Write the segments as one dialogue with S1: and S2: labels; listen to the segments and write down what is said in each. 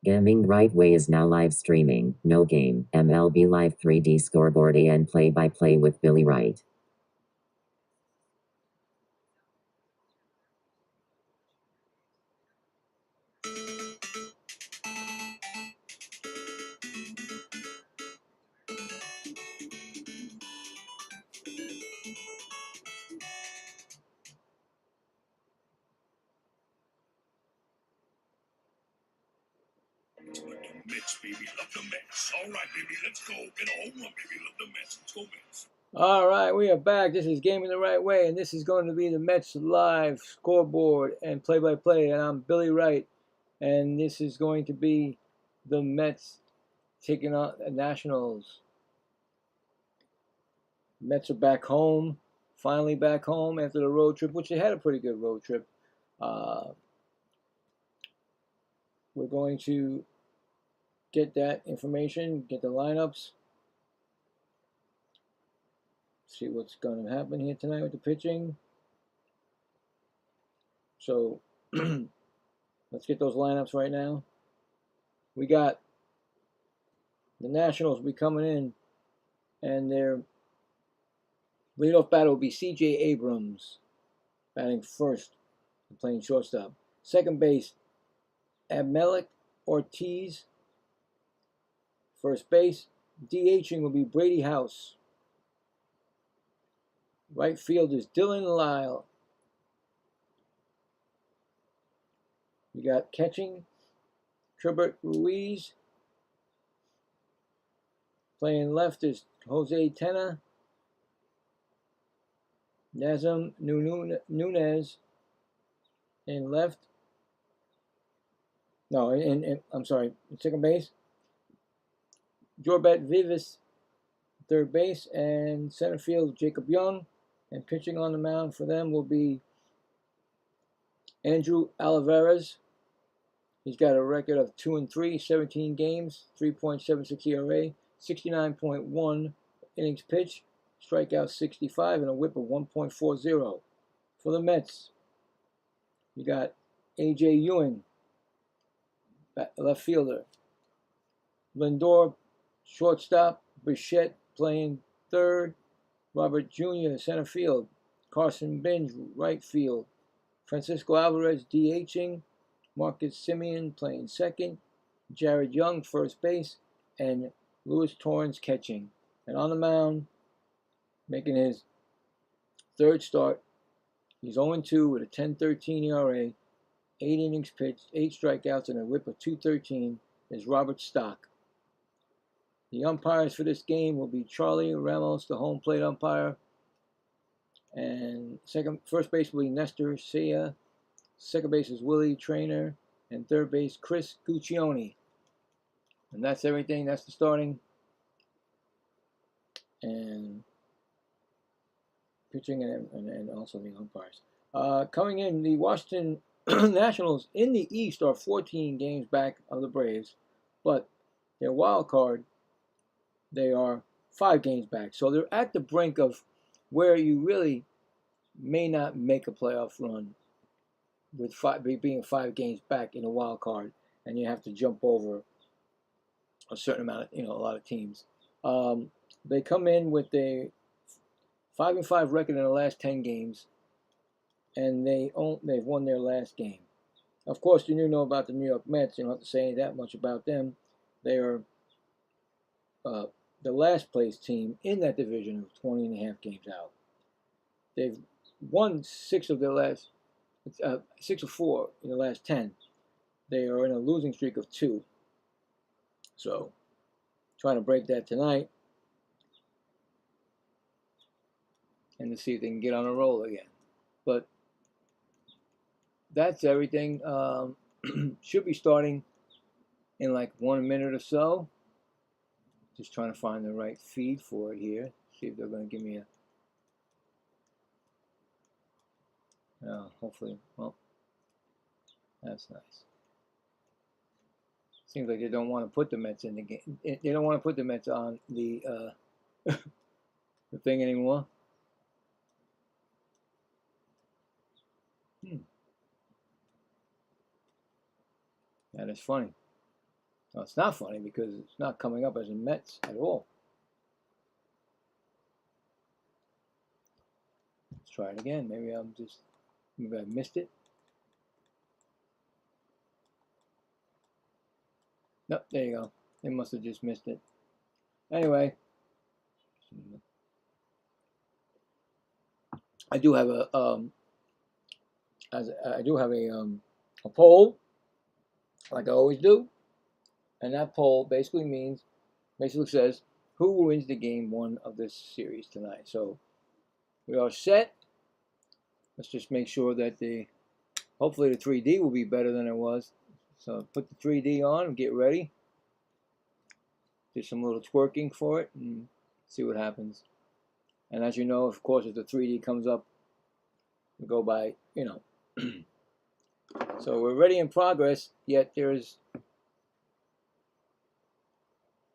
S1: Gaming the Right Way is now live streaming. No game. MLB Live 3D Scoreboard and play-by-play with Billy Wright.
S2: Mets, baby, love the Mets. All right, baby, let's go. Get a home run, baby, love the Mets. Let's go, Mets.
S3: All right, we are back. This is Gaming the Right Way, and this is going to be the Mets live scoreboard and play-by-play. And I'm Billy Wright, and this is going to be the Mets taking on the Nationals. Mets are back home, finally back home after the road trip, which they had a pretty good road trip. We're going to get that information, get the lineups, see what's going to happen here tonight with the pitching. So let's get those lineups right now. We got the Nationals will be coming in, and their leadoff batter will be C.J. Abrams, batting first and playing shortstop. Second base, Abimelec Ortiz. First base, DHing will be Brady House. Right field is Dylan Lyle. You got catching, Tribert Ruiz. Playing left is Jose Tena. Nazem Nunez in left. No, I'm sorry, second base. Jorbet Vivas, third base, and center field Jacob Young. And pitching on the mound for them will be Andrew Olivares. He's got a record of 2-3, 17 games, 3.76 ERA, 69.1 innings pitched, strikeout 65, and a whip of 1.40. For the Mets, you got A.J. Ewing, left fielder. Lindor, shortstop. Bichette playing third. Robert Jr., center field. Carson Binge, right field. Francisco Alvarez, DHing. Marcus Semien playing second. Jared Young, first base. And Louis Torrens catching. And on the mound, making his third start, he's 0-2 with a 10.13 ERA, 8 innings pitched, 8 strikeouts, and a whip of 2.13 is Robert Stock. The umpires for this game will be Charlie Ramos, the home plate umpire. And first base will be Nestor Seiya. Second base is Willie Trainer. And third base, Chris Guccione. And that's everything. That's the starting. And pitching and also the umpires. Coming in, the Washington Nationals in the East are 14 games back of the Braves. But their wild card, they are 5 games back. So they're at the brink of where you really may not make a playoff run with being 5 games back in a wild card, and you have to jump over a certain amount of, a lot of teams. They come in with a 5-5 record in the last 10 games, and they've won their last game. Of course, you know about the New York Mets. You don't have to say that much about them. They are the last place team in that division of 20.5 games out. They've won 6 of 4 in the last 10. They are in a losing streak of 2. So, trying to break that tonight, and to see if they can get on a roll again. But that's everything. Should be starting in like 1 minute or so. Just trying to find the right feed for it here. See if they're going to give me hopefully, well, that's nice. Seems like they don't want to put the Mets in the game. They don't want to put the Mets on the the thing anymore. That is funny. No, it's not funny because it's not coming up as a Mets at all. Let's try it again. Maybe I missed it. No, there you go. They must have just missed it. Anyway, I do have a poll, like I always do, and that poll basically says who wins the game 1 of this series tonight. So we are set. Let's just make sure that hopefully the 3D will be better than it was. So put the 3D on and get ready. Do some little twerking for it and see what happens. And as you know, of course, if the 3D comes up, we go by, you know. So we're ready in progress, yet there is,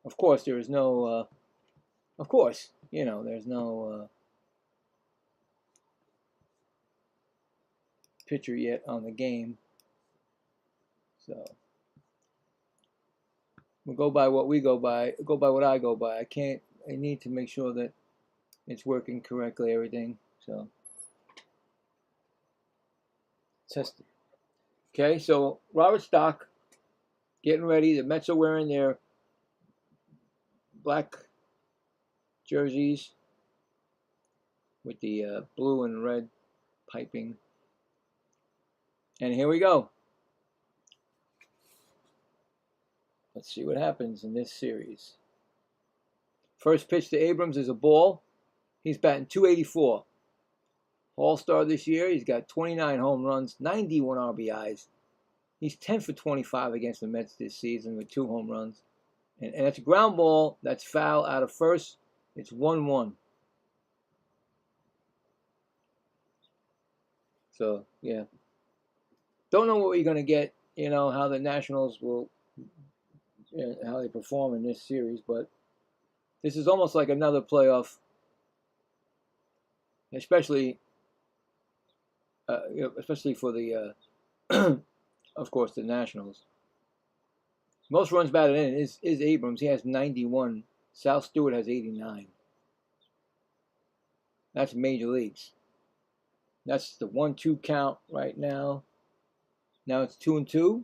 S3: of course, there is no, there's no picture yet on the game. So we'll go by what we go by, what I go by. I need to make sure that it's working correctly, everything. So test it. Okay, so Robert Stock getting ready. The Mets are wearing their black jerseys with the blue and red piping. And here we go. Let's see what happens in this series. First pitch to Abrams is a ball. He's batting .284. All-star this year. He's got 29 home runs, 91 RBIs. He's 10 for 25 against the Mets this season with 2 home runs. And that's a ground ball. That's foul out of first. It's 1-1. So, yeah. Don't know what we're going to get, you know, how the Nationals will, how they perform in this series, but this is almost like another playoff, especially for the, of course, the Nationals. Most runs batted in is Abrams. He has 91. Sal Stewart has 89. That's major leagues. That's the 1-2 count right now. Now it's 2-2.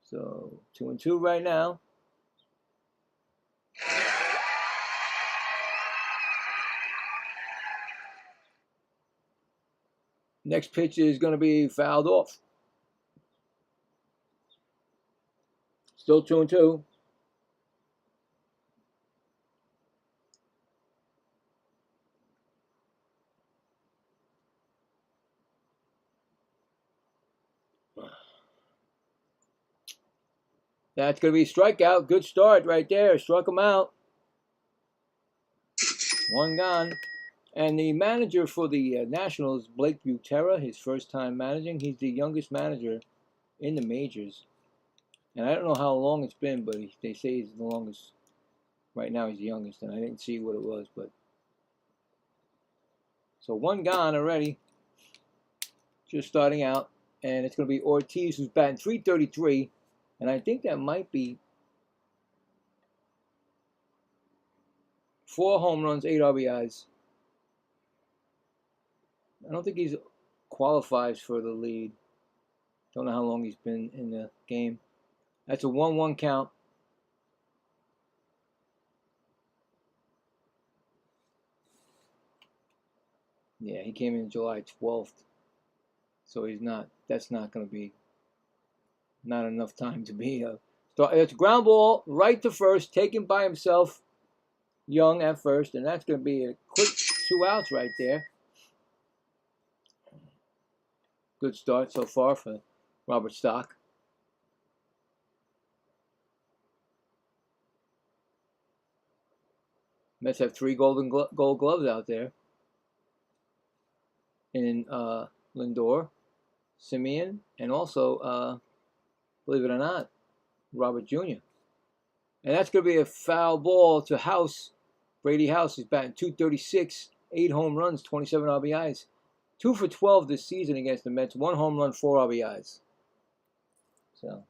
S3: So 2-2 right now. Next pitch is going to be fouled off. Still 2-2. That's going to be a strikeout. Good start right there. Struck him out. 1 gone. And the manager for the Nationals, Blake Butera, his first time managing. He's the youngest manager in the majors. And I don't know how long it's been, but they say he's the longest. Right now he's the youngest, and I didn't see what it was. But so 1 gone already. Just starting out. And it's going to be Ortiz, who's batting .333. And I think that might be 4 home runs, 8 RBIs. I don't think he qualifies for the lead. Don't know how long he's been in the game. That's a 1-1 count. Yeah, he came in July 12th. So he's not, that's not going to be, not enough time to be a start. It's a ground ball right to first, taken by himself, Young at first, and that's going to be a quick 2 outs right there. Good start so far for Robert Stock. Mets have 3 gold gloves out there. In Lindor, Simeon, and also, believe it or not, Robert Jr. And that's going to be a foul ball to House. Brady House is batting .236, 8 home runs, 27 RBIs. 2 for 12 this season against the Mets. 1 home run, 4 RBIs. So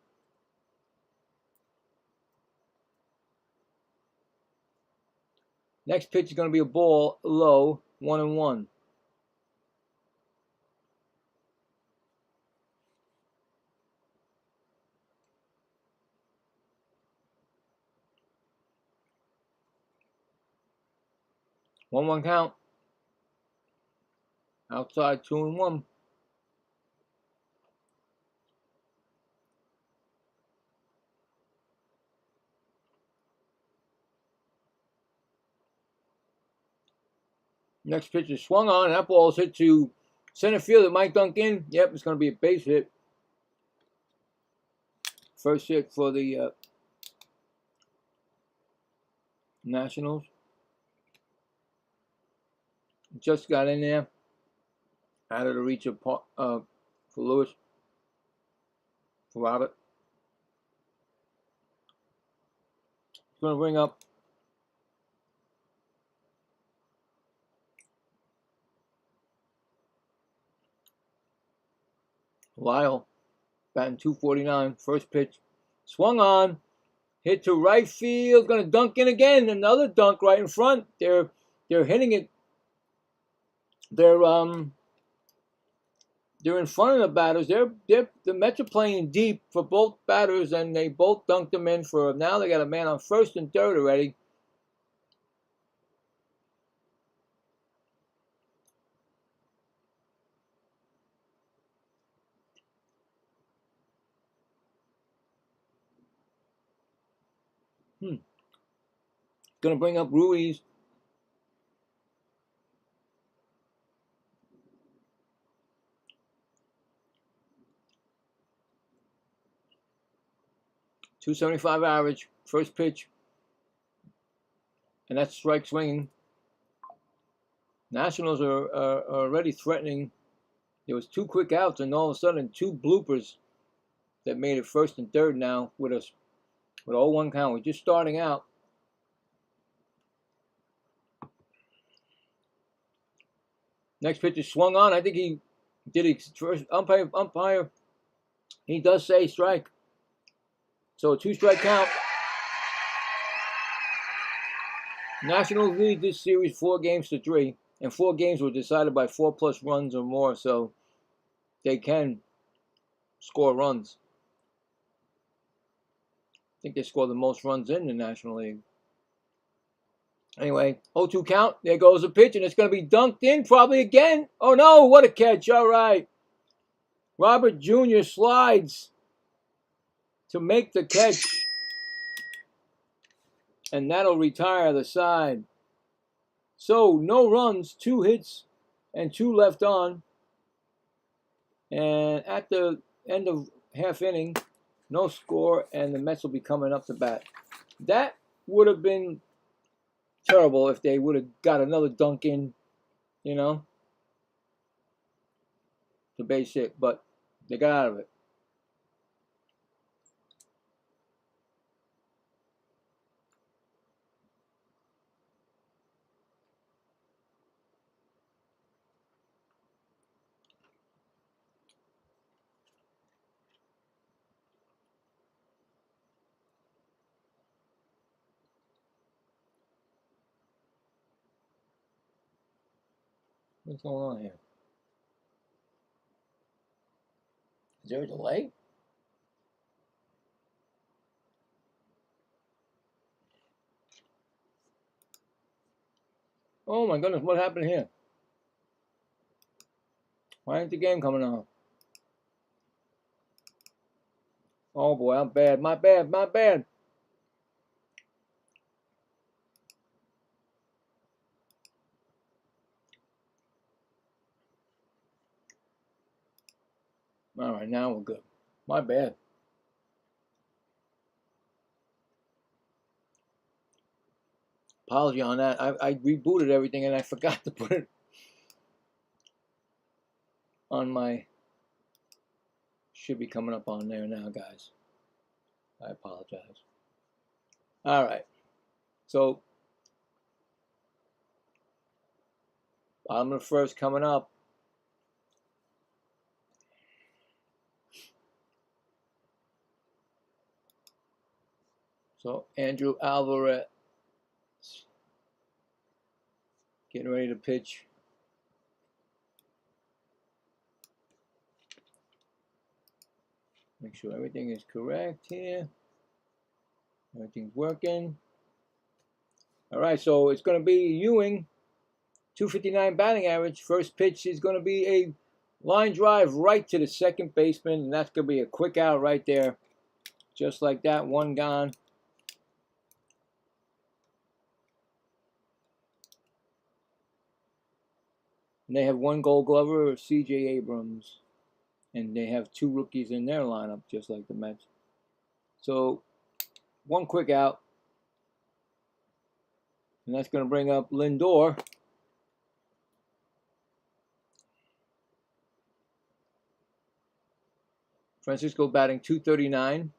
S3: Next pitch is going to be a ball low, 1-1. One count. Outside 2-1. Next pitch is swung on, and that ball's hit to center field. It might dunk in. Yep, it's going to be a base hit. First hit for the Nationals. Just got in there, out of the reach of for Lewis, for Robert. It's going to bring up Lyle, batting .249. First pitch, swung on, hit to right field, going to dunk in again. Another dunk right in front. They're hitting it. They're in front of the batters. The Mets are playing deep for both batters, and they both dunked them in for. Now they got a man on first and third already. Going to bring up Ruiz. .275 average. First pitch. And that's strike swinging. Nationals are already threatening. There was 2 quick outs, and all of a sudden 2 bloopers that made it first and third now with us with 0-1 count. We're just starting out. Next pitch is swung on. I think he did his first umpire. He does say strike. So a 2-strike count. Nationals lead this series 4-3, and 4 games were decided by 4+ runs or more, so they can score runs. I think they score the most runs in the National League. Anyway, 0-2 count. There goes the pitch, and it's going to be dunked in probably again. Oh, no, what a catch. All right. Robert Jr. slides to make the catch, and that'll retire the side. So, no runs, 2 hits, and 2 left on. And at the end of half inning, no score, and the Mets will be coming up to bat. That would have been terrible if they would have got another dunk in, the base hit, but they got out of it. What's going on here? Is there a delay? Oh my goodness, what happened here? Why ain't the game coming on? Oh boy, I'm bad. My bad. All right, now we're good. My bad. Apology on that. I rebooted everything and I forgot to put it on my. Should be coming up on there now, guys. I apologize. All right. So, bottom of the first coming up. So, Andrew Alvarez getting ready to pitch. Make sure everything is correct here. Everything's working. All right, so it's going to be Ewing, 259 batting average. First pitch is going to be a line drive right to the second baseman, and that's going to be a quick out right there. Just like that, one gone. And they have one Gold Glover, C.J. Abrams. And they have two rookies in their lineup, just like the Mets. So, one quick out. And that's going to bring up Lindor. Francisco batting .239.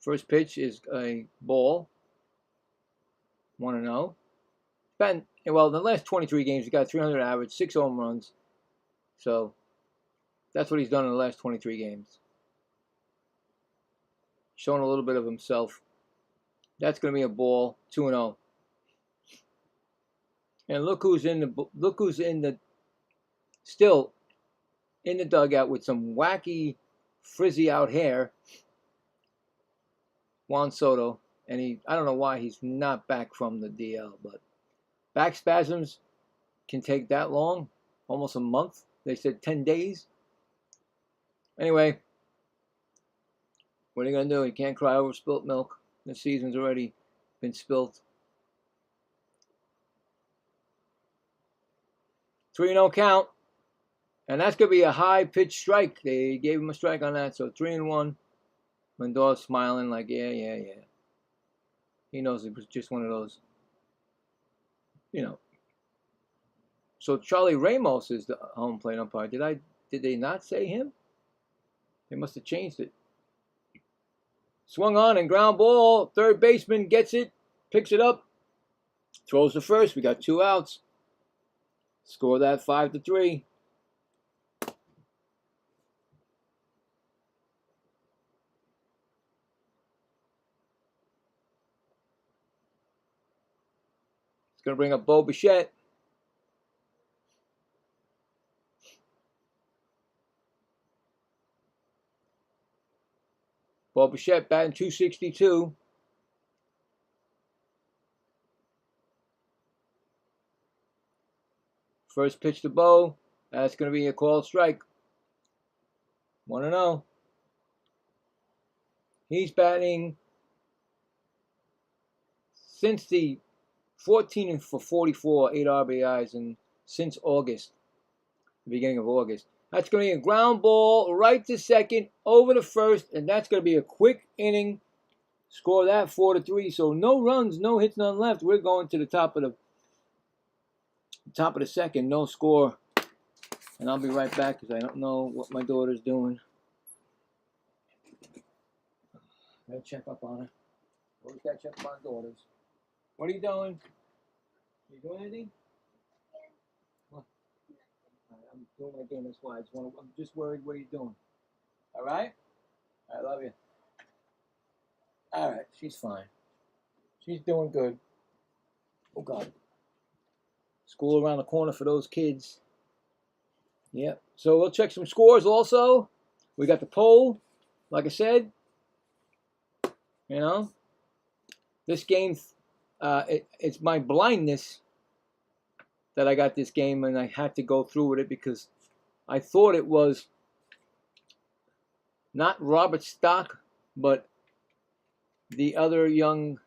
S3: First pitch is a ball. 1-0. Well, in the last 23 games, he got 300 average, 6 home runs. So, that's what he's done in the last 23 games. Showing a little bit of himself. That's going to be a ball, 2-0. And look who's still in the dugout with some wacky, frizzy out hair. Juan Soto. And I don't know why he's not back from the DL, but back spasms can take that long, almost a month. They said 10 days. Anyway, what are you going to do? You can't cry over spilt milk. The season's already been spilt. 3-0 count. And that's going to be a high pitch strike. They gave him a strike on that, so 3-1. Lindor's smiling like, yeah. He knows it was just one of those, So Charlie Ramos is the home plate umpire. Did they not say him? They must have changed it. Swung on and ground ball. Third baseman gets it, picks it up, throws to first. We got 2 outs. Score that 5-3. Going to bring up Bo Bichette. Bo Bichette batting .262. First pitch to Bo. That's going to be a called strike. 1-0. He's batting since the 14 for 44, 8 RBIs, and since August, the beginning of August. That's going to be a ground ball right to second, over to first, and that's going to be a quick inning. Score that 4-3. So no runs, no hits, none left. We're going to the top of the second, no score, and I'll be right back because I don't know what my daughter's doing. Gotta check up on her. Always gotta check up on daughters. What are you doing? You doing anything? What? I'm doing my game, that's why. I'm just worried what are you doing. Alright? I love you. Alright, she's fine. She's doing good. Oh God. School around the corner for those kids. Yep. So we'll check some scores also. We got the poll, like I said. This game, it's my blindness that I got this game, and I had to go through with it because I thought it was not Robert Stock, but the other young,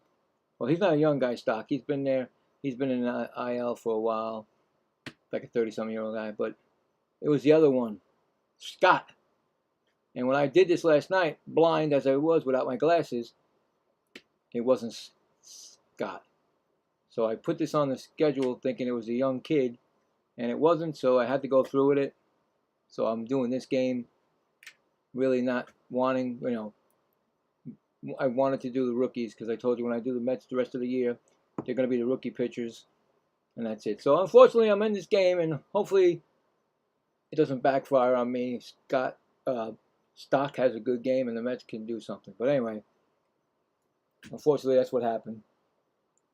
S3: well, he's not a young guy, Stock. He's been there. He's been in IL for a while, like a 30-something-year-old guy, but it was the other one, Scott. And when I did this last night, blind as I was without my glasses, it wasn't Scott. So I put this on the schedule thinking it was a young kid, and it wasn't, so I had to go through with it. So I'm doing this game really not wanting, I wanted to do the rookies because I told you when I do the Mets the rest of the year, they're going to be the rookie pitchers, and that's it. So unfortunately, I'm in this game, and hopefully it doesn't backfire on me. Stock has a good game, and the Mets can do something. But anyway, Unfortunately, that's what happened.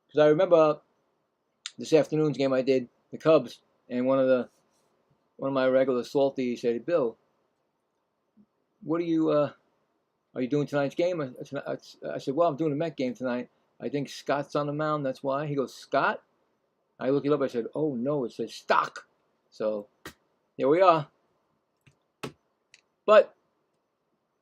S3: Because I remember this afternoon's game I did, the Cubs, and one of my regular salty said, "Bill, what are you doing tonight's game?" I said, "Well, I'm doing the Met game tonight. I think Scott's on the mound. That's why." He goes, "Scott?" I looked it up. I said, "Oh no, it says Stock." So here we are. But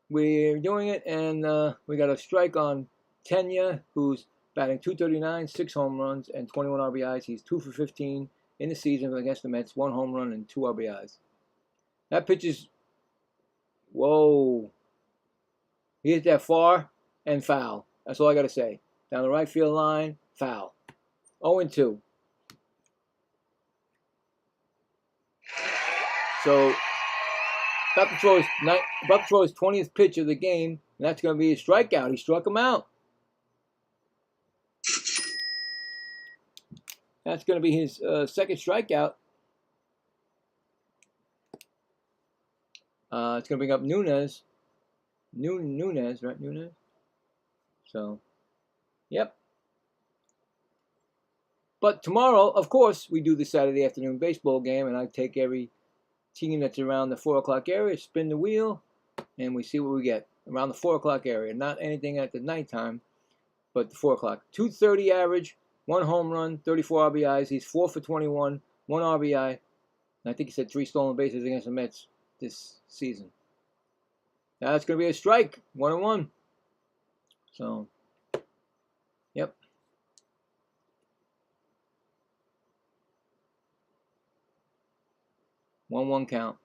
S3: we're doing it, and we got a strike on Tenya, who's batting .239, 6 home runs, and 21 RBIs. He's 2 for 15 in the season against the Mets, 1 home run and 2 RBIs. That pitch is, whoa. He hit that far and foul. That's all I got to say. Down the right field line, foul. 0-2. So, about to throw his 20th pitch of the game, and that's going to be a strikeout. He struck him out. That's going to be his second strikeout. It's going to bring up Nunez. Nunez, right? Nunez? So, yep. But tomorrow, of course, we do the Saturday afternoon baseball game, and I take every team that's around the 4 o'clock area, spin the wheel, and we see what we get around the 4 o'clock area. Not anything at the nighttime, but the 4 o'clock. .230 average, 1 home run, 34 RBIs. He's 4 for 21, 1 RBI. And I think he said 3 stolen bases against the Mets this season. Now that's going to be a strike, 1-1. So, yep. One count.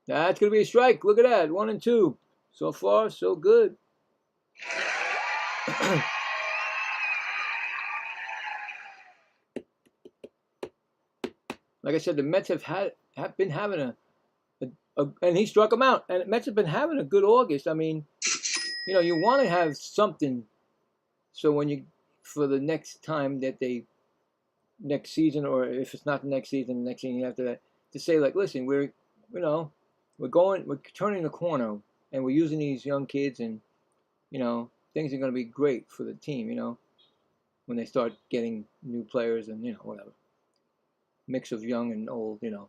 S3: That's going to be a strike. Look at that. 1-2. So far, so good. Like I said, the Mets have been having and he struck them out. And the Mets have been having a good August. I mean, you know, you want to have something. So when for the next time that next season, or if it's not the next season after that, to say like, listen, we're turning the corner, and we're using these young kids, and you know, things are going to be great for the team. You know, when they start getting new players and you know whatever mix of young and old, you know.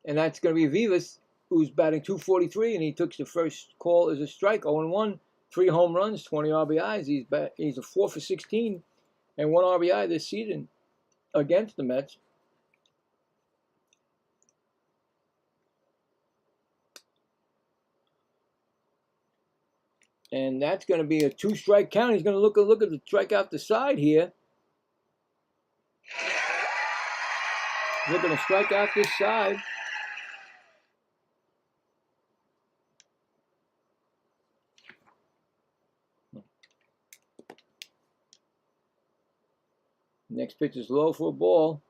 S3: And that's going to be Vivas, who's batting .243, and he took the first call as a strike, 0-1, 3 home runs, 20 RBIs. He's a 4 for 16 and 1 RBI this season against the Mets. And that's going to be a 2-strike count. He's going to look at the strike out the side here. We're going to strike out this side. Next pitch is low for a ball.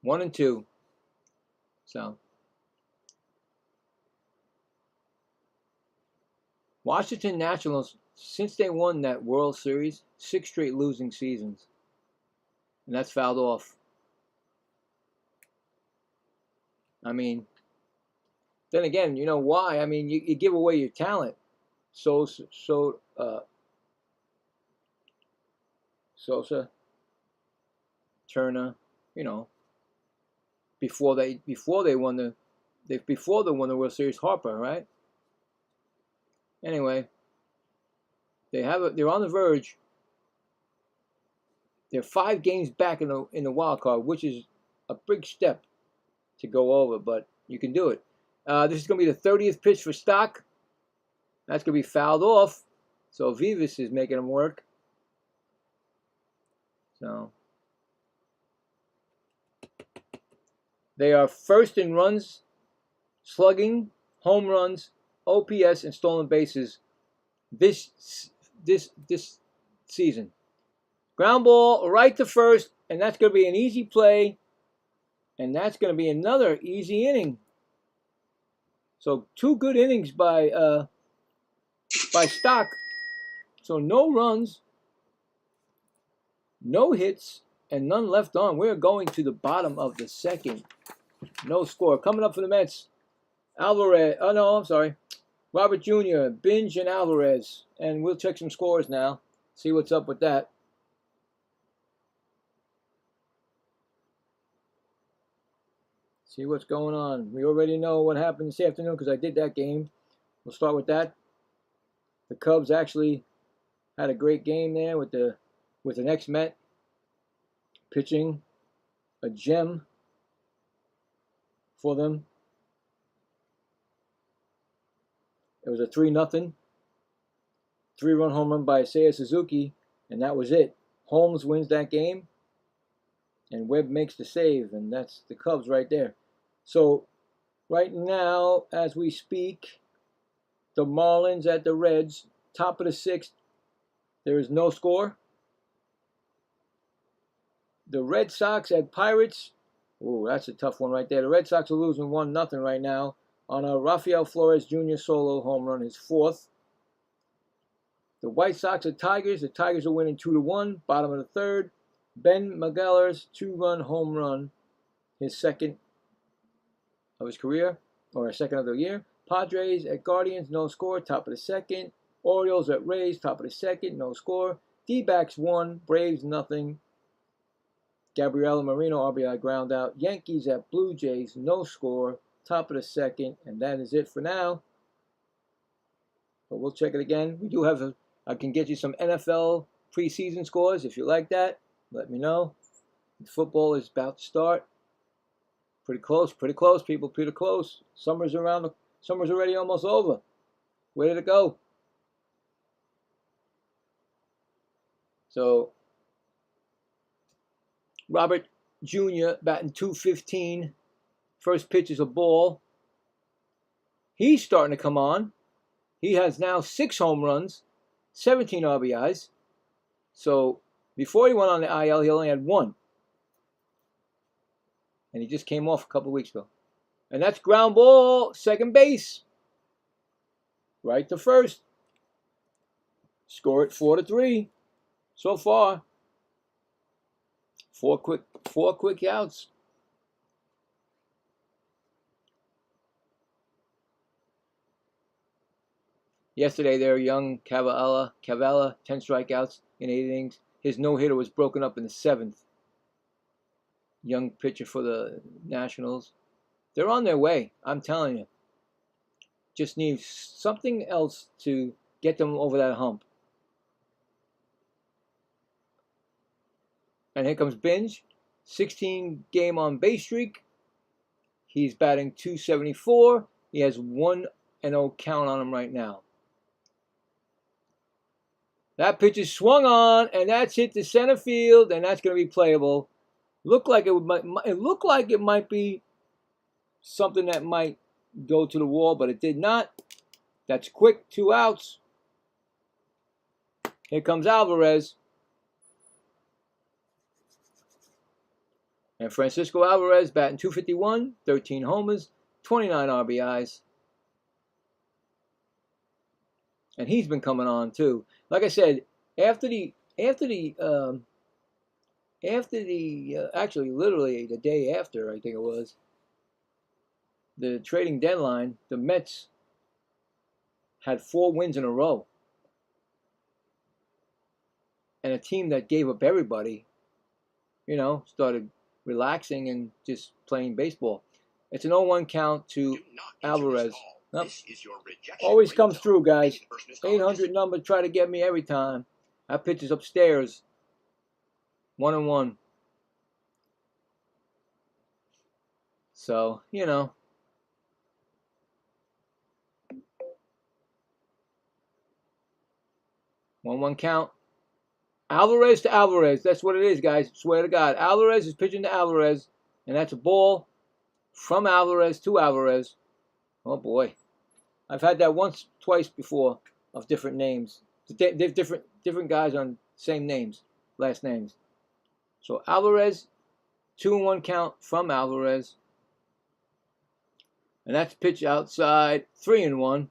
S3: 1-2. So, Washington Nationals, since they won that World Series, 6 straight losing seasons. And that's fouled off. I mean, then again, you know why? I mean, you give away your talent. Sosa, Turner, you know, before they won the World Series, Harper, right? Anyway, they're on the verge. They're 5 games back in the wild card, which is a big step to go over, but you can do it. This is going to be the 30th pitch for Stock. That's going to be fouled off. So Vivas is making him work. So they are first in runs, slugging, home runs, OPS, and stolen bases this season. Ground ball right to first, and that's going to be an easy play, and that's going to be another easy inning. So 2 good innings by Stock. So no runs, no hits, and none left on. We're going to the bottom of the second. No score. Coming up for the Mets, Alvarez. Oh, no, I'm sorry. Robert Jr., Binge, and Alvarez. And we'll check some scores now. See what's up with that. See what's going on. We already know what happened this afternoon because I did that game. We'll start with that. The Cubs actually had a great game there with the ex-Met pitching a gem for them. It was a 3-0, 3-run home run by Seiya Suzuki, and that was it. Holmes wins that game, and Webb makes the save, and that's the Cubs right there. So right now, as we speak, the Marlins at the Reds, top of the 6th. There is no score. The Red Sox at Pirates. Ooh, that's a tough one right there. The Red Sox are losing 1-0 right now on a Rafael Flores Jr. solo home run, his 4th. The White Sox at Tigers. The Tigers are winning 2-1, bottom of the 3rd. Ben Magallar's 2-run home run, his 2nd of his career, or a 2nd of the year. Padres at Guardians, no score, top of the 2nd. Orioles at Rays, top of the 2nd, no score. D-backs 1, Braves nothing. Gabriela Marino, RBI ground out. Yankees at Blue Jays, no score, top of the 2nd, and that is it for now. But we'll check it again. We do have I can get you some NFL preseason scores if you like that. Let me know. Football is about to start. Pretty close, people, pretty close. Summer's already almost over. Where did it go? So, Robert Jr. batting .215. First pitch is a ball. He's starting to come on. He has now 6 home runs, 17 RBIs. So, before he went on the IL, he only had 1. And he just came off a couple of weeks ago. And that's ground ball, second base. Right to first. Score it 4-3. So far. 4 quick outs. Yesterday there, young Cavalla, 10 strikeouts in 8 innings. His no-hitter was broken up in the 7th. Young pitcher for the Nationals. They're on their way, I'm telling you. Just need something else to get them over that hump. And here comes Binge. 16-game on base streak. He's batting .274. He has 1-0 count on him right now. That pitch is swung on, and that's hit to center field, and that's going to be playable. It looked like it might be something that might go to the wall, but it did not. That's quick, 2 outs. Here comes Alvarez. And Francisco Alvarez batting .251, 13 homers, 29 RBIs. And he's been coming on too. Like I said, actually literally the day after, I think it was, the trading deadline, the Mets had 4 wins in a row. And a team that gave up everybody, started relaxing and just playing baseball. It's an 0-1 count to Alvarez. Nope. Always comes through, guys. 800 number, try to get me every time. That pitch is upstairs. 1-1. So, 1-1 count. Alvarez to Alvarez. That's what it is, guys. Swear to God. Alvarez is pitching to Alvarez, and that's a ball from Alvarez to Alvarez. Oh, boy. I've had that twice before of different names. They're different guys on same names, last names. So Alvarez, 2-1 count from Alvarez. And that's pitch outside, 3-1.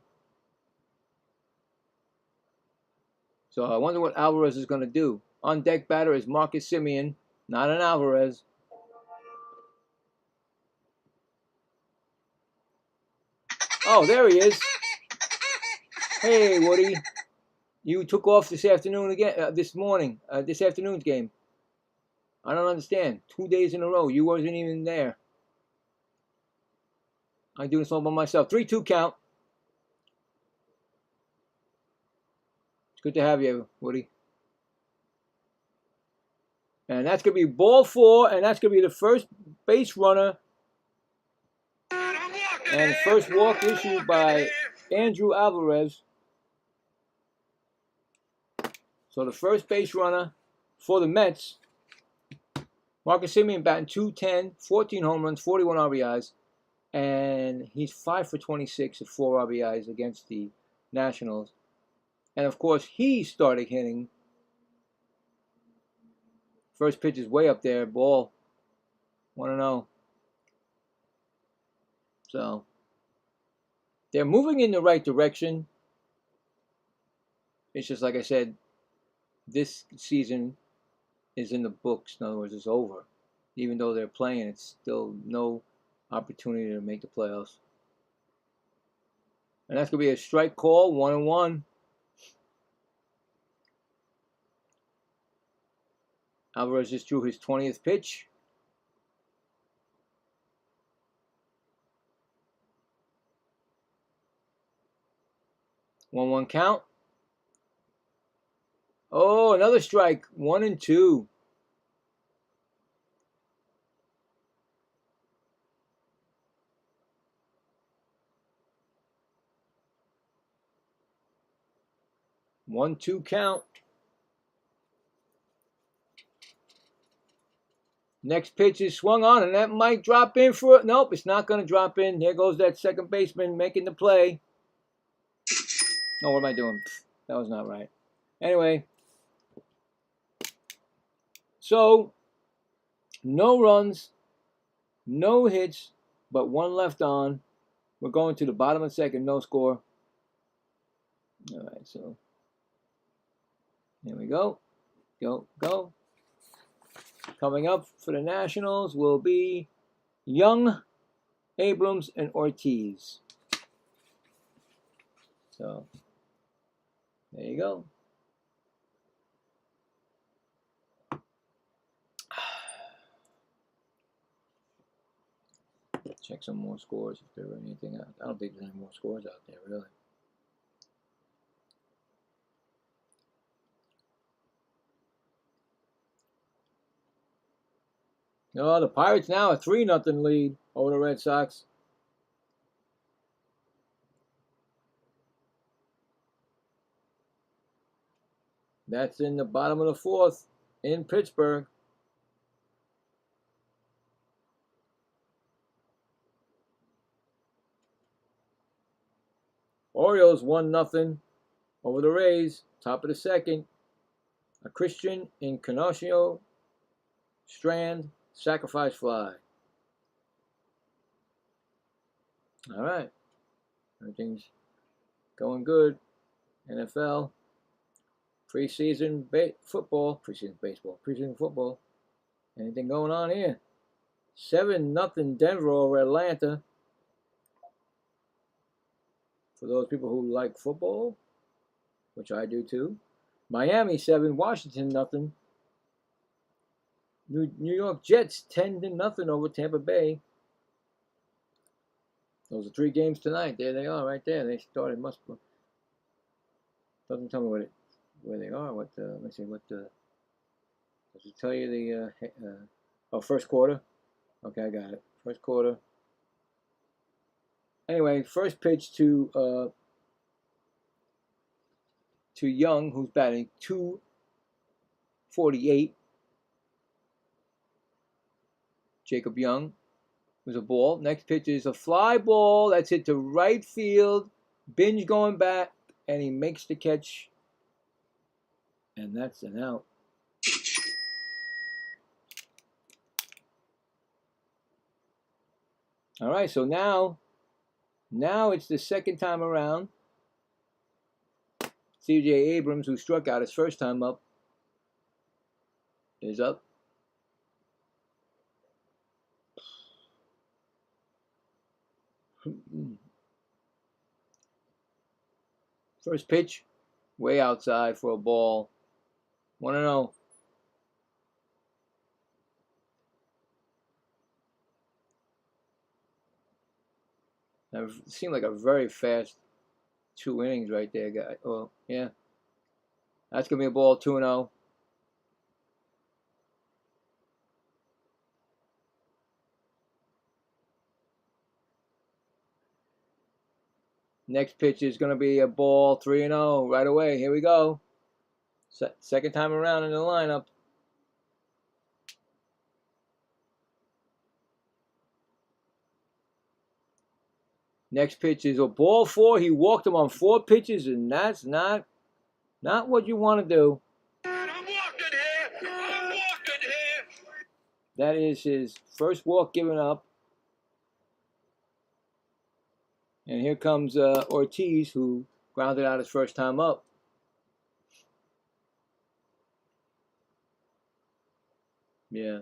S3: So I wonder what Alvarez is going to do. On deck batter is Marcus Semien, not an Alvarez. Oh, there he is. Hey, Woody. You took off this afternoon again, this morning, this afternoon's game. I don't understand. 2 days in a row. You wasn't even there. I do this all by myself. 3-2 count. It's good to have you, Woody. And that's going to be ball 4, and that's going to be the first base runner. And first walk issued by Andrew Alvarez. So the first base runner for the Mets. Marcus Semien batting .210, 14 home runs, 41 RBIs. And he's 5 for 26 at 4 RBIs against the Nationals. And of course, he started hitting. First pitch is way up there, ball 1-0. So they're moving in the right direction. It's just like I said, this season is in the books. In other words, it's over. Even though they're playing, it's still no opportunity to make the playoffs. And that's going to be a strike call, 1-1. Alvarez just threw his 20th pitch. One count. Oh, another strike. 1-2. One, 2 count. Next pitch is swung on, and that might drop in for it. Nope, it's not going to drop in. There goes that second baseman making the play. Oh, what am I doing? That was not right. Anyway, so no runs, no hits, but 1 left on. We're going to the bottom of the second, no score. All right, so here we go. Go. Coming up for the Nationals will be Young, Abrams, and Ortiz. So there you go. Check some more scores if there are anything out. I don't think there's any more scores out there, really. No, the Pirates now a 3-0 lead over the Red Sox. That's in the bottom of the 4th in Pittsburgh. Orioles 1-0 over the Rays. Top of the 2nd. A Christian Encarnacio Strand sacrifice fly. All right. Everything's going good. NFL. Preseason football. Preseason baseball. Preseason football. Anything going on here? 7-0 Denver over Atlanta. For those people who like football, which I do too. Miami 7, Washington 0. New York Jets 10-0 over Tampa Bay. Those are 3 games tonight. There they are, right there. They started. Doesn't tell me where they are. Let me see. Does it tell you the first quarter? Okay, I got it. First quarter. Anyway, first pitch to Young, who's batting .248. Jacob Young was a ball. Next pitch is a fly ball. That's hit to right field. Binge going back, and he makes the catch. And that's an out. All right, so now it's the second time around. C.J. Abrams, who struck out his first time up, is up. First pitch, way outside for a ball. 1-0. That seemed like a very fast 2 innings right there, guy. Oh, yeah. That's going to be a ball, 2-0. Next pitch is going to be a ball, 3-0 right away. Here we go. Second time around in the lineup. Next pitch is a ball 4. He walked him on 4 pitches, and that's not what you want to do.
S2: I'm walking here. I'm walking here.
S3: That is his first walk given up. And here comes Ortiz, who grounded out his first time up. Yeah.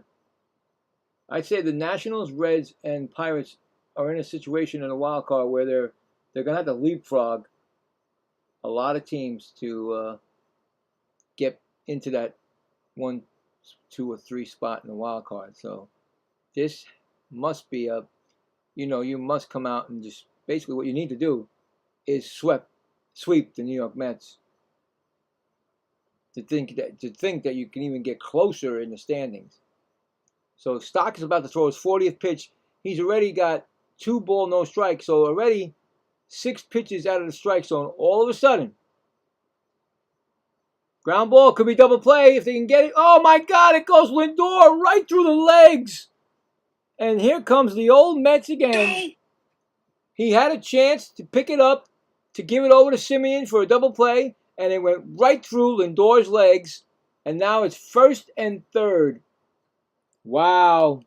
S3: I'd say the Nationals, Reds, and Pirates are in a situation in a wild card where they're going to have to leapfrog a lot of teams to get into that 1, 2, or 3 spot in the wild card. So this must be you must come out and just basically what you need to do is sweep the New York Mets. To think that you can even get closer in the standings. So Stock is about to throw his 40th pitch. He's already got 2 ball, no strike. So already 6 pitches out of the strike zone. All of a sudden, ground ball could be double play if they can get it. Oh my God! It goes Lindor right through the legs. And here comes the old Mets again. He had a chance to pick it up, to give it over to Simeon for a double play, and it went right through Lindor's legs. And now it's 1st and 3rd. Wow.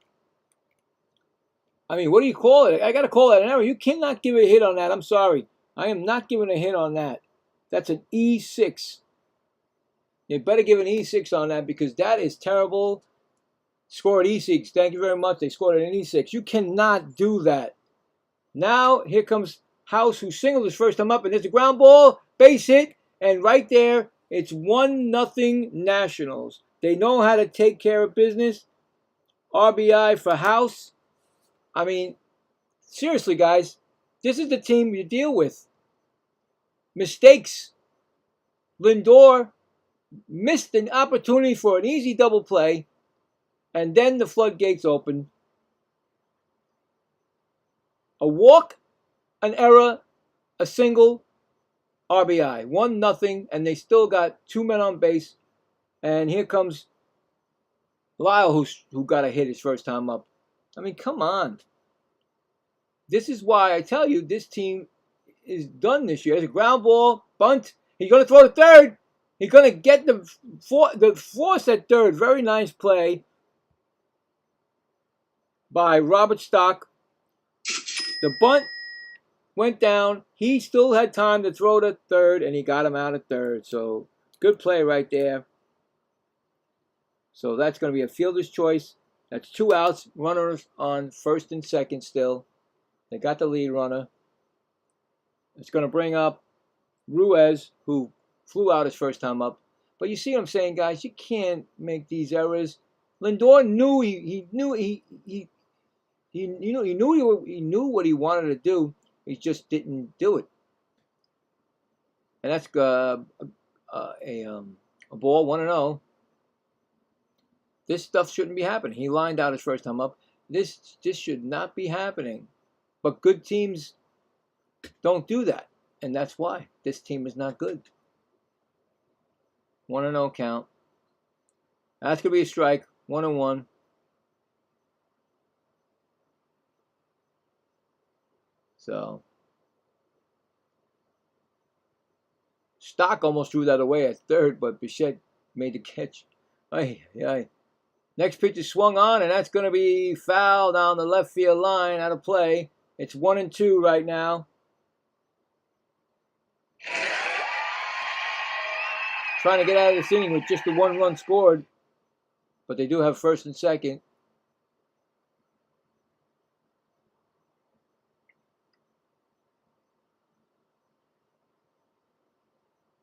S3: I mean, what do you call it? I got to call that an error. You cannot give a hit on that. I'm sorry. I am not giving a hit on that. That's an E6. You better give an E6 on that because that is terrible. Scored E6. Thank you very much. They scored an E6. You cannot do that. Now, here comes House, who singled his first time up, and there's a ground ball, base hit, and right there, it's 1-0 Nationals. They know how to take care of business. RBI for House. I mean, seriously, guys, this is the team you deal with. Mistakes. Lindor missed an opportunity for an easy double play, and then the floodgates opened. A walk, an error, a single, RBI. 1-0, and they still got 2 men on base. And here comes Lyle, who got a hit his first time up. I mean, come on. This is why I tell you this team is done this year. It's a ground ball, bunt. He's going to throw to third. He's going to get the force at third. Very nice play by Robert Stock. The bunt went down. He still had time to throw to third, and he got him out at third. So good play right there. So that's going to be a fielder's choice. That's 2 outs. Runners on 1st and 2nd still. They got the lead runner. It's going to bring up Ruiz, who flew out his first time up. But you see what I'm saying, guys? You can't make these errors. Lindor knew he knew what he wanted to do. He just didn't do it. And that's a ball, 1-0. This stuff shouldn't be happening. He lined out his first time up. This should not be happening. But good teams don't do that. And that's why this team is not good. 1-0 count. That's going to be a strike. 1-1. So Stock almost threw that away at third, but Bichette made the catch. Ay. Next pitch is swung on, and that's going to be foul down the left field line, out of play. It's 1-2 right now. Trying to get out of this inning with just the 1 run scored, but they do have 1st and 2nd.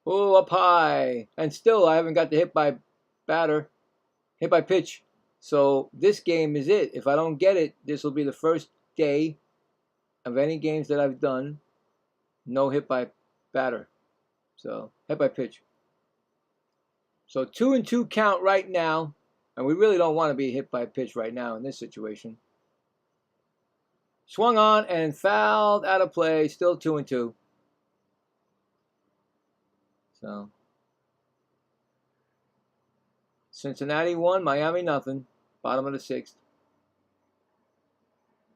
S3: Oh, up high. And still, I haven't got the hit by pitch. So this game is it. If I don't get it, this will be the first day of any games that I've done. No hit by batter. So, hit by pitch. So 2-2 count right now. And we really don't want to be hit by pitch right now in this situation. Swung on and fouled out of play. Still 2-2. So Cincinnati 1, Miami nothing. Bottom of the 6th.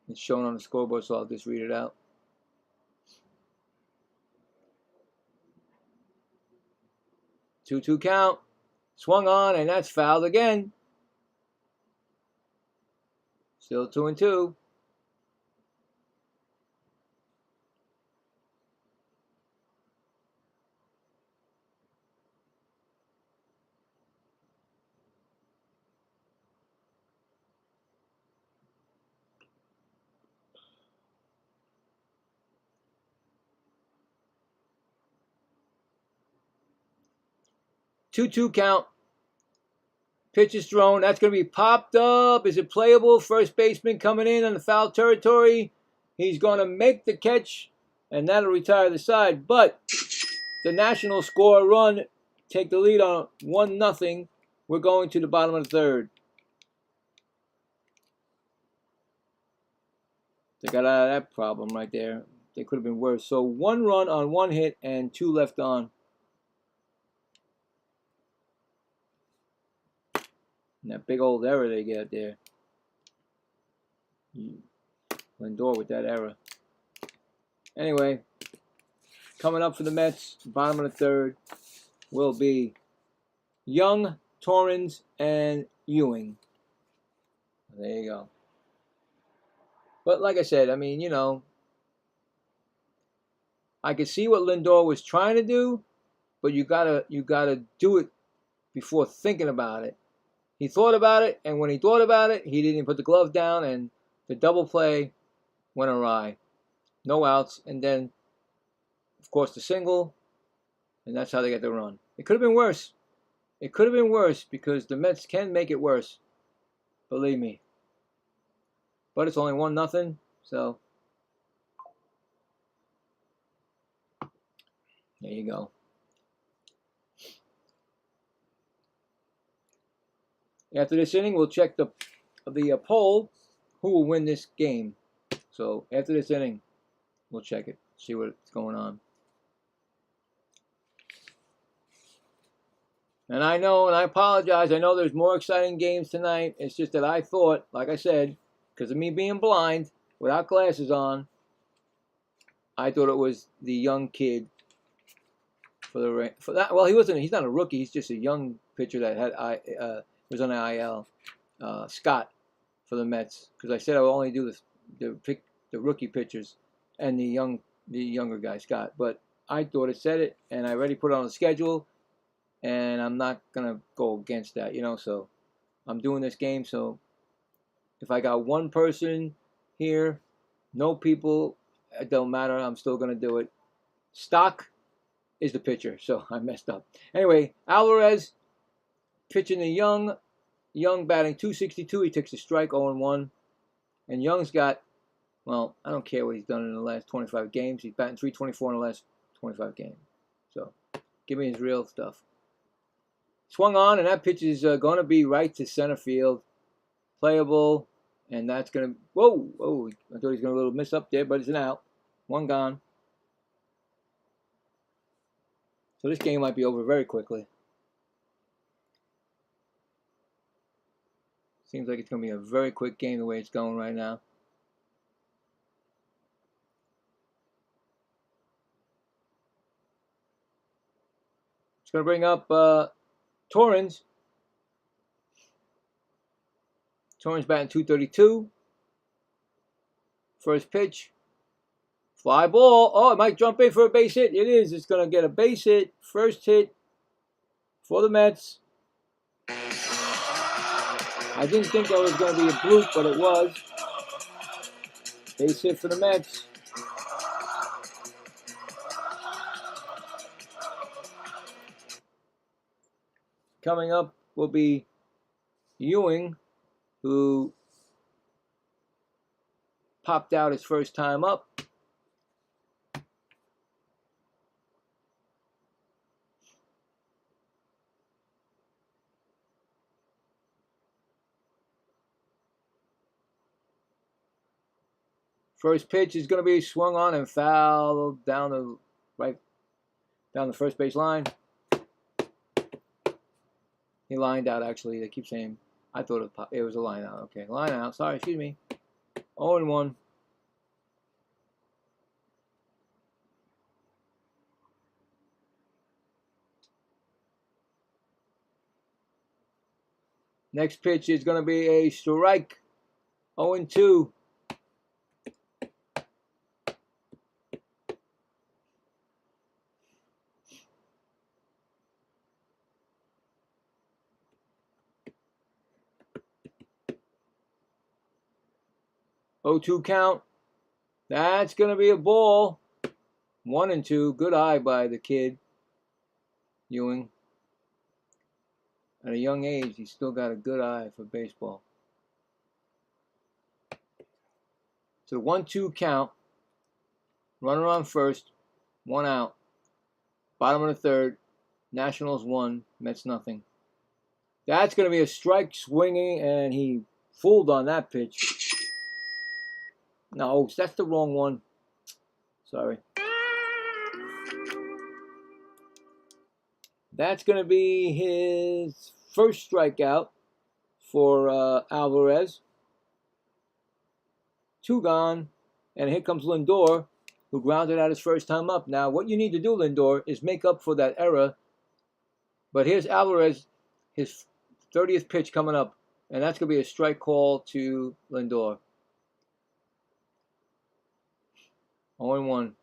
S3: It's shown on the scoreboard, so I'll just read it out. Two count. Swung on, and that's fouled again. Still 2-2. Two count. Pitch is thrown. That's going to be popped up. Is it playable? First baseman coming in on the foul territory. He's going to make the catch, and that'll retire the side. But the Nationals score a run, take the lead on 1-0. We're going to the bottom of the 3rd. They got out of that problem right there. They could have been worse. So 1 run on 1 hit and 2 left on. And that big old error they get there. Lindor with that error. Anyway, coming up for the Mets, bottom of the 3rd, will be Young, Torrens, and Ewing. There you go. But like I said, I mean, you know, I could see what Lindor was trying to do, but you gotta do it before thinking about it. He thought about it, and when he thought about it, he didn't put the glove down, and the double play went awry. No outs, and then, of course, the single, and that's how they got the run. It could have been worse. It could have been worse because the Mets can make it worse. Believe me. But it's only 1-0, so there you go. After this inning, we'll check the poll, who will win this game. So after this inning, we'll check it, see what's going on. And I know, and I apologize, I know there's more exciting games tonight. It's just that I thought, like I said, because of me being blind, without glasses on, I thought it was the young kid for that. Well, he's not a rookie. He's just a young pitcher that had was on the IL, Scott, for the Mets. Because I said I would only do the rookie pitchers and the younger guy, Scott. But I thought it said it, and I already put it on the schedule, and I'm not gonna go against that, you know. So I'm doing this game. So if I got one person here, no people, it don't matter. I'm still gonna do it. Stock is the pitcher, so I messed up. Anyway, Alvarez pitching the Young batting .262. He takes a strike, 0-1. And Young's got, well, I don't care what he's done in the last 25 games. He's batting .324 in the last 25 games. So give me his real stuff. Swung on, and that pitch is going to be right to center field. Playable, and that's going to, whoa. I thought he was going to a little miss up there, but it's an out. 1 gone. So this game might be over very quickly. Seems like it's going to be a very quick game the way it's going right now. It's going to bring up Torrens. Torrens batting .232. First pitch. Fly ball. Oh, it might jump in for a base hit. It is. It's going to get a base hit. First hit for the Mets. I didn't think that was going to be a bloop, but it was. Base hit for the Mets. Coming up will be Ewing, who popped out his first time up. First pitch is going to be swung on and fouled down the first base line. He lined out, actually. They keep saying, I thought it was a line out. Okay, line out. Sorry, excuse me. 0-1. Next pitch is going to be a strike. 0-2. Oh, 2 count. That's going to be a ball. 1-2. Good eye by the kid, Ewing. At a young age, he's still got a good eye for baseball. So 1-2 count. Runner on first. 1 out. Bottom of the third. Nationals 1. Mets nothing. That's going to be a strike swinging, and he fooled on that pitch. No, that's the wrong one. Sorry. That's going to be his first strikeout for Alvarez. 2 gone. And here comes Lindor, who grounded out his first time up. Now, what you need to do, Lindor, is make up for that error. But here's Alvarez, his 30th pitch coming up. And that's going to be a strike call to Lindor. 0-1.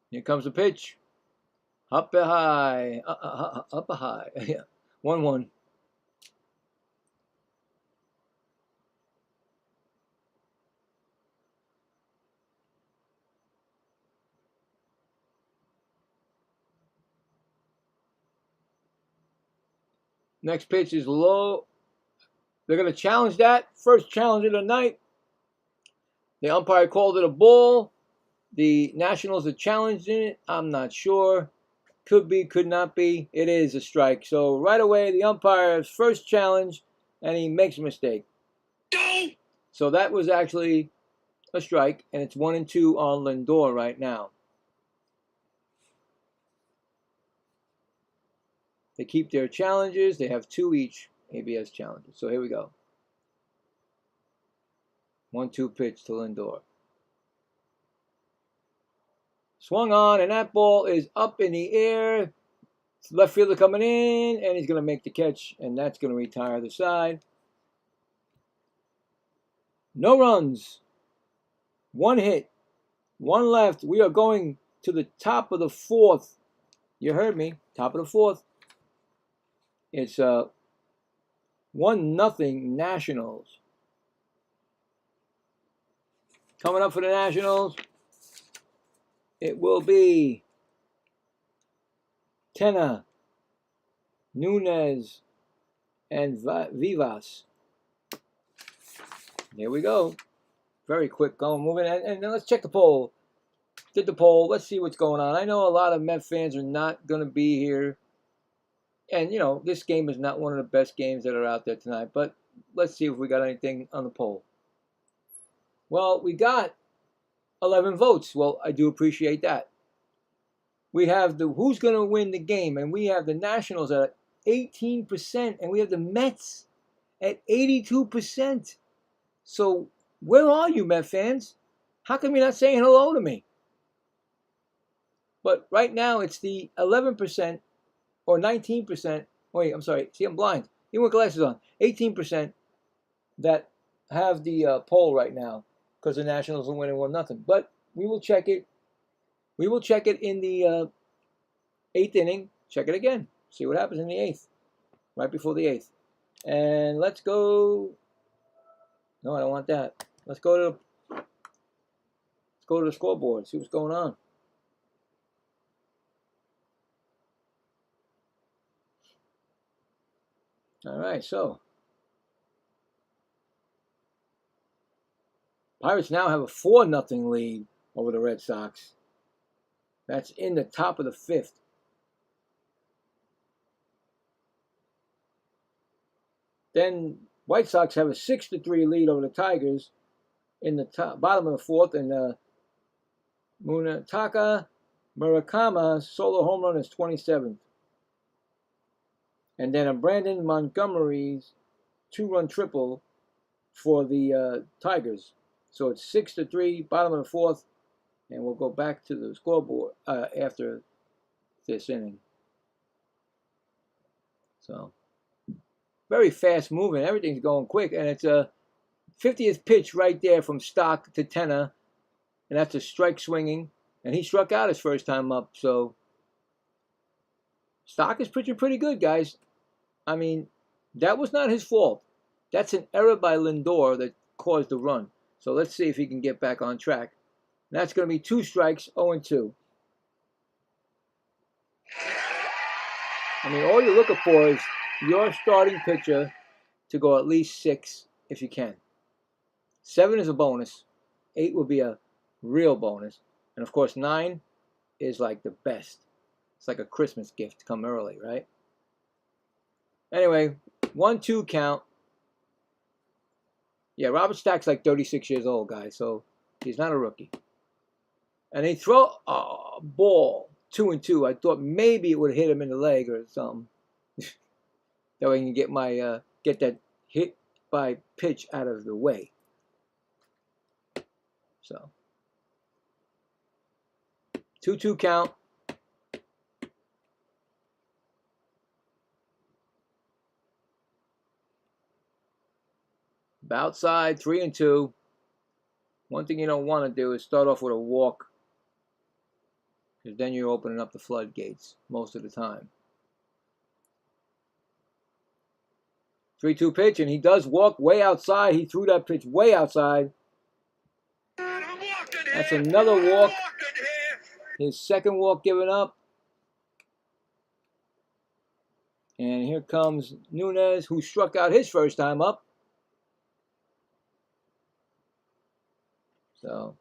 S3: Here comes the pitch. Up high. Up high. 1-1. Next pitch is low. They're going to challenge that. First challenge of the night. The umpire called it a ball. The Nationals are challenging it. I'm not sure. Could be, could not be. It is a strike. So right away, the umpire's first challenge, and he makes a mistake. So that was actually a strike, and it's 1-2 on Lindor right now. They keep their challenges. They have 2 each ABS challenges. So here we go. 1-2 pitch to Lindor. Swung on, and that ball is up in the air. Left fielder coming in, and he's going to make the catch, and that's going to retire the side. No runs. 1 hit. 1 left. We are going to the top of the 4th. You heard me. Top of the 4th. It's 1-0 Nationals. Coming up for the Nationals, it will be Tena, Nunez, and Vivas. Here we go. Very quick going, moving. And let's check the poll. Did the poll. Let's see what's going on. I know a lot of Met fans are not going to be here. And, you know, this game is not one of the best games that are out there tonight. But let's see if we got anything on the poll. Well, we got 11 votes. Well, I do appreciate that. We have the who's going to win the game. And we have the Nationals at 18%. And we have the Mets at 82%. So where are you, Met fans? How come you're not saying hello to me? But right now, it's the 11%. Or 19%, wait, I'm sorry, see, I'm blind, even with glasses on, 18% that have the poll right now, because the Nationals are winning 1-0. But we will check it. We will check it in the 8th inning, check it again, see what happens in the 8th, right before the 8th. And let's go. No, I don't want that. Let's go to the scoreboard. See what's going on. All right, so Pirates now have a 4-0 lead over the Red Sox. That's in the top of the 5th. Then White Sox have a 6-3 lead over the Tigers in the bottom of the 4th, and Munetaka Murakama's solo home run is 27th. And then a Brandon Montgomery's 2-run triple for the Tigers. So it's 6-3, bottom of the 4th, and we'll go back to the scoreboard after this inning. So very fast moving. Everything's going quick, and it's a 50th pitch right there from Stock to Tenna, and that's a strike swinging, and he struck out his first time up. So Stock is pitching pretty good, guys. I mean, that was not his fault. That's an error by Lindor that caused the run. So let's see if he can get back on track. And that's going to be 2 strikes, 0-2. I mean, all you're looking for is your starting pitcher to go at least 6 if you can. 7 is a bonus. 8 will be a real bonus. And of course, 9 is like the best. It's like a Christmas gift to come early, right? Anyway, 1-2 count. Yeah, Robert Stack's like 36 years old, guys, so he's not a rookie. And he throw a ball 2-2. I thought maybe it would hit him in the leg or something. That way I can get my get that hit by pitch out of the way. So 2-2 count. Outside, 3-2. One thing you don't want to do is start off with a walk, because then you're opening up the floodgates most of the time. 3-2 pitch, and he does walk way outside. He threw that pitch way outside. That's another walk. His second walk given up. And here comes Nunez, who struck out his first time up. So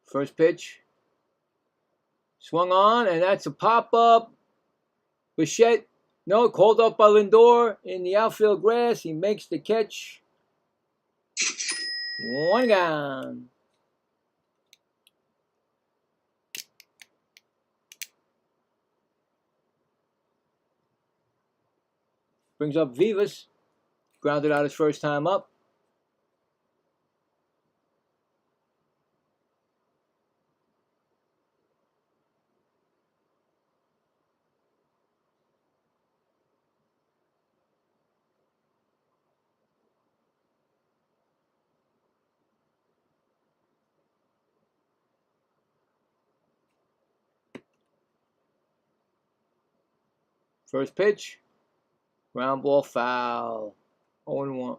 S3: first pitch swung on, and that's a pop-up. Bichette, no, called up by Lindor in the outfield grass. He makes the catch. 1 down. Brings up Vivas. Grounded out his first time up. First pitch. Ground ball foul. 0-1.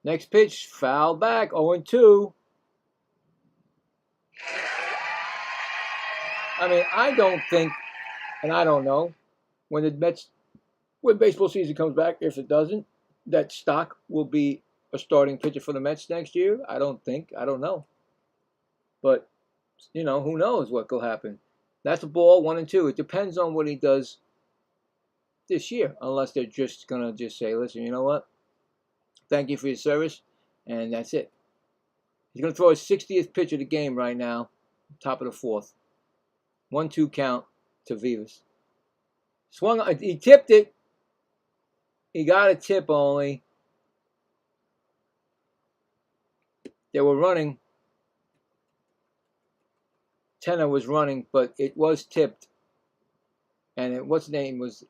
S3: Next pitch, foul back, 0-2. I mean, I don't think, and I don't know, when baseball season comes back, if it doesn't, that Stock will be a starting pitcher for the Mets next year. I don't know. But, you know, who knows what will happen. That's a ball, 1-2. It depends on what he does this year, unless they're just going to say, listen, you know what? Thank you for your service, and that's it. He's going to throw his 60th pitch of the game right now, top of the 4th. 1-2 count to Vivas. Swung, he tipped it. He got a tip only. They were running. tenor was running, but it was tipped. And what's the name was,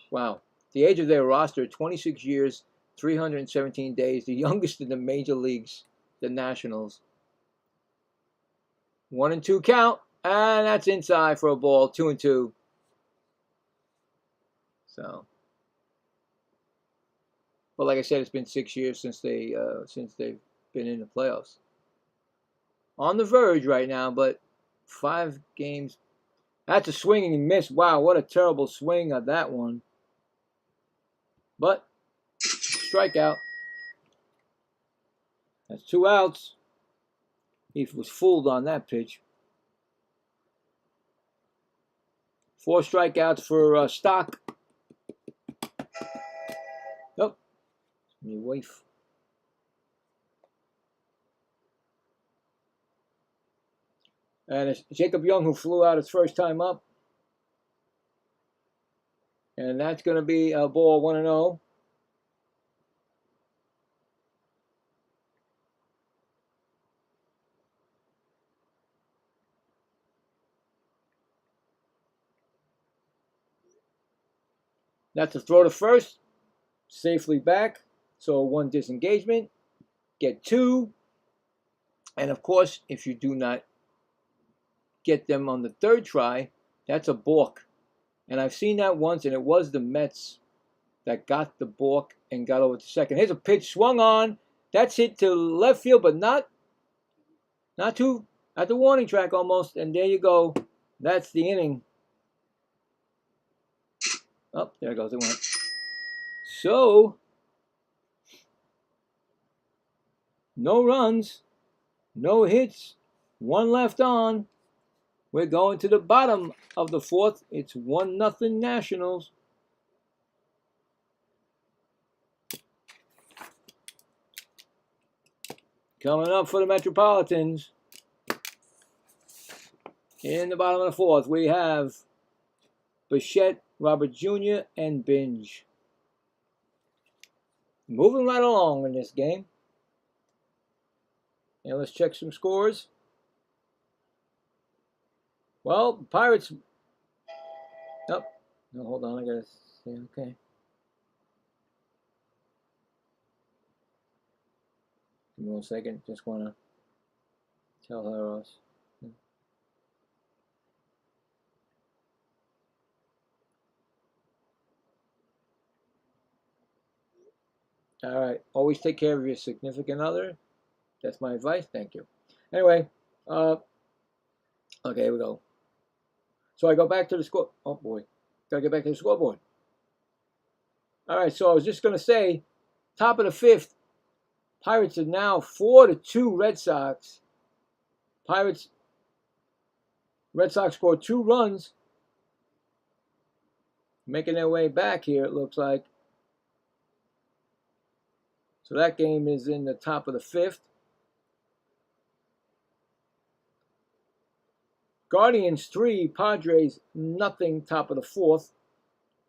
S3: wow. The age of their roster, 26 years, 317 days, the youngest in the major leagues, the Nationals. 1-2 count, and that's inside for a ball, 2-2. So, but like I said, it's been 6 years since they've been in the playoffs. On the verge right now, but 5 games. That's a swinging and miss. Wow, what a terrible swing of that one. But strikeout. That's 2 outs. He was fooled on that pitch. 4 strikeouts for Stock. Nope. Me wife. And it's Jacob Young who flew out his first time up. And that's going to be a ball 1-0. That's a throw to first. Safely back. So 1 disengagement. Get 2. And of course, if you do not get them on the 3rd try, that's a balk. And I've seen that once, and it was the Mets that got the balk and got over to second. Here's a pitch swung on. That's hit to left field, but not too at the warning track almost. And there you go. That's the inning. Oh, there it goes. It went. So, no runs, no hits, 1 left on. We're going to the bottom of the 4th. It's 1-0 Nationals. Coming up for the Metropolitans. In the bottom of the 4th, we have Bichette, Robert Jr., and Binge. Moving right along in this game. And let's check some scores. Well, Pirates. Oh, no, hold on. I gotta say, okay. Give me 1 second. Just wanna tell her us. All right. Always take care of your significant other. That's my advice. Thank you. Anyway, okay, here we go. So I go back to the score. Oh boy, gotta get back to the scoreboard. All right. So I was just gonna say, top of the 5th, Pirates are now 4-2 Red Sox. Red Sox scored 2 runs, making their way back here. It looks like. So that game is in the top of the 5th. Guardians 3, Padres nothing, top of the 4th.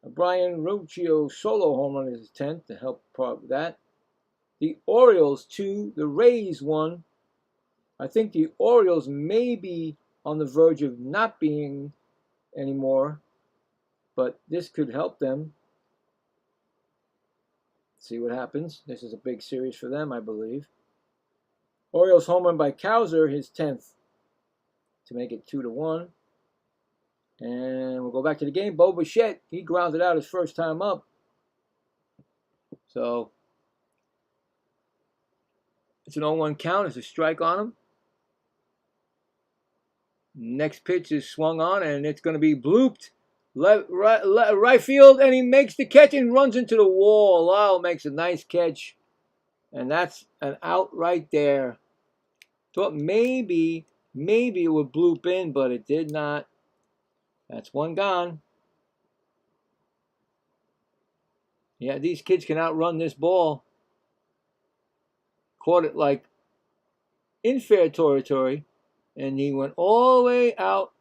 S3: Brian Ruccio solo home run is his 10th to help part with that. The Orioles 2, the Rays 1. I think the Orioles may be on the verge of not being anymore, but this could help them. See what happens. This is a big series for them, I believe. Orioles home run by Cowser, his 10th, to make it 2-1. And we'll go back to the game. Bo Bichette, he grounded out his first time up. So it's an 0-1 count. It's a strike on him. Next pitch is swung on, and it's going to be blooped. Right field, and he makes the catch and runs into the wall. Lyle makes a nice catch. And that's an out right there. Thought maybe it would bloop in, but it did not. That's 1 gone. Yeah, these kids can outrun this ball. Caught it like in fair territory, and he went all the way out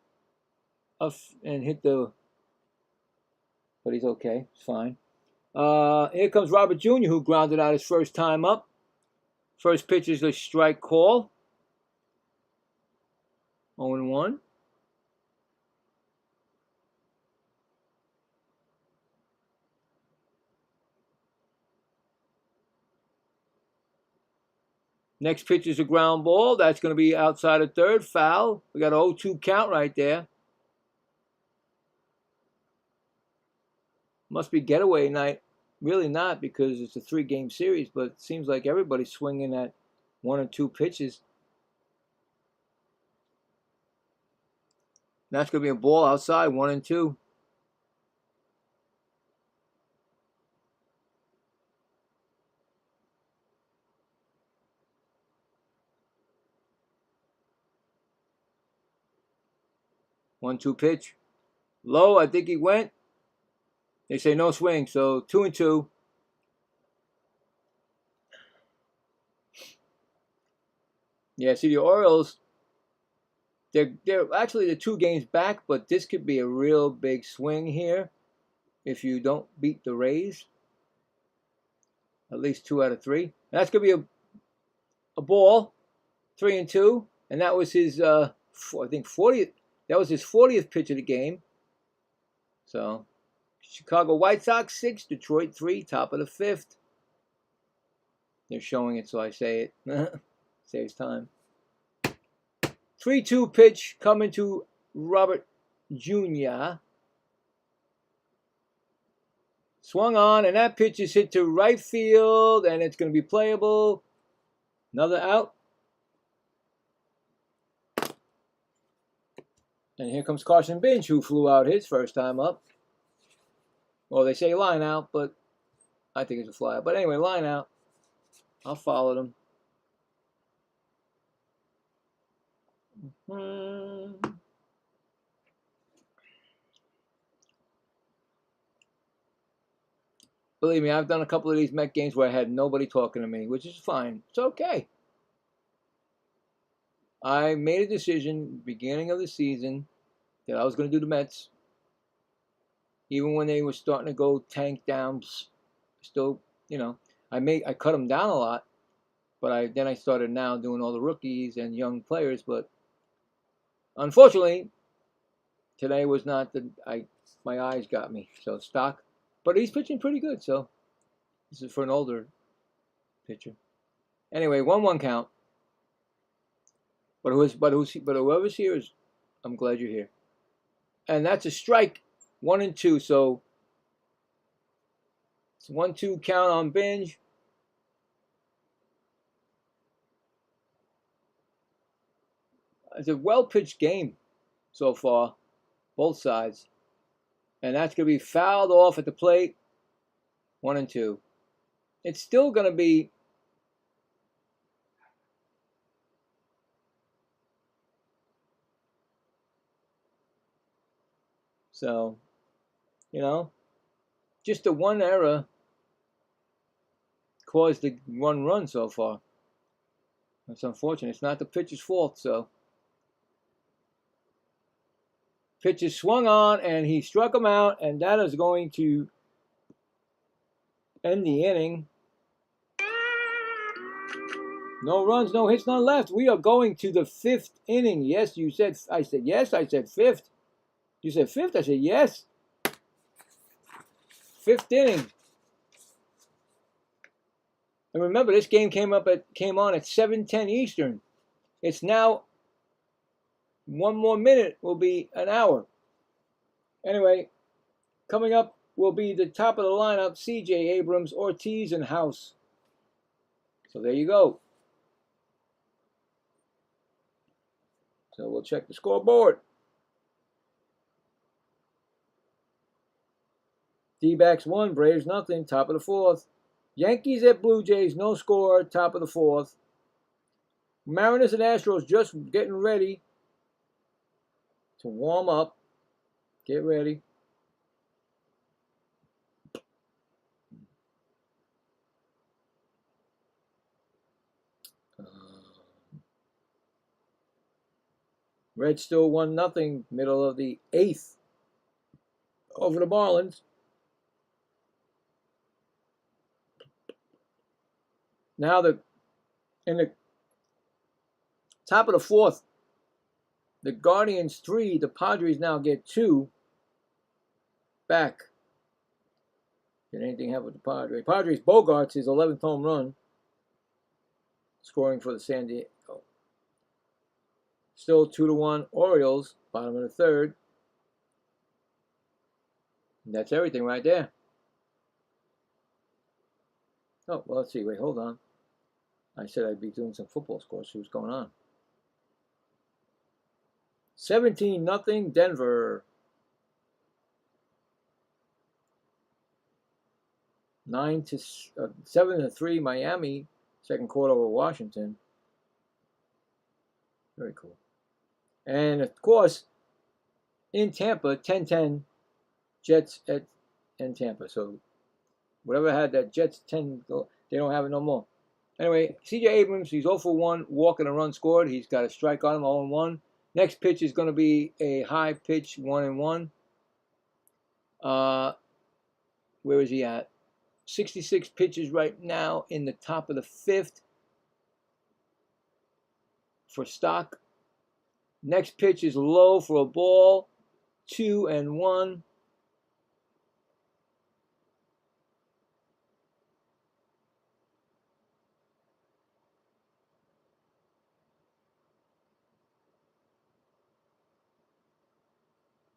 S3: and hit the. But he's okay. It's fine. Here comes Robert Jr., who grounded out his first time up. First pitch is a strike call. 0-1. Next pitch is a ground ball. That's going to be outside of third. Foul. We got an 0-2 count right there. Must be getaway night. Really not, because it's a 3-game series, but it seems like everybody's swinging at 1 or 2 pitches. That's going to be a ball outside, 1-2. One-two pitch. Low, I think he went. They say no swing, so 2-2. Yeah, see the Orioles, they're actually the 2 games back, but this could be a real big swing here if you don't beat the Rays. At least 2 out of 3. And that's going to be a ball, 3-2, and that was his I think 40th. That was his 40th pitch of the game. So, Chicago White Sox 6, Detroit 3, top of the 5th. They're showing it, so I say it. Saves time. 3-2 pitch coming to Robert Jr. Swung on, and that pitch is hit to right field, and it's going to be playable. Another out. And here comes Carson Bench, who flew out his first time up. Well, they say line out, but I think it's a fly out. But anyway, line out. I'll follow them. Believe me, I've done a couple of these Met games where I had nobody talking to me, which is fine. It's okay. I made a decision beginning of the season that I was going to do the Mets. Even when they were starting to go tank down, still, you know, I cut them down a lot, but then I started now doing all the rookies and young players. But unfortunately, today was not my eyes got me. So stock, but he's pitching pretty good. So this is for an older pitcher. Anyway, 1-1 count. But whoever's here is, I'm glad you're here. And that's a strike, 1-2. So it's 1-2 count on Binge. It's a well-pitched game so far, both sides. And that's going to be fouled off at the plate, 1-2. It's still going to be so, you know, just the one error caused the 1 run so far. That's unfortunate. It's not the pitcher's fault, so. Pitch is swung on, and he struck him out, and that is going to end the inning. No runs, no hits, none left. We are going to the 5th inning. Yes, you said, I said yes, I said 5th. You said 5th, I said yes. 5th inning. And remember, this game came on at 7:10 Eastern. It's now 1 more minute will be an hour. Anyway, coming up will be the top of the lineup, CJ Abrams, Ortiz, and House. So there you go. So we'll check the scoreboard. D-backs 1, Braves nothing, top of the 4th. Yankees at Blue Jays, no score, top of the 4th. Mariners and Astros just getting ready to warm up. Get ready. Reds still 1-0, middle of the 8th over the Marlins. Now the In the top of the fourth, the Guardians 3, the Padres now get 2 back. Did anything happen with the Padres? Padres Bogarts his 11th home run, scoring for the San Diego. Still 2-1 Orioles, bottom of the third. And that's everything right there. Oh, well, let's see. Wait, hold on. I said I'd be doing some football scores. See what's going on. 17-0 Denver. 7-3 Miami. Second quarter over Washington. Very cool. And of course, in Tampa, 10-10 Jets in Tampa. So whatever had that Jets 10, they don't have it no more. Anyway, C.J. Abrams, he's 0 for 1, walking a run scored. He's got a strike on him, 0-1. Next pitch is going to be a high pitch, 1-1. Where is he at? 66 pitches right now in the top of the fifth for Stock. Next pitch is low for a ball, 2-1.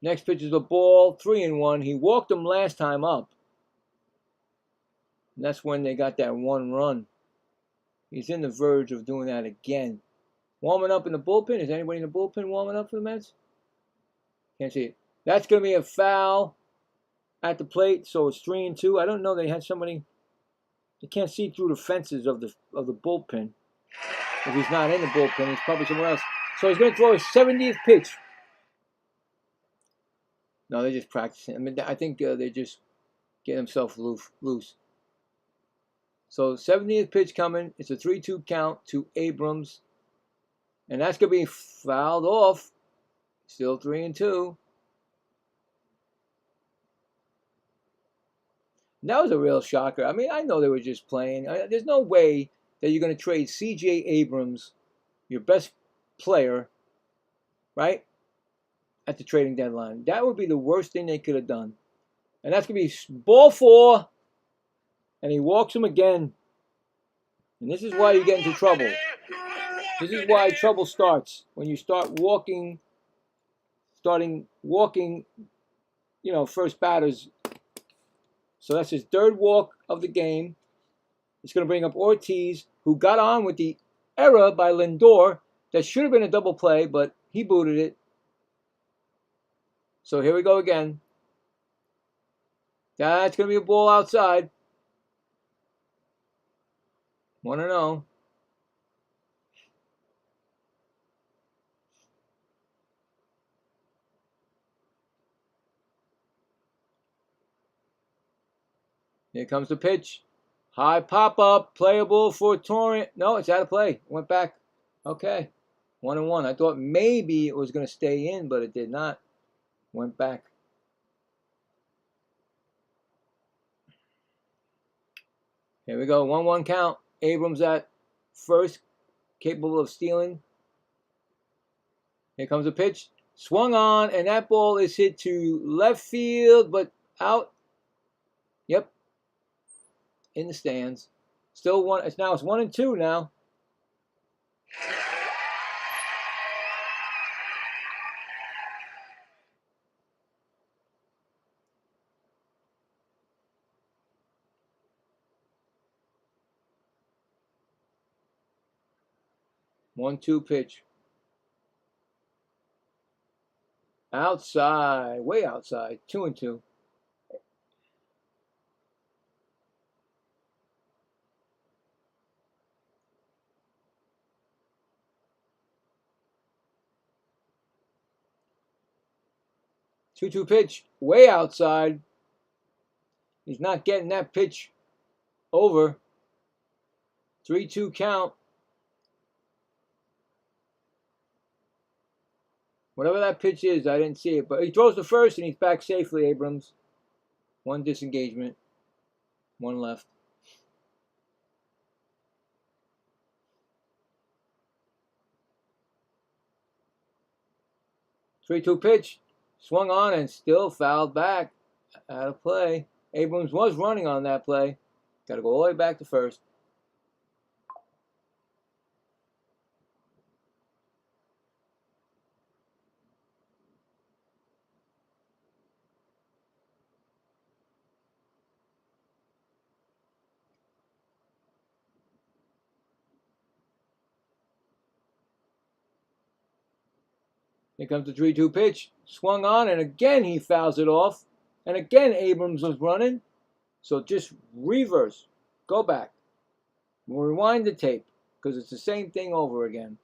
S3: Next pitch is a ball, 3-1. He walked him last time up. And that's when they got that 1 run. He's in the verge of doing that again. Warming up in the bullpen. Is anybody in the bullpen warming up for the Mets? Can't see it. That's going to be a foul at the plate, so it's 3-2. I don't know. They had somebody. You can't see through the fences of the bullpen. If he's not in the bullpen, he's probably somewhere else. So he's going to throw his 70th pitch. No, they're just practicing. I mean, I think they just get themselves loose. So 70th pitch coming. It's a 3-2 count to Abrams. And that's going to be fouled off. Still 3-2. That was a real shocker. I mean, I know they were just playing. There's no way that you're going to trade C.J. Abrams, your best player, right, at the trading deadline. That would be the worst thing they could have done. And that's going to be ball 4. And he walks him again. And this is why you get into trouble. This is why trouble starts. When you start walking, first batters. So that's his 3rd walk of the game. It's going to bring up Ortiz, who got on with the error by Lindor. That should have been a double play, but he booted it. So here we go again. That's going to be a ball outside. 1-0. Here comes the pitch. High pop-up, playable for Torrent. No, it's out of play. Went back. Okay. 1-1. I thought maybe it was going to stay in, but it did not. Went back. Here we go. 1-1 count. Abrams at first, capable of stealing. Here comes the pitch. Swung on, and that ball is hit to left field, but out. Yep. In the stands. Still 1. It's 1-2 now. One-two pitch. Outside, way outside. 2-2. Two-two pitch, way outside. He's not getting that pitch over. 3-2 count. Whatever that pitch is, I didn't see it. But he throws the first, and he's back safely, Abrams. 1 disengagement. 1 left. 3-2 pitch. Swung on and still fouled back. Out of play. Abrams was running on that play. Got to go all the way back to first. Here comes the 3-2 pitch. Swung on, and again he fouls it off. And again Abrams was running. So just reverse. Go back. We'll rewind the tape because it's the same thing over again.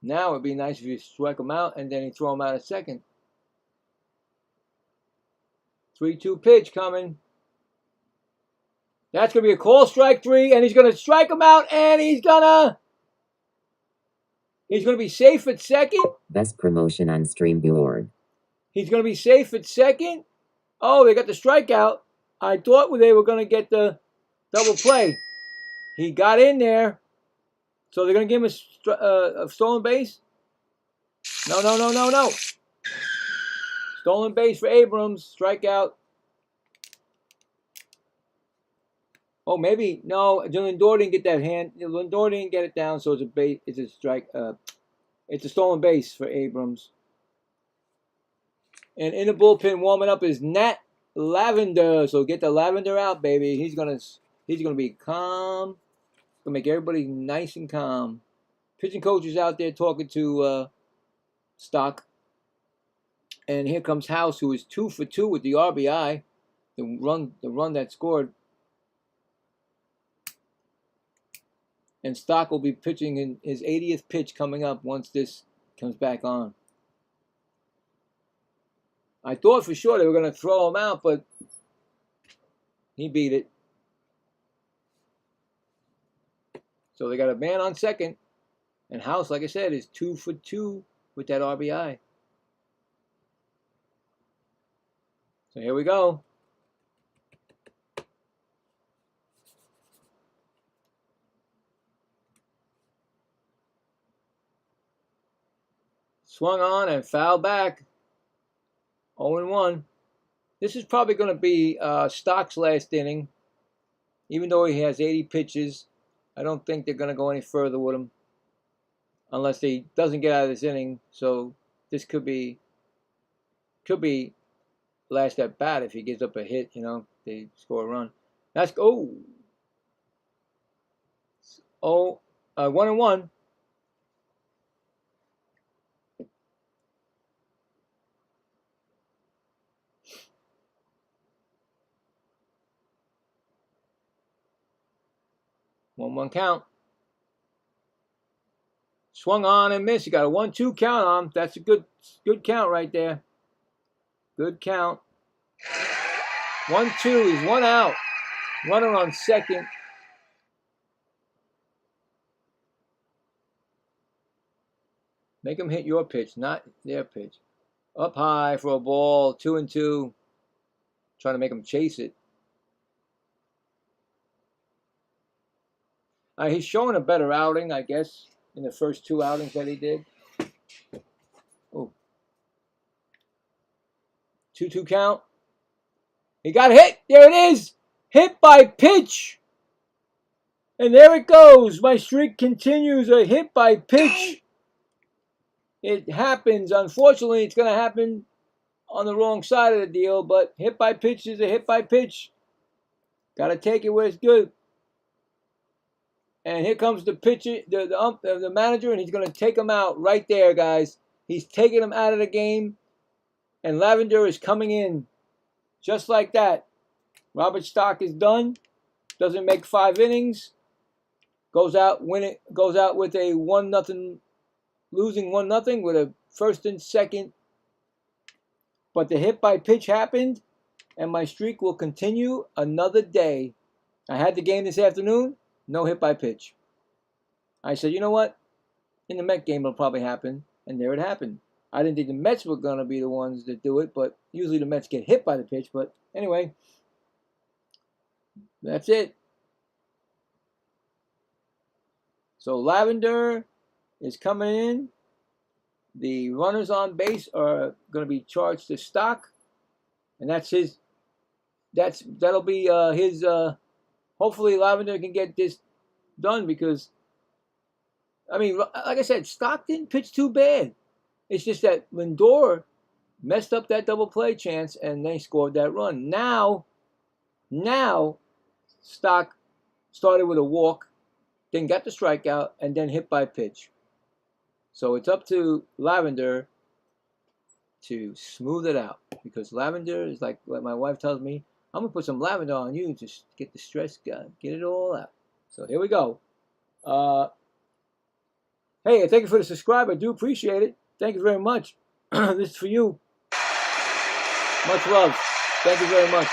S3: Now it'd be nice if you strike him out and then you throw him out at second. 3-2 pitch coming. That's going to be a call, strike 3, and he's going to strike him out, and he's going to be safe at second.
S1: Best promotion on Scoreboard.
S3: He's going to be safe at second. Oh, they got the strikeout. I thought they were going to get the double play. He got in there. So they're going to give him a stolen base? No. Stolen base for Abrams. Strikeout. Oh, maybe. No, Lindor didn't get that hand. Lindor didn't get it down, so it's a base. It's a strike. It's a stolen base for Abrams. And in the bullpen, warming up is Nat Lavender. So get the Lavender out, baby. He's gonna be calm. Gonna make everybody nice and calm. Pitching coach is out there talking to Stock. And here comes House, who is 2 for 2 with the RBI. The run that scored. And Stock will be pitching in his 80th pitch coming up once this comes back on. I thought for sure they were going to throw him out, but he beat it. So they got a man on second. And House, like I said, is 2 for 2 with that RBI. So here we go. Swung on and fouled back. 0-1. This is probably going to be Stock's last inning. Even though he has 80 pitches, I don't think they're going to go any further with him. Unless he doesn't get out of this inning. So this could be last at bat if he gives up a hit, they score a run. That's 1-1. One count. Swung on and missed. You got a 1-2 count on. That's a good count right there. Good count. 1-2. He's 1 out. Runner on second. Make him hit your pitch, not their pitch. Up high for a ball. 2-2. Trying to make him chase it. He's showing a better outing, I guess, in the first 2 outings that he did. Oh. 2-2 count. He got hit. There it is. Hit by pitch. And there it goes. My streak continues. A hit by pitch. It happens. Unfortunately, it's going to happen on the wrong side of the deal, but hit by pitch is a hit by pitch. Got to take it where it's good. And here comes the pitcher, the manager, and he's going to take him out right there, guys. He's taking him out of the game, and Lavender is coming in just like that. Robert Stock is done. Doesn't make 5 innings. Goes out with a 1-0, losing 1-0 with a first and second. But the hit by pitch happened, and my streak will continue another day. I had the game this afternoon. No hit by pitch. I said, you know what? In the Met game, it'll probably happen. And there it happened. I didn't think the Mets were going to be the ones that do it, but usually the Mets get hit by the pitch. But anyway, that's it. So Lavender is coming in. The runners on base are going to be charged to Stock, and that's his. That'll be his. Hopefully, Lavender can get this done because, I mean, like I said, Stock didn't pitch too bad. It's just that Lindor messed up that double play chance, and they scored that run. Now, Stock started with a walk, then got the strikeout, and then hit by pitch. So it's up to Lavender to smooth it out because Lavender is like my wife tells me, I'm gonna put some lavender on you to get the stress gone, get it all out. So here we go. Hey, thank you for the subscribe. I do appreciate it. Thank you very much. This is for you. Much love. Thank you very much.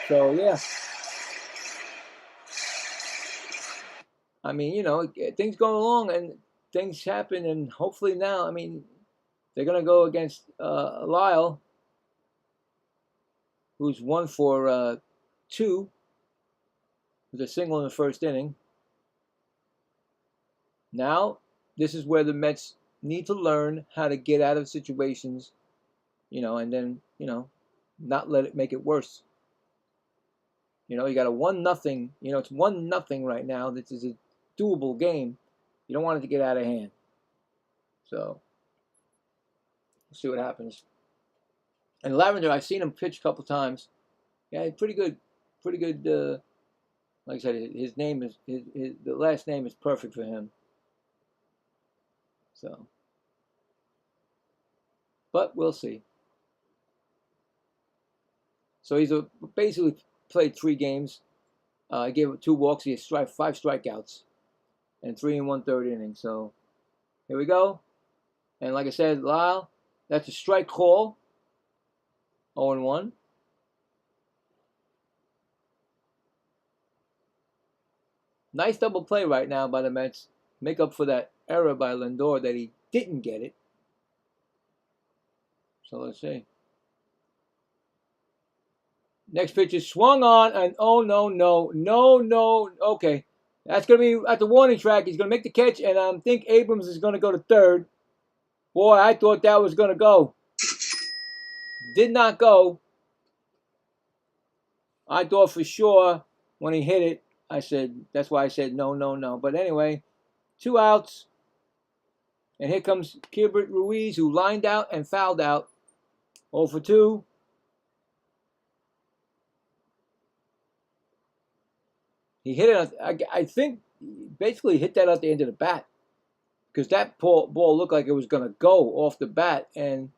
S3: So yeah. I mean, you know, things go along and things happen, and hopefully now, I mean, they're going to go against Lyle, who's 1 for 2 with a single in the first inning. Now, this is where the Mets need to learn how to get out of situations, you know, and then, you know, not let it make it worse. You know, you got a 1-0, you know, it's 1-0 right now. This is a doable game. You don't want it to get out of hand. So, we'll see what happens. And Lavender, I've seen him pitch a couple times. Yeah, pretty good. Pretty good. Like I said, his name is the last name is perfect for him. So, but we'll see. So he's basically played 3 games. I gave him 2 walks. He has 5 strikeouts and 3 1/3 innings. So here we go. And like I said, Lyle, that's a strike call. 0-1. Nice double play right now by the Mets. Make up for that error by Lindor that he didn't get it. So let's see. Next pitch is swung on, and oh no. Okay, that's going to be at the warning track. He's going to make the catch, and I think Abrams is going to go to third. Boy, I thought that was going to go. Did not go. I thought for sure when he hit it, I said, that's why I said no. But anyway, 2 outs. And here comes Gilbert Ruiz, who lined out and fouled out. 0 for 2. He hit it, I think, basically hit that at the end of the bat. Because that ball looked like it was going to go off the bat, and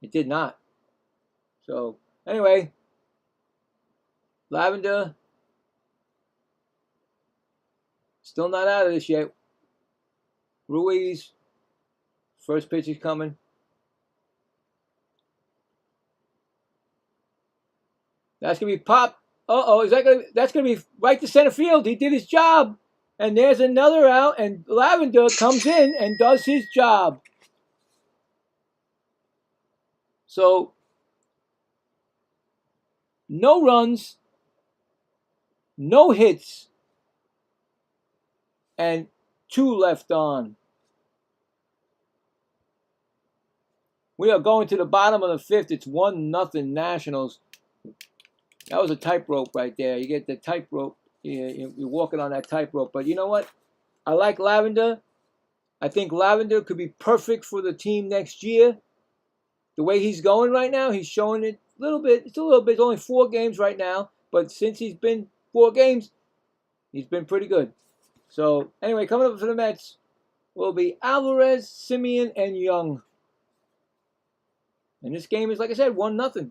S3: it did not. So, anyway, Lavender, still not out of this yet. Ruiz, first pitch is coming. That's going to be popped. Uh-oh, that's going to be right to center field. He did his job. And there's another out, and Lavender comes in and does his job. So, no runs, no hits, and 2 left on. We are going to the bottom of the 5th. It's 1-0 Nationals. That was a tightrope right there. You get the tightrope. You're walking on that tightrope. But you know what? I like Lavender. I think Lavender could be perfect for the team next year. The way he's going right now, he's showing it a little bit. It's a little bit. It's only 4 games right now. But since he's been 4 games, he's been pretty good. So, anyway, coming up for the Mets will be Alvarez, Simeon, and Young. And this game is, like I said, 1-0.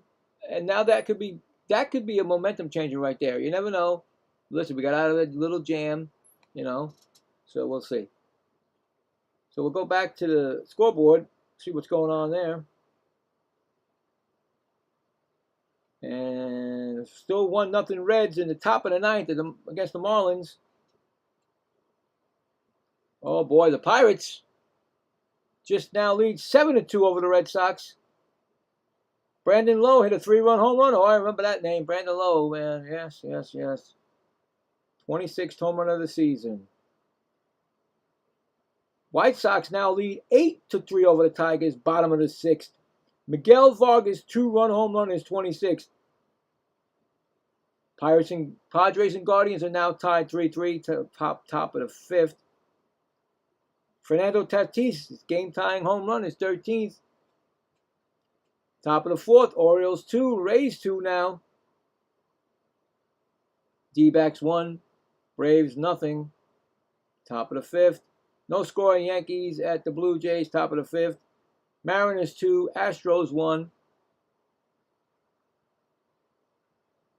S3: And now that could be a momentum changer right there. You never know. Listen, we got out of a little jam, you know. So we'll see. So we'll go back to the scoreboard, see what's going on there. And still 1-0 Reds in the top of the 9th against the Marlins. Oh boy, the Pirates just now lead 7-2 over the Red Sox. Brandon Lowe hit a 3-run home run. Oh, I remember that name, Brandon Lowe, man. Yes. 26th home run of the season. White Sox now lead 8-3 over the Tigers, bottom of the 6th. Miguel Vargas' 2-run home run is 26th. Padres and Guardians are now tied 3-3 to top of the 5th. Fernando Tatis' game-tying home run is 13th. Top of the 4th, Orioles 2, Rays 2 now. D-backs 1, Braves nothing. Top of the 5th. No scoring Yankees at the Blue Jays, top of the 5th. Mariners 2, Astros 1.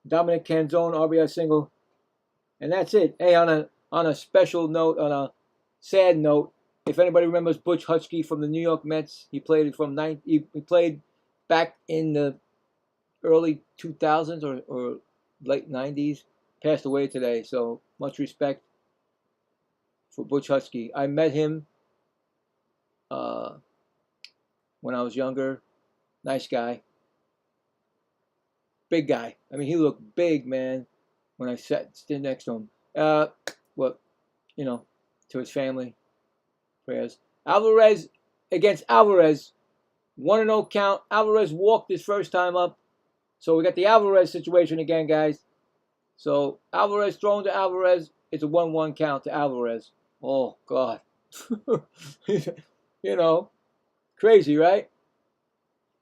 S3: Dominic Canzone, RBI single. And that's it. Hey, on a special note, on a sad note, if anybody remembers Butch Hutchke from the New York Mets, he played he played back in the early 2000s or late 90s. Passed away today, so much respect for Butch Hutchke. I met him when I was younger. Nice guy. Big guy. I mean, he looked big, man, when I stood next to him. Well, you know, to his family, prayers. Alvarez against Alvarez. 1-0 count. Alvarez walked his first time up. So we got the Alvarez situation again, guys. So Alvarez thrown to Alvarez. It's a 1-1 count to Alvarez. Oh, God. You know, crazy, right?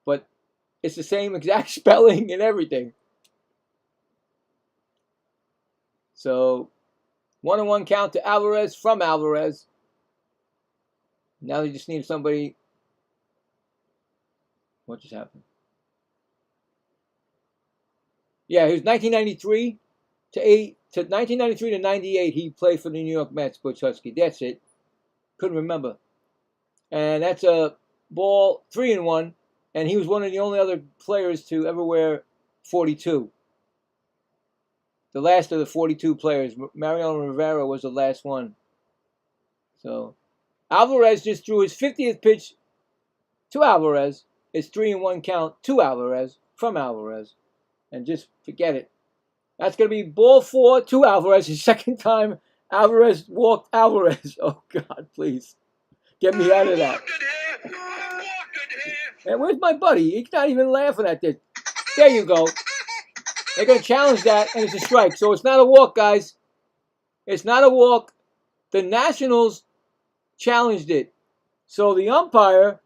S3: But it's the same exact spelling and everything. So 1-1 count to Alvarez from Alvarez. Now they just need somebody. What just happened? Yeah, he was 1993 to 1993 to 98. He played for the New York Mets, Butch Hutchke. That's it. Couldn't remember. And that's a ball 3-1. And he was one of the only other players to ever wear 42. The last of the 42 players. Mariano Rivera was the last one. So Alvarez just threw his 50th pitch to Alvarez. It's 3-1 count to Alvarez from Alvarez. And just forget it. That's going to be ball 4 to Alvarez. The second time Alvarez walked Alvarez. Oh, God, please. Get me out of that. And where's my buddy? He's not even laughing at this. There you go. They're going to challenge that, and it's a strike. So it's not a walk, guys. It's not a walk. The Nationals challenged it. So the umpire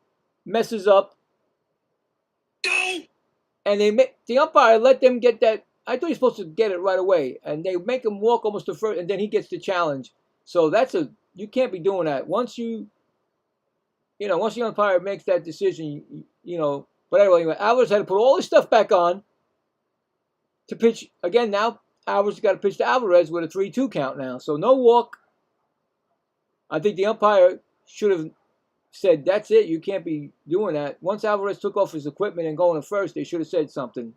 S3: messes up. And the umpire let them get that. I thought he was supposed to get it right away. And they make him walk almost to first, and then he gets the challenge. So you can't be doing that. Once the umpire makes that decision, But anyway, Alvarez had to put all his stuff back on to pitch. Again, now Alvarez got to pitch to Alvarez with a 3-2 count now. So no walk. I think the umpire should have said, that's it. You can't be doing that. Once Alvarez took off his equipment and going to first, they should have said something.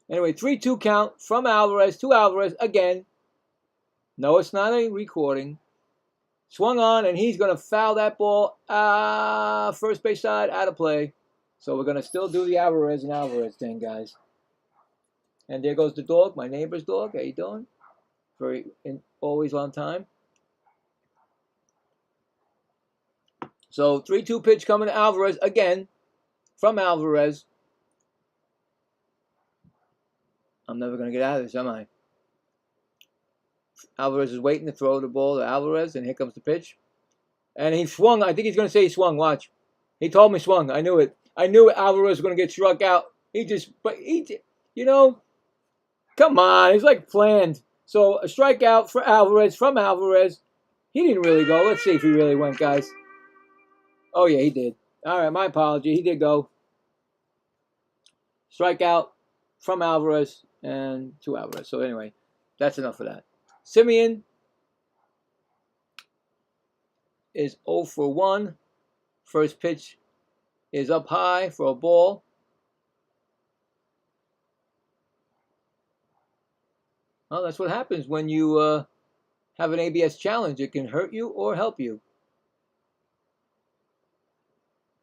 S3: Anyway, 3-2 count from Alvarez to Alvarez again. No, it's not a recording. Swung on, and he's going to foul that ball. First base side, out of play. So we're going to still do the Alvarez and Alvarez thing, guys. And there goes the dog, my neighbor's dog. How you doing? Always on time. So 3-2 pitch coming to Alvarez again from Alvarez. I'm never going to get out of this, am I? Alvarez is waiting to throw the ball to Alvarez, and here comes the pitch. And he swung. I think he's going to say he swung. Watch. He told me swung. I knew it. I knew Alvarez was going to get struck out. Come on. It's like planned. So a strikeout for Alvarez from Alvarez. He didn't really go. Let's see if he really went, guys. Oh, yeah, he did. All right, my apology. He did go. Strikeout from Alvarez and to Alvarez. So anyway, that's enough of that. Simeon is 0 for 1. First pitch is up high for a ball. Well, that's what happens when you have an ABS challenge. It can hurt you or help you.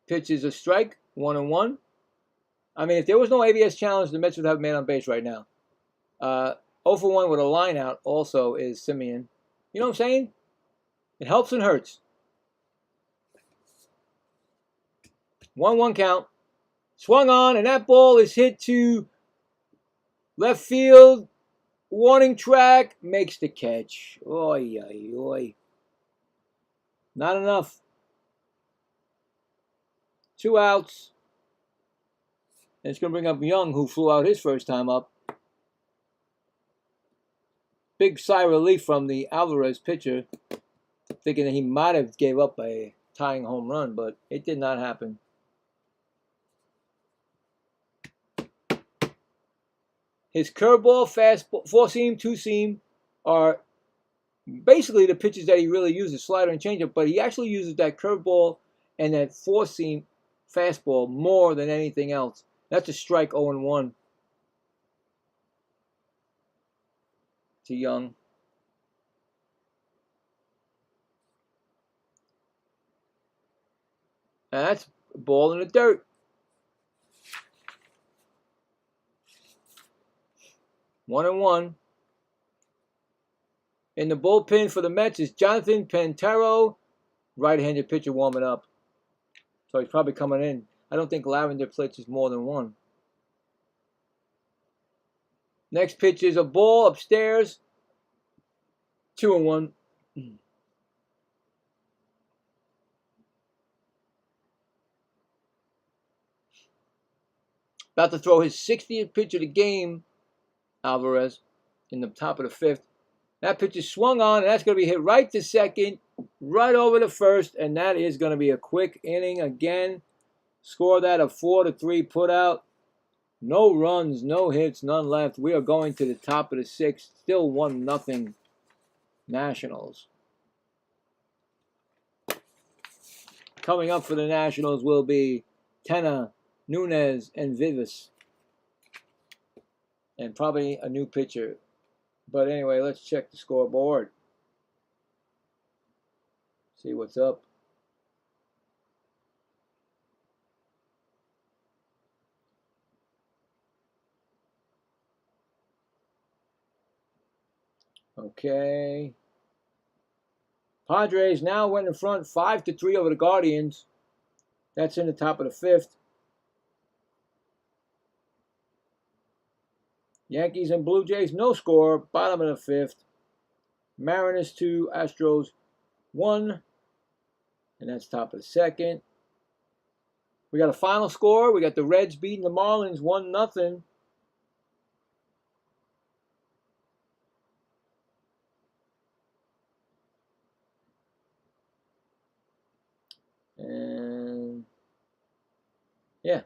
S3: Pitch is a strike, 1-1. I mean, if there was no ABS challenge, the Mets would have a man on base right now. 0 for 1 with a line out also is Simeon. You know what I'm saying? It helps and hurts. 1-1 count. Swung on, and that ball is hit to left field. Warning track. Makes the catch. Oy, oy, oy. Not enough. 2 outs. And it's going to bring up Young, who flew out his first time up. Big sigh of relief from the Alvarez pitcher, thinking that he might have gave up a tying home run, but it did not happen. His curveball, fastball, 4-seam, 2-seam are basically the pitches that he really uses, slider and changeup, but he actually uses that curveball and that 4-seam fastball more than anything else. That's a strike 0-1 to Young. And that's a ball in the dirt. 1-1. In the bullpen for the Mets is Jonathan Pantero, right-handed pitcher warming up. So he's probably coming in. I don't think Lavender blitzes more than 1. Next pitch is a ball upstairs. 2-1. About to throw his 60th pitch of the game, Alvarez, in the top of the 5th. That pitch is swung on, and that's going to be hit right to second, right over to first, and that is going to be a quick inning again. Score that a 4-3 putout. No runs, no hits, none left. We are going to the top of the 6th. Still 1-0 Nationals. Coming up for the Nationals will be Tena, Nunez, and Vivas. And probably a new pitcher. But anyway, let's check the scoreboard. See what's up. Okay. Padres now went in front 5-3 over the Guardians. That's in the top of the 5th. Yankees and Blue Jays, no score. Bottom of the 5th. Mariners 2, Astros 1. And that's top of the 2nd. We got a final score. We got the Reds beating the Marlins 1-0. And yeah.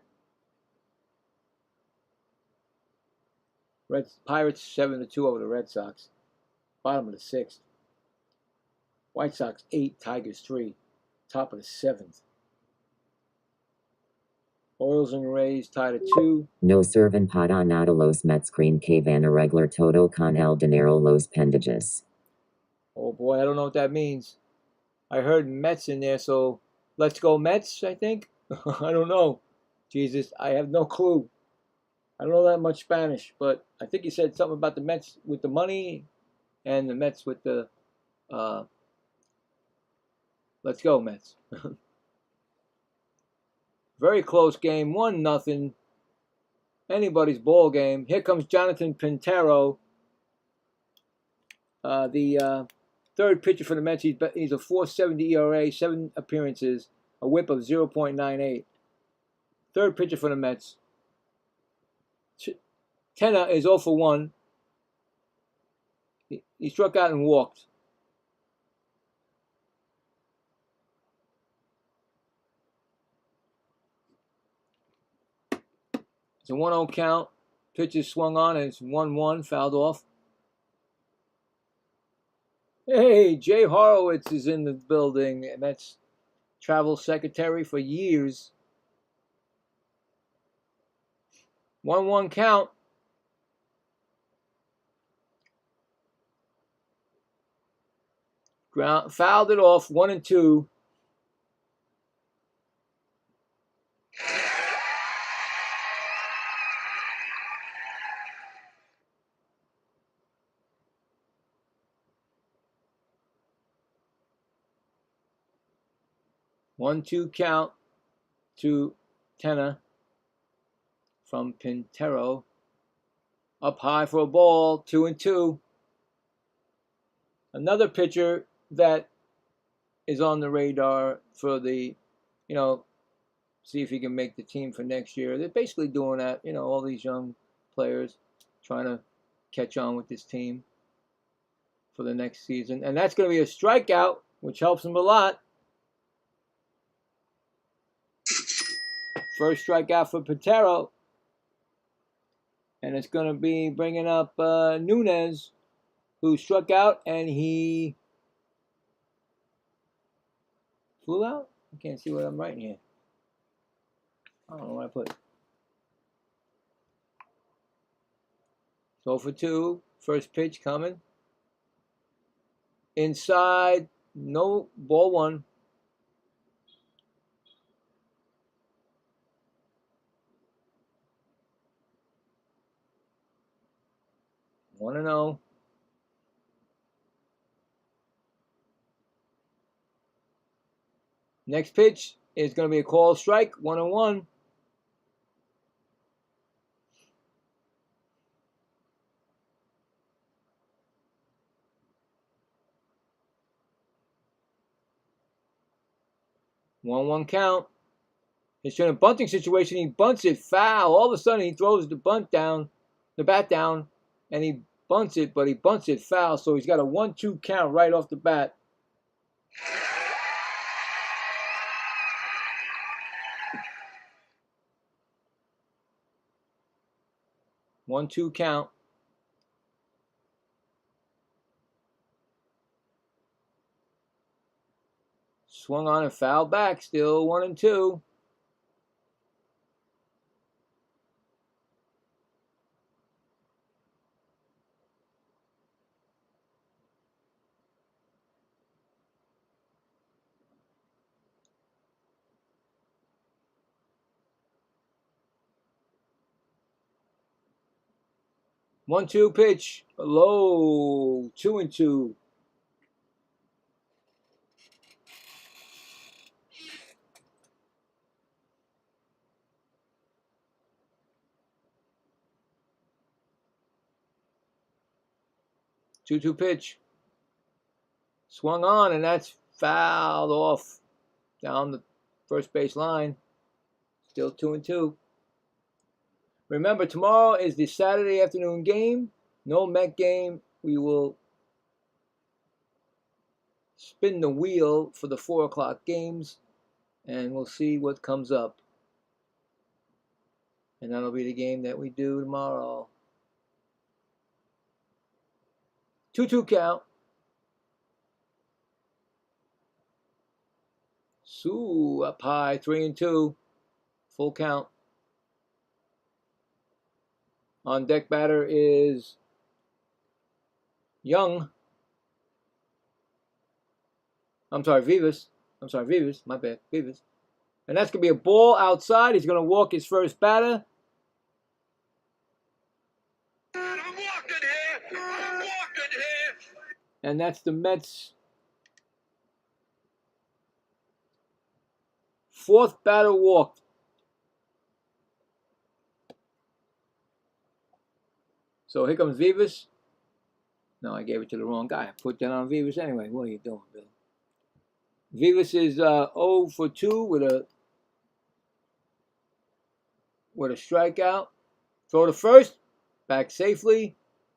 S3: Pirates 7-2 over the Red Sox. Bottom of the 6th. White Sox 8, Tigers 3. Top of the 7th. Orioles and Rays tied at 2.
S1: No servan para nada los Mets green que van arreglar todo con el dinero los pendientes.
S3: Oh boy, I don't know what that means. I heard Mets in there, so let's go Mets, I think. I don't know. Jesus, I have no clue. I don't know that much Spanish, but I think he said something about the Mets with the money and the Mets with the let's go Mets. Very close game, 1-0. Anybody's ball game. Here comes Jonathan Pintero, the third pitcher for the Mets. He's a 4.70 ERA, 7 appearances, a WHIP of 0.98. Third pitcher for the Mets. Tena is 0 for 1. He struck out and walked. It's a 1-0 count. Pitch is swung on and it's 1-1, fouled off. Hey, Jay Horowitz is in the building, and that's travel secretary for years. 1-1 count. Ground fouled it off, 1-2. 1-2 count to Tenna from Pintero. Up high for a ball, 2-2. Another pitcher that is on the radar for the, see if he can make the team for next year. They're basically doing that, all these young players trying to catch on with this team for the next season. And that's going to be a strikeout, which helps him a lot. First strikeout for Pintero. And it's going to be bringing up Nunez, who struck out and he flew out. I can't see what I'm writing here. I don't know what I put. So for 2, first pitch coming. Inside, no, ball 1. One and 0. Next pitch is going to be a call strike, 1-1. One count. It's in a bunting situation. He bunts it foul. All of a sudden, he throws the bat down, and he bunts it, but he bunts it foul. So he's got a 1-2 count right off the bat. One, 2 count. Swung on and fouled back. Still 1-2. One-two pitch, low, 2-2. Two-two pitch. Swung on, and that's fouled off down the first base line. Still 2-2. Remember, tomorrow is the Saturday afternoon game. No Met game. We will spin the wheel for the 4 o'clock games, and we'll see what comes up. And that'll be the game that we do tomorrow. 2-2 count. Sue up high, 3-2. Full count. On deck batter is Young. Vivas. My bad. Vivas. And that's going to be a ball outside. He's going to walk his first batter.
S2: I'm walking here.
S3: And that's the Mets' 4th batter walked. So here comes Vivas. No, I gave it to the wrong guy. I put that on Vivas anyway. What are you doing, Bill? Vivas is 0 for 2 with a strikeout. Throw to first. Back safely.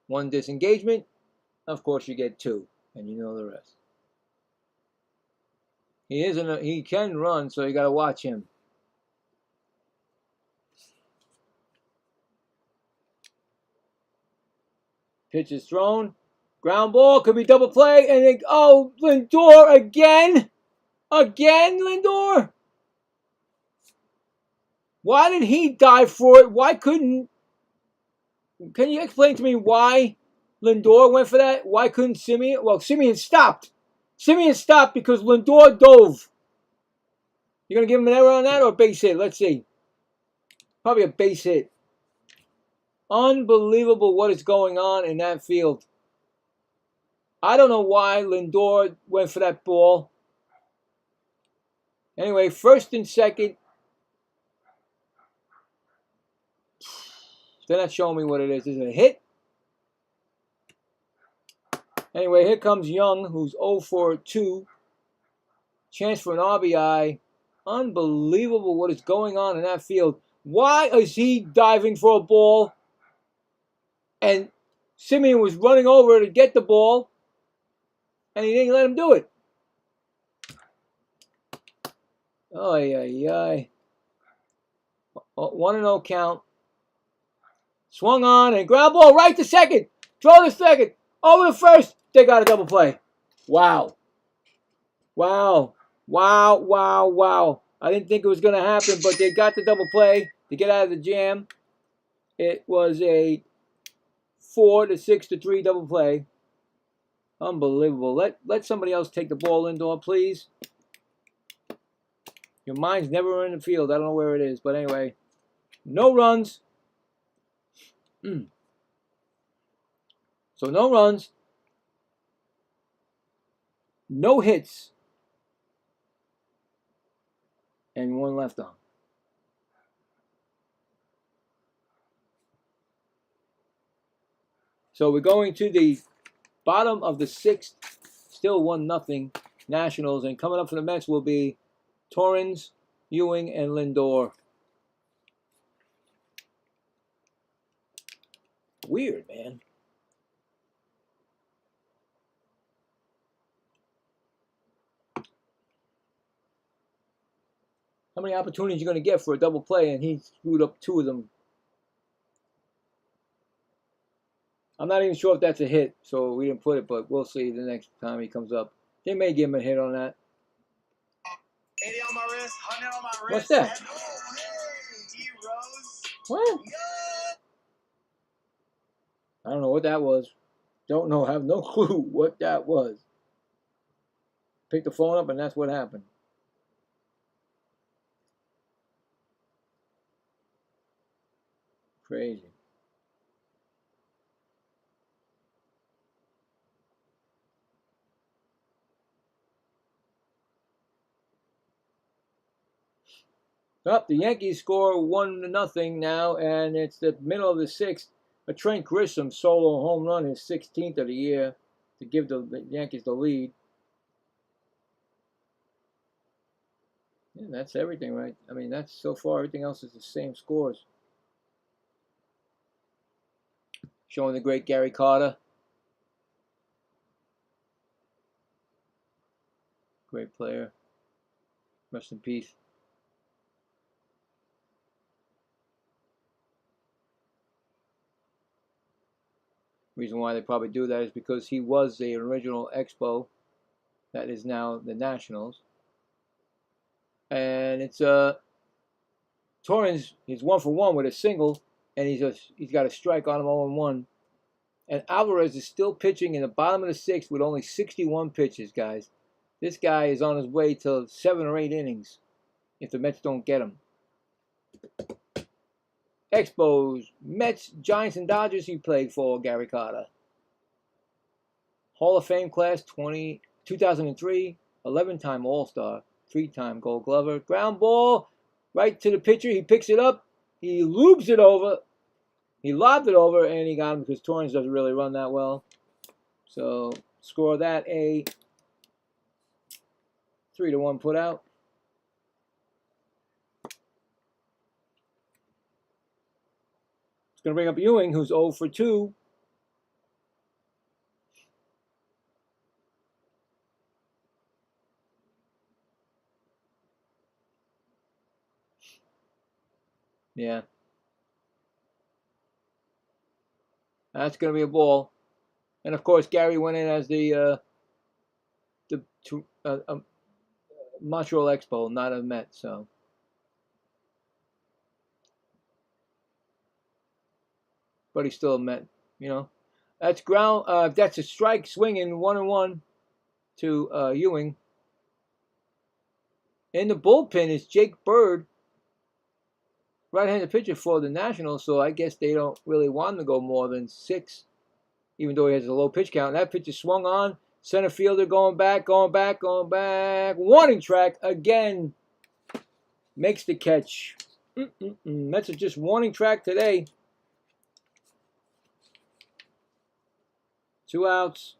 S3: 1 disengagement. Of course, you get 2, and you know the rest. He can run, so you got to watch him. Pitch is thrown. Ground ball. Could be double play. And then, Lindor again. Again, Lindor. Why did he dive for it? Why couldn't... Can you explain to me why Lindor went for that? Why couldn't Simeon? Well, Simeon stopped. Simeon stopped because Lindor dove. You're going to give him an error on that or a base hit? Let's see. Probably a base hit. Unbelievable what is going on in that field. I don't know why Lindor went for that ball. Anyway, first and second. They're not showing me what it is. Is it a hit? Anyway, here comes Young, who's 0 for 2. Chance for an RBI. Unbelievable what is going on in that field. Why is he diving for a ball? And Simeon was running over to get the ball, and he didn't let him do it. Ay, ay, ay. 1-0 count. Swung on and ground ball right to second. Throw to second. Over to first. They got a double play. Wow. Wow. Wow, wow, wow. I didn't think it was going to happen, but they got the double play to get out of the jam. It was a 4 to 6 to 3 double play. Unbelievable. Let somebody else take the ball indoor, please. Your mind's never in the field. I don't know where it is, but anyway. No runs. So no runs. No hits. And 1 left on. So we're going to the bottom of the 6th. Still 1-0 Nationals. And coming up for the Mets will be Torrens, Ewing, and Lindor. Weird, man. How many opportunities are you going to get for a double play? And he screwed up 2 of them. I'm not even sure if that's a hit, so we didn't put it, but we'll see the next time he comes up. They may give him a hit on that.
S2: 80 on my wrist, 100 on my wrist.
S3: What's that? What? I don't know what that was. Don't know. Have no clue what that was. Picked the phone up and that's what happened. Crazy. Up, the Yankees score 1-0 now, and it's the middle of the 6th. A Trent Grisham solo home run, his 16th of the year, to give the Yankees the lead. Yeah, that's everything, right? I mean, that's so far, everything else is the same scores. Showing the great Gary Carter. Great player. Rest in peace. Reason why they probably do that is because he was the original Expo that is now the Nationals. And it's Torrens, he's 1 for 1 with a single, and he's got a strike on him 0-1. And Alvarez is still pitching in the bottom of the 6th with only 61 pitches, guys. This guy is on his way to 7 or 8 innings if the Mets don't get him. Expos, Mets, Giants, and Dodgers he played for, Gary Carter. Hall of Fame class 2003, 11-time All-Star, 3-time Gold Glover. Ground ball right to the pitcher. He picks it up. He loops it over. He lobbed it over, and he got him because Torrens doesn't really run that well. So, score that a 3-1 put out. Going to bring up Ewing, who's 0 for 2. Yeah. That's going to be a ball. And, of course, Gary went in as the Montreal Expo, not a Met, so. But he's still a Met, you know. That's ground. That's a strike swinging 1-1 to Ewing. In the bullpen is Jake Bird, right-handed pitcher for the Nationals. So I guess they don't really want him to go more than 6, even though he has a low pitch count. That pitch is swung on. Center fielder going back. Warning track again. makes the catch. Mets are just warning track today. 2 outs.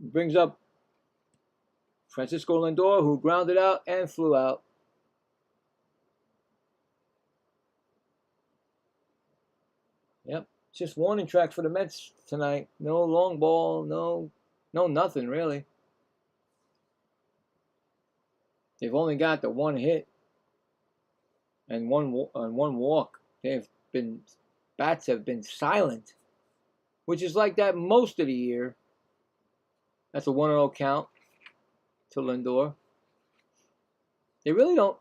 S3: Brings up Francisco Lindor, who grounded out and flew out. Yep, just warning track for the Mets tonight. No long ball, no nothing really. They've only got the 1 hit and one walk. Bats have been silent, which is like that most of the year. That's a 1-0 count to Lindor. They really don't,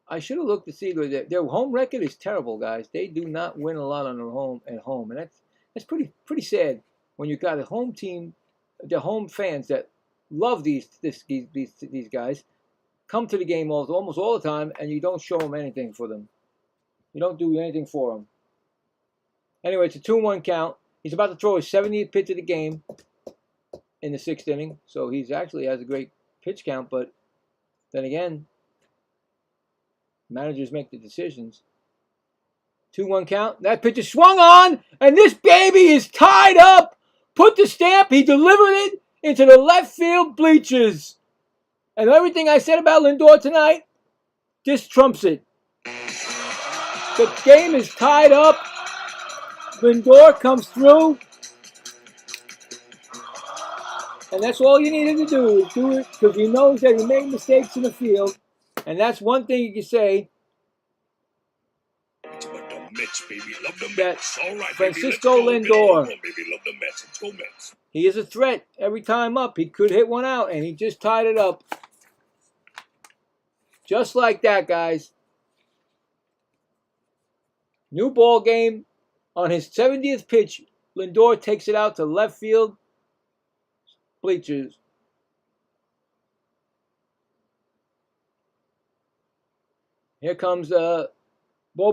S3: I should have looked to see their home record is terrible, guys. They do not win a lot on at home, and that's pretty sad when you got a home team, the home fans that love these guys, come to the game almost all the time, and you don't show them anything for them. You don't do anything for them. Anyway, it's a 2-1 count. He's about to throw his 70th pitch of the game in the 6th inning, so he's actually has a great pitch count, but then again, managers make the decisions. 2-1 count. That pitch is swung on, and this baby is tied up. Put the stamp. He delivered it into the left field bleachers. And everything I said about Lindor tonight, this trumps it. The game is tied up. Lindor comes through. And that's all you needed to do is do it because he knows that he made mistakes in the field. And that's one thing you can say that Francisco Lindor, he is a threat every time up. He could hit one out, and he just tied it up. Just like that, guys. New ball game. On his 70th pitch, Lindor takes it out to left field bleachers. Here comes Bo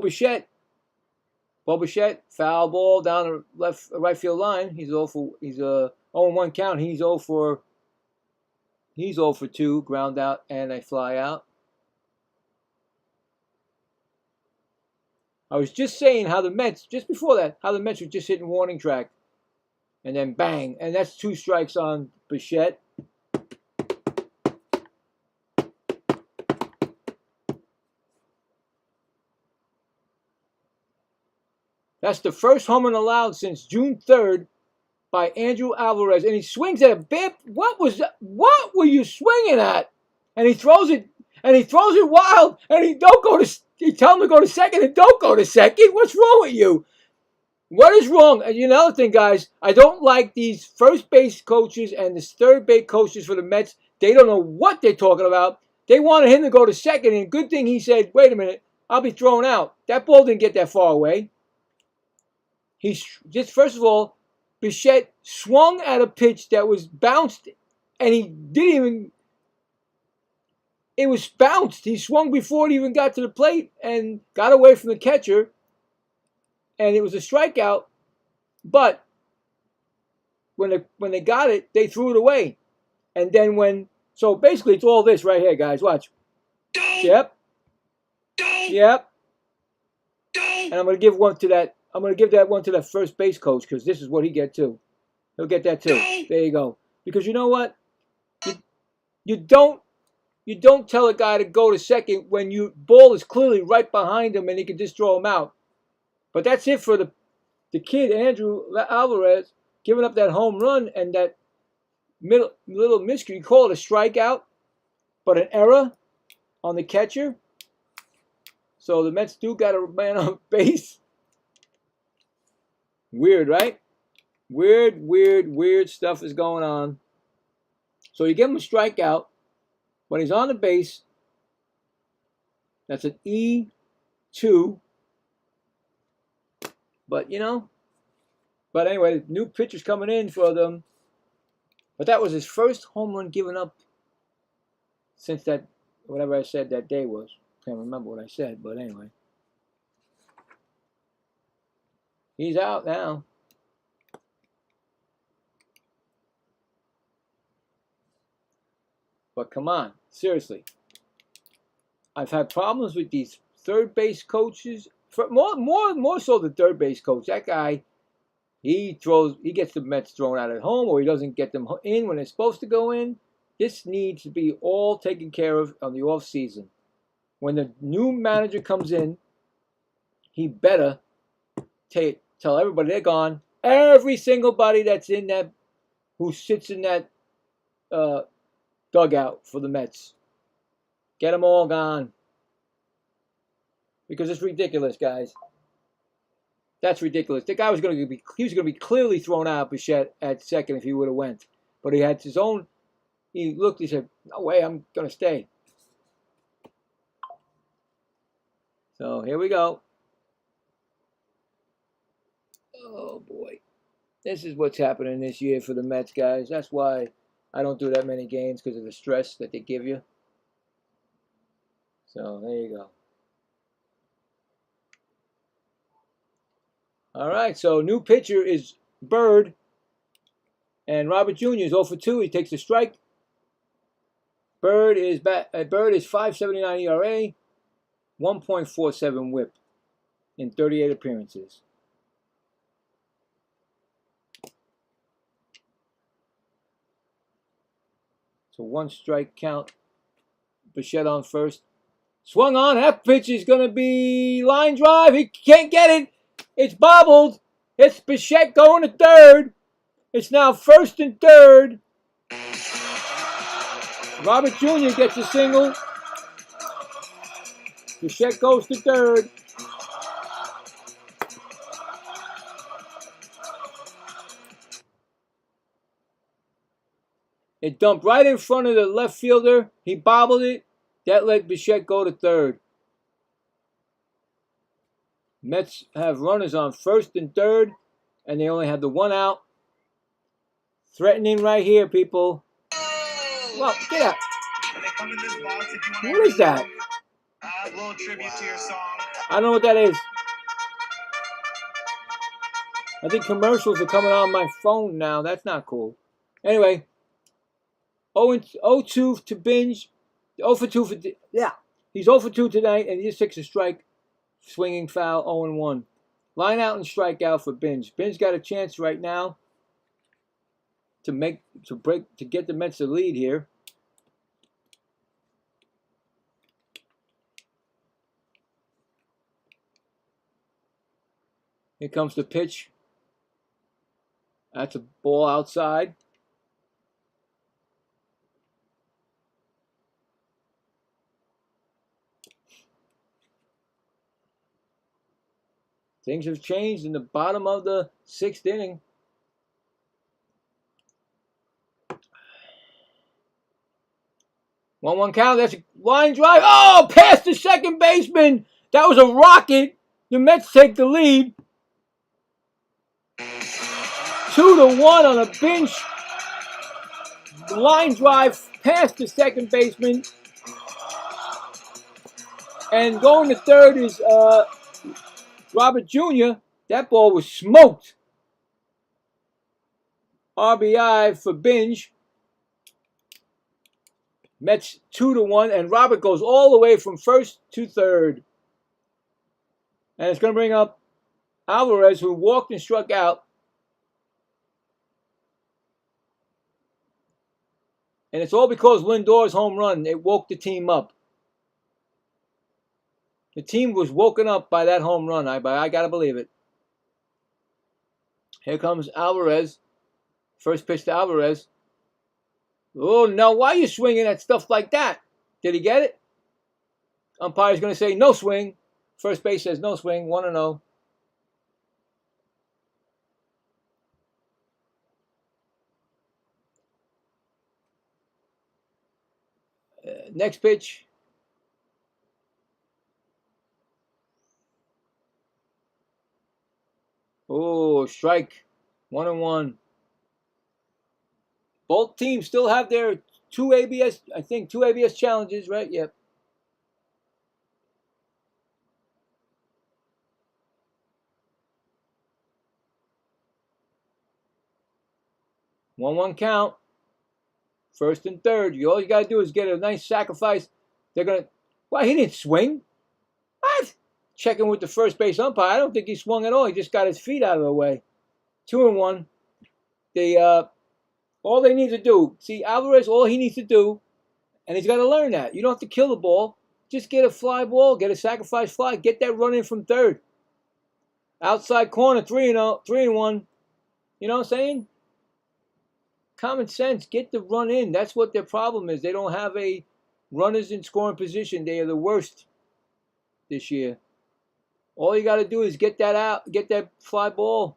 S3: Bichette. Bo Bichette, foul ball down the right field line. He's a 0-1 count. He's 0 for 2, ground out and a fly out. I was just saying how the Mets, just before that, how the Mets were just hitting warning track. And then bang. And that's 2 strikes on Bichette. That's the first home run allowed since June 3rd by Andrew Alvarez. And he swings at a bit. What were you swinging at? And he throws it wild. And he tell him to go to second and don't go to second. What's wrong with you? What is wrong? And another thing, guys, I don't like these first base coaches and the third base coaches for the Mets. They don't know what they're talking about. They wanted him to go to second, and good thing he said, wait a minute, I'll be thrown out. That ball didn't get that far away. First of all, Bichette swung at a pitch that was bounced, and he didn't even, it was bounced. He swung before it even got to the plate and got away from the catcher. And it was a strikeout, but when they got it, they threw it away. And then so basically it's all this right here, guys. Watch. Yep. And I'm gonna give one to that. I'm gonna give that one to that first base coach because this is what he get too. He'll get that too. There you go. Because you know what? You don't tell a guy to go to second when your ball is clearly right behind him and he can just throw him out. But that's it for the kid, Andrew Alvarez, giving up that home run and that little miscue. You call it a strikeout, but an error on the catcher. So the Mets do got a man on base. Weird, right? Weird stuff is going on. So you give him a strikeout. When he's on the base, that's an E2. But, but anyway, new pitchers coming in for them. But that was his first home run given up since that, whatever I said that day was. Can't remember what I said, but anyway. He's out now. But come on, seriously. I've had problems with these third base coaches. More so the third base coach. That guy, he gets the Mets thrown out at home, or he doesn't get them in when they're supposed to go in. This needs to be all taken care of on the off season. When the new manager comes in, he better tell everybody they're gone. Every single body that's in that, who sits in that dugout for the Mets, get them all gone. Because it's ridiculous, guys. That's ridiculous. The guy was going to be clearly thrown out, Bichette, at second if he would have went. But he had his own. He looked. He said, "No way, I'm going to stay." So here we go. Oh boy, this is what's happening this year for the Mets, guys. That's why I don't do that many games, because of the stress that they give you. So there you go. All right, so new pitcher is Bird, and Robert Jr. is 0 for 2. He takes a strike. Bird is 5.79 ERA, 1.47 WHIP in 38 appearances. So 1 strike count. Bichette on first. Swung on. That pitch is going to be line drive. He can't get it. It's bobbled. It's Bichette going to third. It's now 1st and 3rd. Robert Jr. gets a single. Bichette goes to 3rd. It dumped right in front of the left fielder. He bobbled it. That let Bichette go to 3rd. Mets have runners on 1st and 3rd, and they only have the 1 out. Threatening right here, people. Well, get out. What is that?
S2: A little tribute to your song.
S3: I don't know what that is. I think commercials are coming on my phone now. That's not cool. Anyway, 0-2 to Binge. 0 for 2 for... Yeah. He's 0 for 2 tonight, and he just takes a strike. Swinging foul, 0-1. Line out and strike out for Binge. Binge got a chance right now to get the Mets a lead here. Here comes the pitch. That's a ball outside. Things have changed in the bottom of the 6th inning. One count. That's a line drive. Oh, past the second baseman. That was a rocket. The Mets take the lead. 2-1 on a Binge line drive past the second baseman. And going to 3rd is Robert Jr. That ball was smoked. RBI for Binge. Mets 2-1, and Robert goes all the way from 1st to 3rd. And it's going to bring up Alvarez, who walked and struck out. And it's all because Lindor's home run. It woke the team up. The team was woken up by that home run. I got to believe it. Here comes Alvarez. First pitch to Alvarez. Oh, no. Why are you swinging at stuff like that? Did he get it? Umpire's going to say no swing. First base says no swing. 1-0. Next pitch. Oh, strike. 1-1. Both teams still have their 2 ABS challenges, right? Yep. One count. 1st and 3rd. All you got to do is get a nice sacrifice. They're going to Why, he didn't swing. What? Checking with the first base umpire. I don't think he swung at all. He just got his feet out of the way. 2-1. All they need to do, see, Alvarez, all he needs to do, and he's got to learn that. You don't have to kill the ball. Just get a fly ball, get a sacrifice fly, get that run in from third. Outside corner, 3-1. You know what I'm saying? Common sense, get the run in. That's what their problem is. They don't have a runners in scoring position. They are the worst this year. All you got to do is get that out, get that fly ball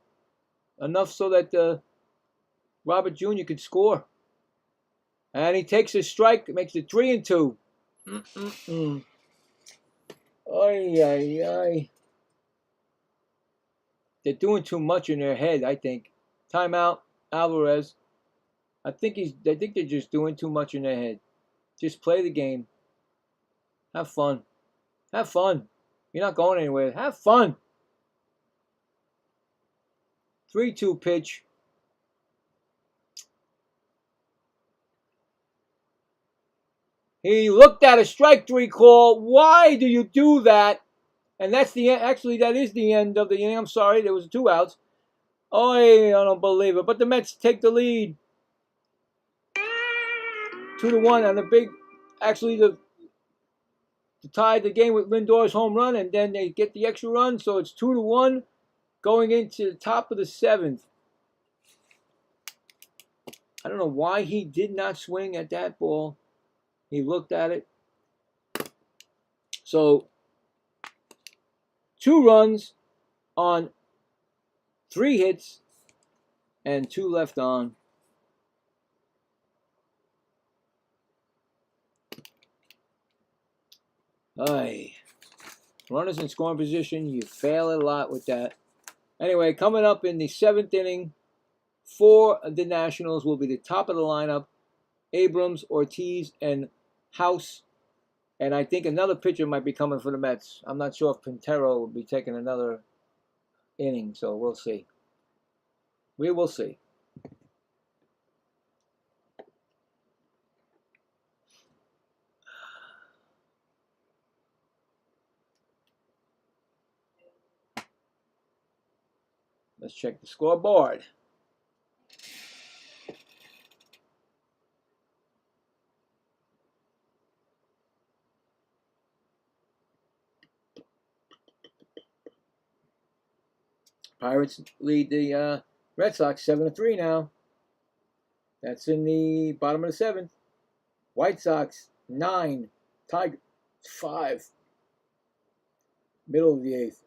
S3: enough so that Robert Jr. could score. And he takes a strike, makes it 3-2. Ay, ay, ay. They're doing too much in their head, I think. Timeout, Alvarez. I think they're just doing too much in their head. Just play the game. Have fun. Have fun. You're not going anywhere. Have fun. 3-2 pitch. He looked at a strike 3 call. Why do you do that? And that's the end. Actually, that is the end of the inning. I'm sorry, there was 2 outs. Oh, I don't believe it. But the Mets take the lead. 2-1 on the big. Actually, to tie the game with Lindor's home run, and then they get the extra run, so it's 2-1 going into the top of the 7th. I don't know why he did not swing at that ball. He looked at it. So 2 runs on 3 hits and 2 left on. Aye. Runners in scoring position, you fail a lot with that. Anyway, coming up in the 7th inning for the Nationals will be the top of the lineup, Abrams, Ortiz, and House. And I think another pitcher might be coming for the Mets. I'm not sure if Pintero will be taking another inning, so we'll see. We will see. Let's check the scoreboard. Pirates lead the Red Sox 7-3 now. That's in the bottom of the 7th. White Sox 9, Tigers 5, middle of the 8th.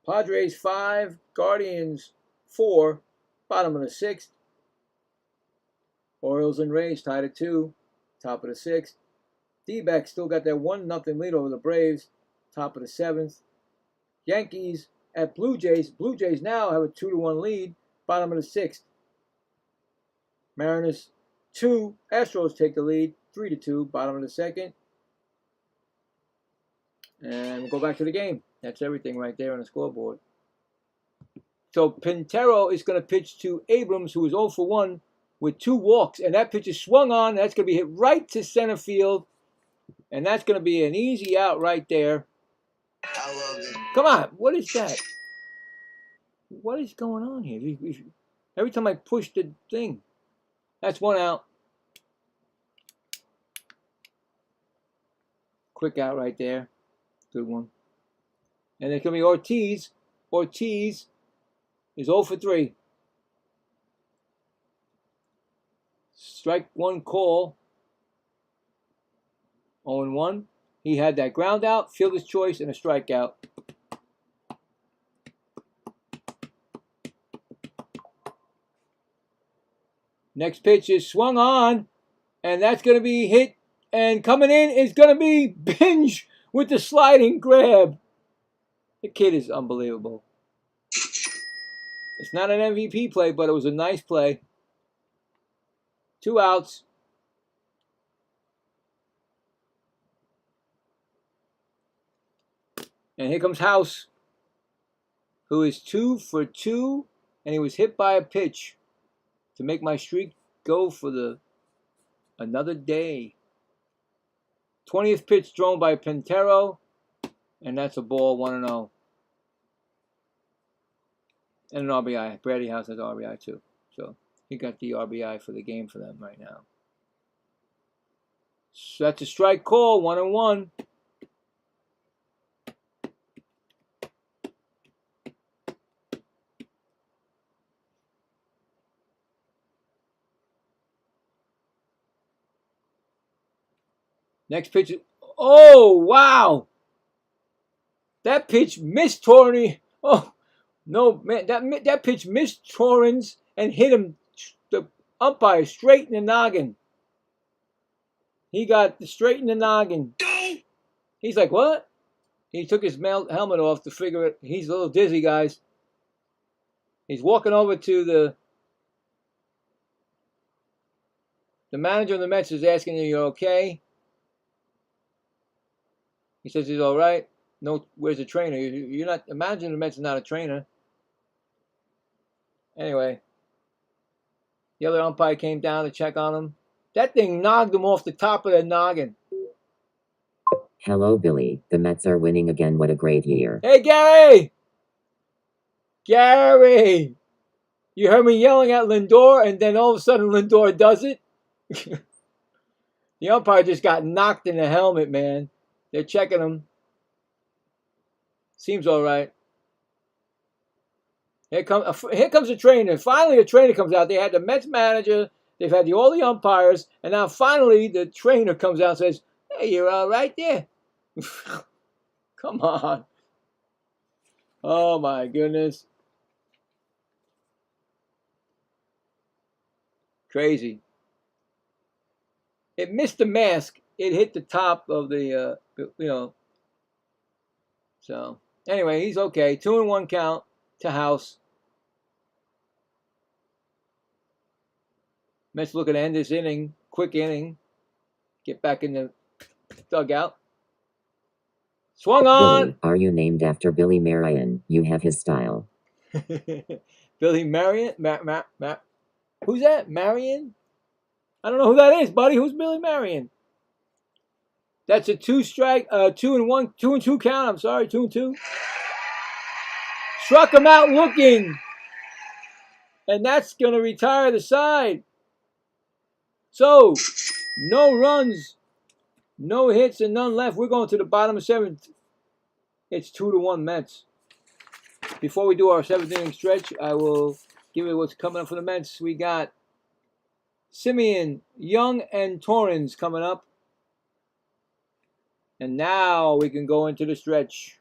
S3: Padres 5, Guardians 4, bottom of the 6th. Orioles and Rays tied at 2, top of the 6th. D-backs still got that 1-0 lead over the Braves, top of the 7th. Yankees at Blue Jays. Blue Jays now have a 2-1 lead, bottom of the 6th. Mariners 2, Astros take the lead, 3-2, bottom of the 2nd. And we'll go back to the game. That's everything right there on the scoreboard. So Pintero is going to pitch to Abrams, who is 0 for 1 with 2 walks. And that pitch is swung on. That's going to be hit right to center field. And that's going to be an easy out right there.
S2: I love it.
S3: Come on. What is that? What is going on here? Every time I push the thing. That's 1 out. Quick out right there. Good one. And there's going to be Ortiz. Ortiz is 0 for 3. Strike 1 call. 0-1. He had that ground out, fielder's choice, and a strikeout. Next pitch is swung on, and that's going to be hit. And coming in is going to be Binge with the sliding grab. The kid is unbelievable. It's not an MVP play, but it was a nice play. 2 outs. And here comes House, who is 2 for 2, and he was hit by a pitch to make my streak go for another day. 20th pitch thrown by Pintero, and that's a ball, 1-0. And an RBI. Brady House has RBI too. So he got the RBI for the game for them right now. So that's a strike call, 1-1. Next pitch. Oh, wow. That pitch missed Torrey. Oh, no, man. That pitch missed Torrens and hit him, the umpire, straight in the noggin. He got straight in the noggin. He's like, what? He took his helmet off to figure it. He's a little dizzy, guys. He's walking over to the manager of the Mets is asking him, "You're okay?" He says he's all right. No, where's the trainer? You're not. Imagine the Mets is not a trainer. Anyway, the other umpire came down to check on him. That thing knocked him off the top of the noggin.
S1: Hello, Billy. The Mets are winning again. What a great year.
S3: Hey, Gary! Gary! You heard me yelling at Lindor, and then all of a sudden Lindor does it? The umpire just got knocked in the helmet, man. They're checking him. Seems all right. Here comes a trainer. Finally, a trainer comes out. They had the Mets manager. They've had all the umpires. And now finally the trainer comes out and says, "Hey, you're all right there." Come on. Oh, my goodness. Crazy. It missed the mask. It hit the top of the, So, anyway, he's okay. 2-1 count to House. Mets looking to end this inning. Quick inning. Get back in the dugout. Swung on.
S1: Billy, are you named after Billy Marion? You have his style.
S3: Billy Marion? Who's that? Marion? I don't know who that is, buddy. Who's Billy Marion? That's a 2-2 count. I'm sorry, 2-2. Struck him out looking. And that's going to retire the side. So, no runs, no hits, and none left. We're going to the bottom of 7th. It's 2-1 Mets. Before we do our 7th inning stretch, I will give you what's coming up for the Mets. We got Simeon, Young, and Torrens coming up. And now we can go into the stretch.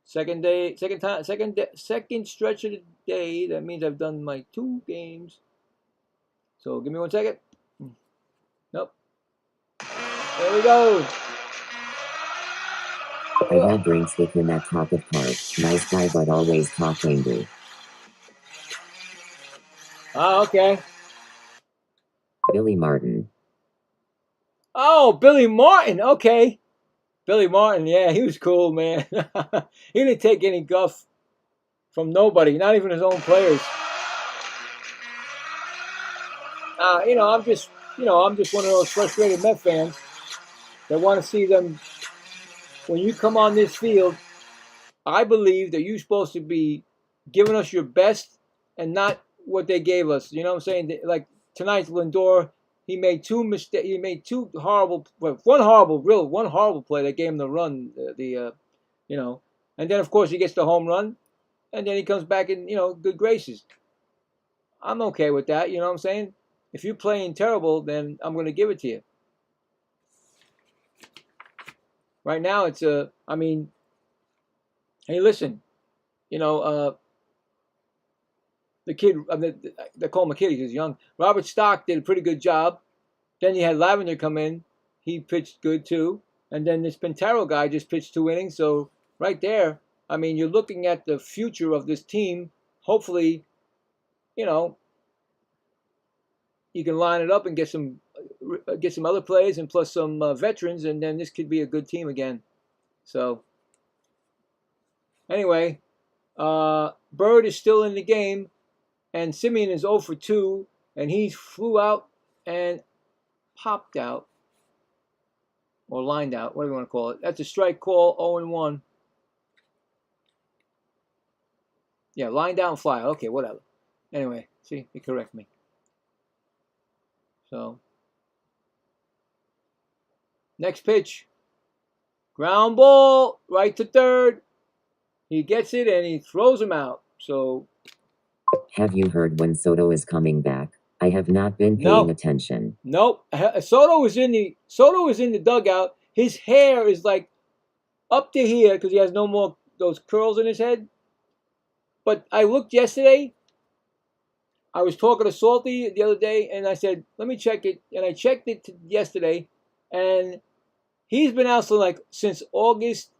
S3: Second stretch of the day. That means I've done my 2 games. So give me 1 second. Nope. There we go.
S1: I had drinks with him at Pocket Park. Nice guy, but always talk angry.
S3: Oh, okay.
S1: Billy Martin.
S3: Oh, Billy Martin. Okay. Billy Martin, yeah, he was cool, man. He didn't take any guff from nobody, not even his own players. I'm just one of those frustrated Met fans that want to see them. When you come on this field, I believe that you're supposed to be giving us your best and not what they gave us. You know what I'm saying? Like tonight, Lindor, he made 2 mistakes. He made 2 horrible, one horrible play that gave him the run. And then of course he gets the home run, and then he comes back in good graces. I'm okay with that. You know what I'm saying? If you're playing terrible, then I'm going to give it to you. Right now, it's hey, listen, the kid, they call him a kid, he's young. Robert Stock did a pretty good job. Then you had Lavender come in. He pitched good, too. And then this Pintero guy just pitched 2 innings. So right there, you're looking at the future of this team. Hopefully, you can line it up and get some other plays and plus some veterans, and then this could be a good team again. So anyway, Bird is still in the game, and Simeon is 0 for 2, and he flew out and popped out. or lined out, whatever you want to call it. That's a strike call, 0-1. Yeah, lined out and fly. Okay, whatever. Anyway, see, you correct me. So, next pitch. Ground ball, right to third. He gets it and he throws him out. So,
S1: Have you heard when Soto is coming back? I have not been paying attention.
S3: Nope. Soto was in the dugout. His hair is like up to here because he has no more those curls in his head. But I looked yesterday. I was talking to Salty the other day, and I said, "Let me check it." And I checked it yesterday, and he's been out since August.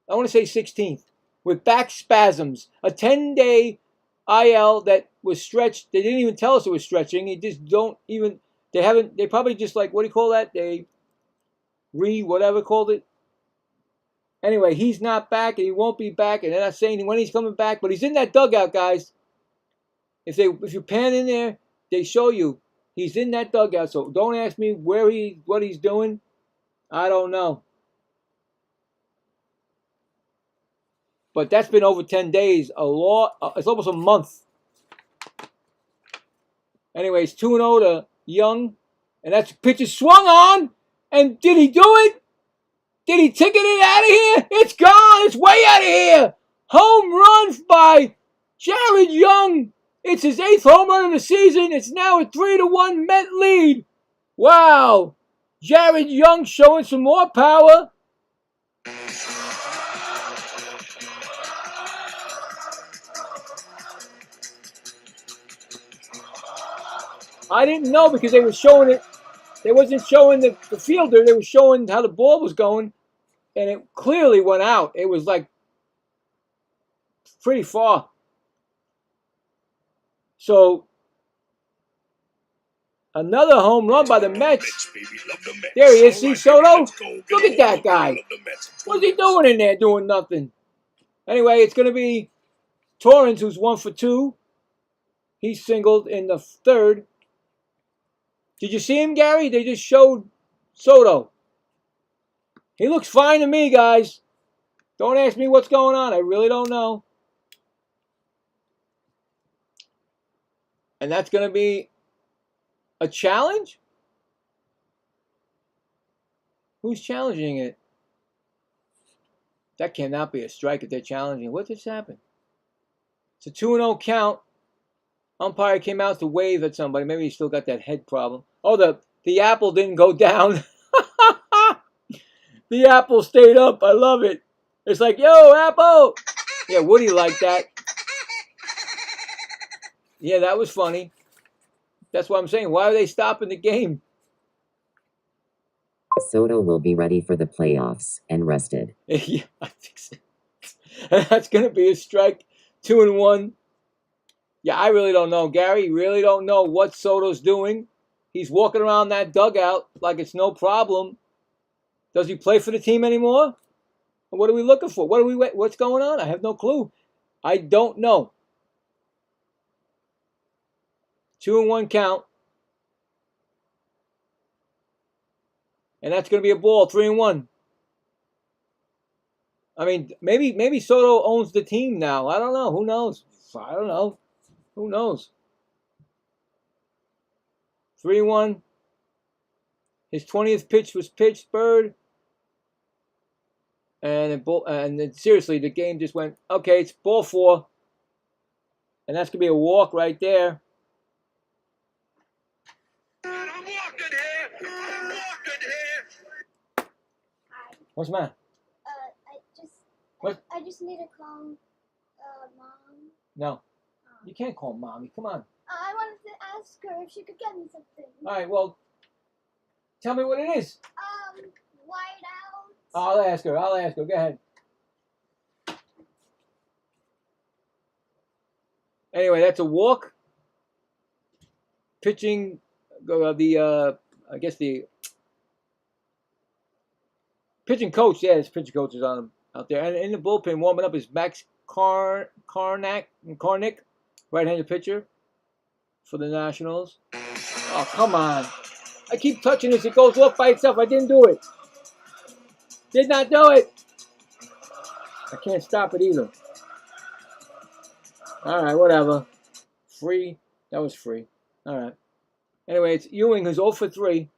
S3: I want to say 16th with back spasms. A 10-day IL that was stretched. They didn't even tell us it was stretching. They just don't even. They haven't. They probably just what do you call that? They whatever called it. Anyway, he's not back, and he won't be back, and they're not saying when he's coming back, but he's in that dugout, guys. If you pan in there, they show you he's in that dugout. So don't ask me what he's doing. I don't know. But that's been over 10 days. It's almost a month. Anyways, 2-0 to Young, and that's pitch is swung on. And did he do it? Did he ticket it out of here? It's gone. It's way out of here. Home run by Jared Young. It's his 8th home run of the season. It's now a 3-1 Met lead. Wow. Jared Young showing some more power. I didn't know because they were showing it. They wasn't showing the fielder. They were showing how the ball was going. And it clearly went out. It was pretty far. So, another home run by the Mets. There he is. See Soto? Look at that guy. What's he doing in there? Doing nothing. Anyway, it's going to be Torrens, who's 1 for 2. He singled in the 3rd. Did you see him, Gary? They just showed Soto. He looks fine to me, guys. Don't ask me what's going on. I really don't know. And that's going to be a challenge? Who's challenging it? That cannot be a strike if they're challenging. What just happened? It's a 2-0 count. Umpire came out to wave at somebody. Maybe he still got that head problem. Oh, the apple didn't go down. The apple stayed up. I love it. It's like, yo, apple. Yeah, Woody liked that. Yeah, that was funny. That's what I'm saying. Why are they stopping the game?
S1: Soto will be ready for the playoffs and rested.
S3: Yeah, I think so. And that's going to be a strike. 2-1. Yeah, I really don't know. Gary, really don't know what Soto's doing. He's walking around that dugout like it's no problem. Does he play for the team anymore? What are we looking for? What's going on? I have no clue. I don't know. 2-1 count. And that's going to be a ball, 3-1. I mean, maybe Soto owns the team now. I don't know. Who knows? I don't know. Who knows? 3-1. His 20th pitch was pitched, Bird. And then seriously, the game just went, okay, it's ball 4. And that's going to be a walk right there.
S2: I'm walking here. I'm walking here.
S3: What's the matter?
S4: I just need to call Mom.
S3: No. You can't call Mommy. Come on.
S4: I wanted to ask her if she could get me something.
S3: All right, well, tell me what it is.
S4: White out.
S3: I'll ask her. Go ahead. Anyway, that's a walk. Pitching, I guess the pitching coach, his pitching coach is on him out there. And in the bullpen, warming up is Max Karnick, right-handed pitcher for the Nationals. Oh, come on. I keep touching this. It goes off by itself. I didn't do it. Did not do it. I can't stop it either. All right, whatever. Free. That was free. All right. Anyway, it's Ewing who's 0 for 3.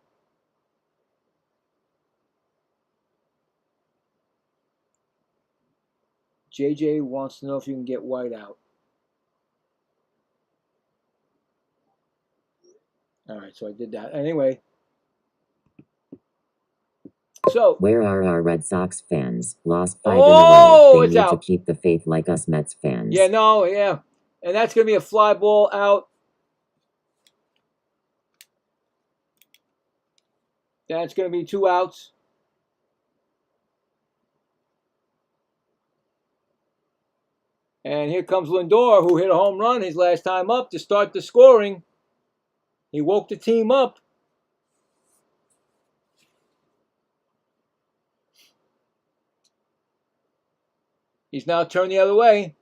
S3: JJ wants to know if you can get White out. All right, so I did that. Anyway. So.
S1: Where are our Red Sox fans? Lost 5 in a row. They
S3: It's
S1: need
S3: out.
S1: to keep the faith like us Mets fans.
S3: Yeah, no, yeah. And that's going to be a fly ball out. That's going to be 2 outs. And here comes Lindor, who hit a home run his last time up to start the scoring. He woke the team up. He's now turned the other way.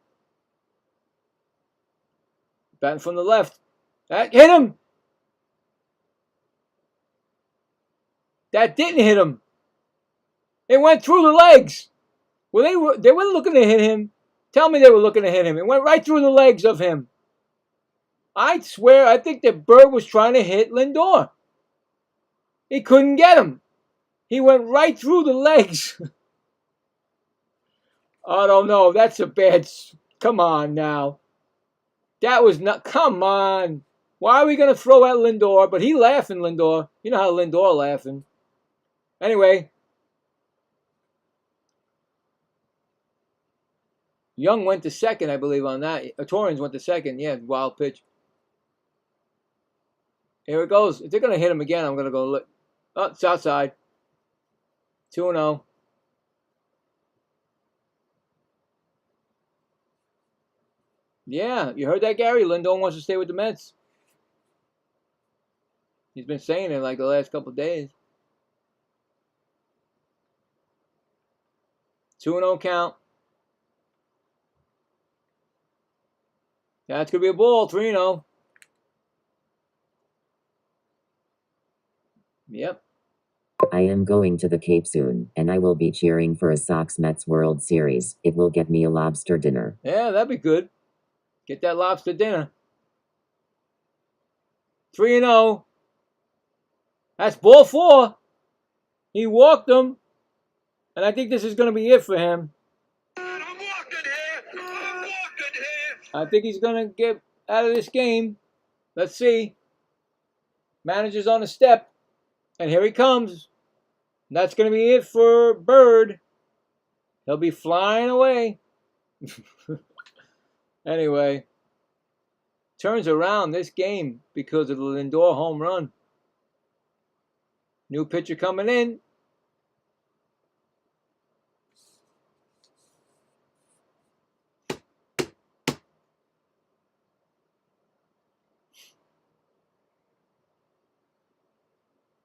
S3: Batting from the left. That hit him. That didn't hit him. It went through the legs. Well, they were looking to hit him. Tell me they were looking to hit him. It went right through the legs of him. I swear, I think that Bird was trying to hit Lindor. He couldn't get him. He went right through the legs. I don't know. That's a bad... Come on now. That was not... Come on. Why are we going to throw at Lindor? But he laughing, Lindor. You know how Lindor laughing. Anyway. Young went to second, I believe, on that. Torrens went to second. Yeah, wild pitch. Here it goes. If they're going to hit him again, I'm going to go look. Oh, it's outside. 2-0. Yeah, you heard that, Gary? Lindor wants to stay with the Mets. He's been saying it like the last couple of days. 2-0 count. That's going to be a ball. 3-0. Yep.
S1: I am going to the Cape soon, and I will be cheering for a Sox-Mets World Series. It will get me a lobster dinner.
S3: Yeah, that'd be good. Get that lobster dinner. 3-0. That's ball 4. He walked him. And I think this is going to be it for him. I think he's going to get out of this game. Let's see. Manager's on the step. And here he comes. That's going to be it for Bird. He'll be flying away. Anyway. Turns around this game because of the Lindor home run. New pitcher coming in.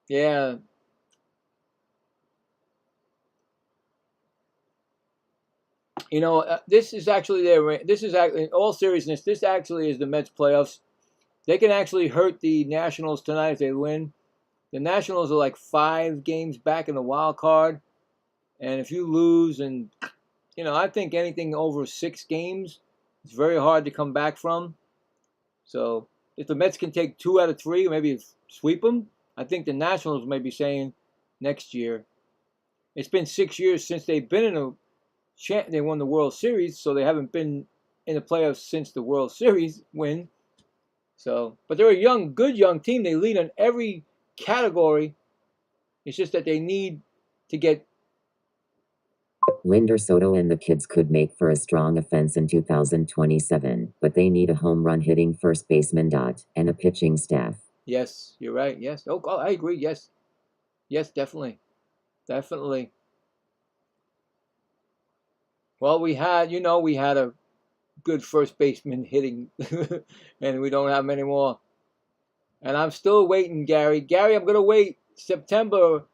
S3: Yeah. You know, this is actually this is actually, in all seriousness, this actually is the Mets playoffs. They can actually hurt the Nationals tonight if they win. The Nationals are like 5 games back in the wild card. And if you lose, and, you know, I think anything over 6 games, it's very hard to come back from. So if the Mets can take 2 out of 3, maybe sweep them, I think the Nationals may be saying next year. It's been 6 years since they've been in they won the World Series, so they haven't been in the playoffs since the World Series win. So, but they're a good young team. They lead in every category. It's just that they need to get...
S1: Linder Soto and the kids could make for a strong offense in 2027, but they need a home run hitting first baseman and a pitching staff.
S3: Yes, you're right. Yes. Oh, I agree. Yes. Yes, definitely. Definitely. Well, we had a good first baseman hitting, and we don't have many more. And I'm still waiting, Gary. Gary, I'm going to wait. September,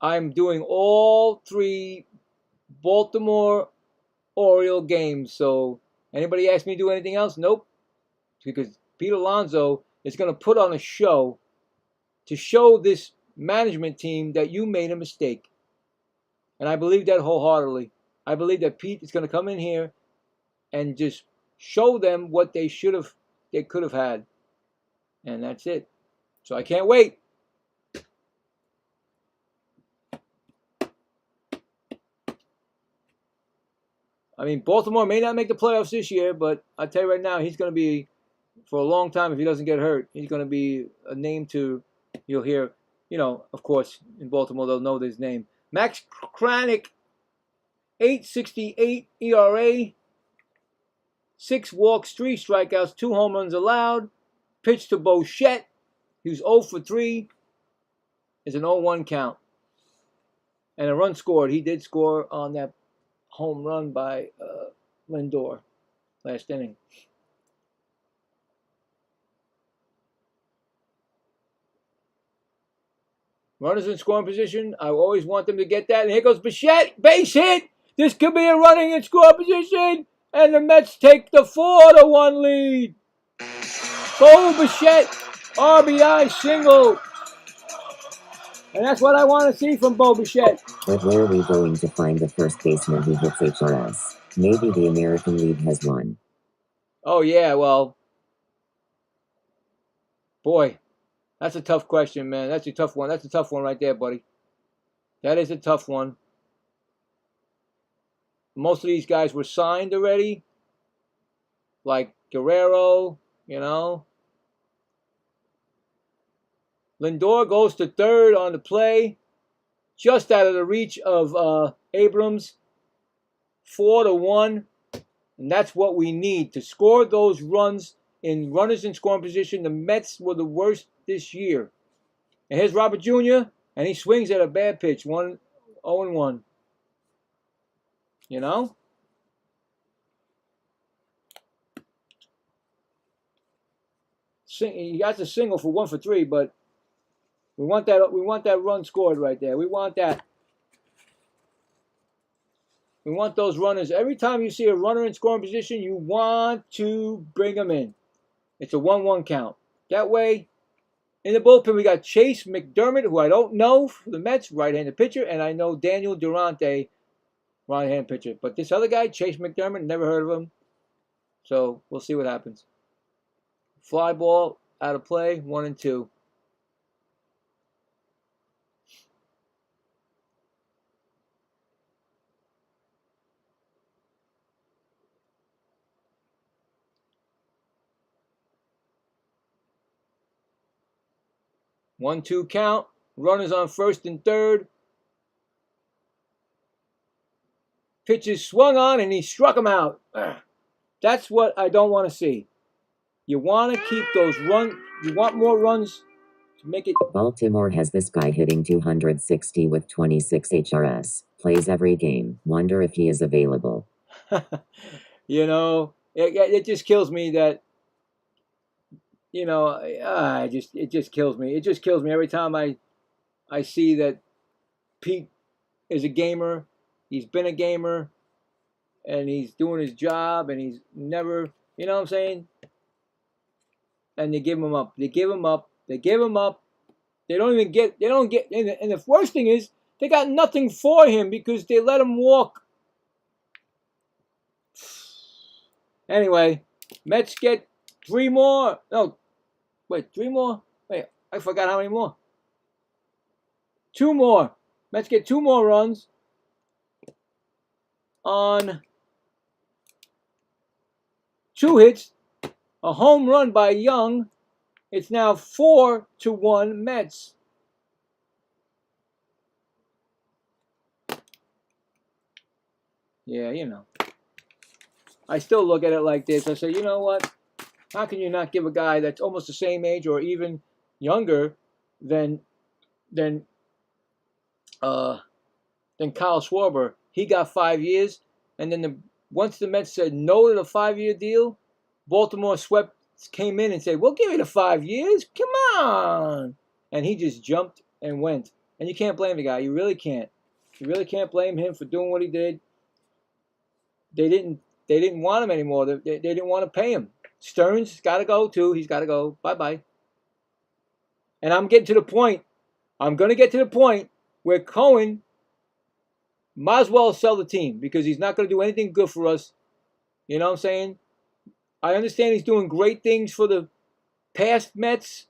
S3: I'm doing all 3 Baltimore Oriole games. So anybody ask me to do anything else? Nope. Because Pete Alonso is going to put on a show to show this management team that you made a mistake. And I believe that wholeheartedly. I believe that Pete is going to come in here and just show them what they could have had. And that's it. So I can't wait. I mean, Baltimore may not make the playoffs this year, but I'll tell you right now, he's going to be, for a long time, if he doesn't get hurt, he's going to be a name you'll hear, of course, in Baltimore, they'll know his name. Max Kranick, 8.68 ERA, 6 walks, 3 strikeouts, 2 home runs allowed. Pitch to Bichette, who's 0 for 3, is an 0-1 count. And a run scored. He did score on that home run by Lindor last inning. Runners in scoring position. I always want them to get that. And here goes Bichette. Base hit. This could be a running in score position. And the Mets take the 4-1 lead. Bo Bichette, RBI single. And that's what I want to see from Bo Bichette.
S1: But where are we going to find the first baseman who hits HRS? Maybe the American League has one.
S3: Oh, yeah, well. Boy, that's a tough question, man. That's a tough one. That's a tough one right there, buddy. That is a tough one. Most of these guys were signed already. Like Guerrero, Lindor goes to third on the play. Just out of the reach of Abrams. 4-1. And that's what we need to score those runs in runners in scoring position. The Mets were the worst this year. And here's Robert Jr., and he swings at a bad pitch. 0-1. He got the single for 1 for 3, but we want that run scored right there. We want that. We want those runners. Every time you see a runner in scoring position, you want to bring them in. It's a 1-1 count. That way, in the bullpen, we got Chase McDermott, who I don't know for the Mets, right-handed pitcher, and I know Daniel Durante, right-handed pitcher. But this other guy, Chase McDermott, never heard of him. So we'll see what happens. Fly ball, out of play, 1-2. One-two count. Runners on first and third. Pitches swung on and he struck him out. That's what I don't want to see. You want to keep those runs. You want more runs to make it.
S1: Baltimore has this guy hitting 260 with 26 HRS. Plays every game. Wonder if he is available.
S3: It just kills me that. It just kills me. It just kills me every time I see that Pete is a gamer. He's been a gamer, and he's doing his job, and he's never, you know what I'm saying? And they give him up. They give him up. They give him up. They don't get, and the worst thing is, they got nothing for him because they let him walk. Anyway, Mets get 3 more. No, wait, 3 more? Wait, I forgot how many more. 2 more. Mets get 2 more runs on 2 hits, a home run by Young. It's now 4-1 Mets. Yeah, I still look at it like this. I say, you know what? How can you not give a guy that's almost the same age or even younger than Kyle Schwarber? He got 5 years, and then once the Mets said no to the 5-year deal, Baltimore came in and said, "We'll give you the 5 years. Come on!" And he just jumped and went. And you can't blame the guy. You really can't. You really can't blame him for doing what he did. They didn't want him anymore. They didn't want to pay him. Stearns got to go too. He's got to go. Bye-bye. And I'm going to get to the point where Cohen might as well sell the team because he's not going to do anything good for us. You know what I'm saying? I understand he's doing great things for the past Mets,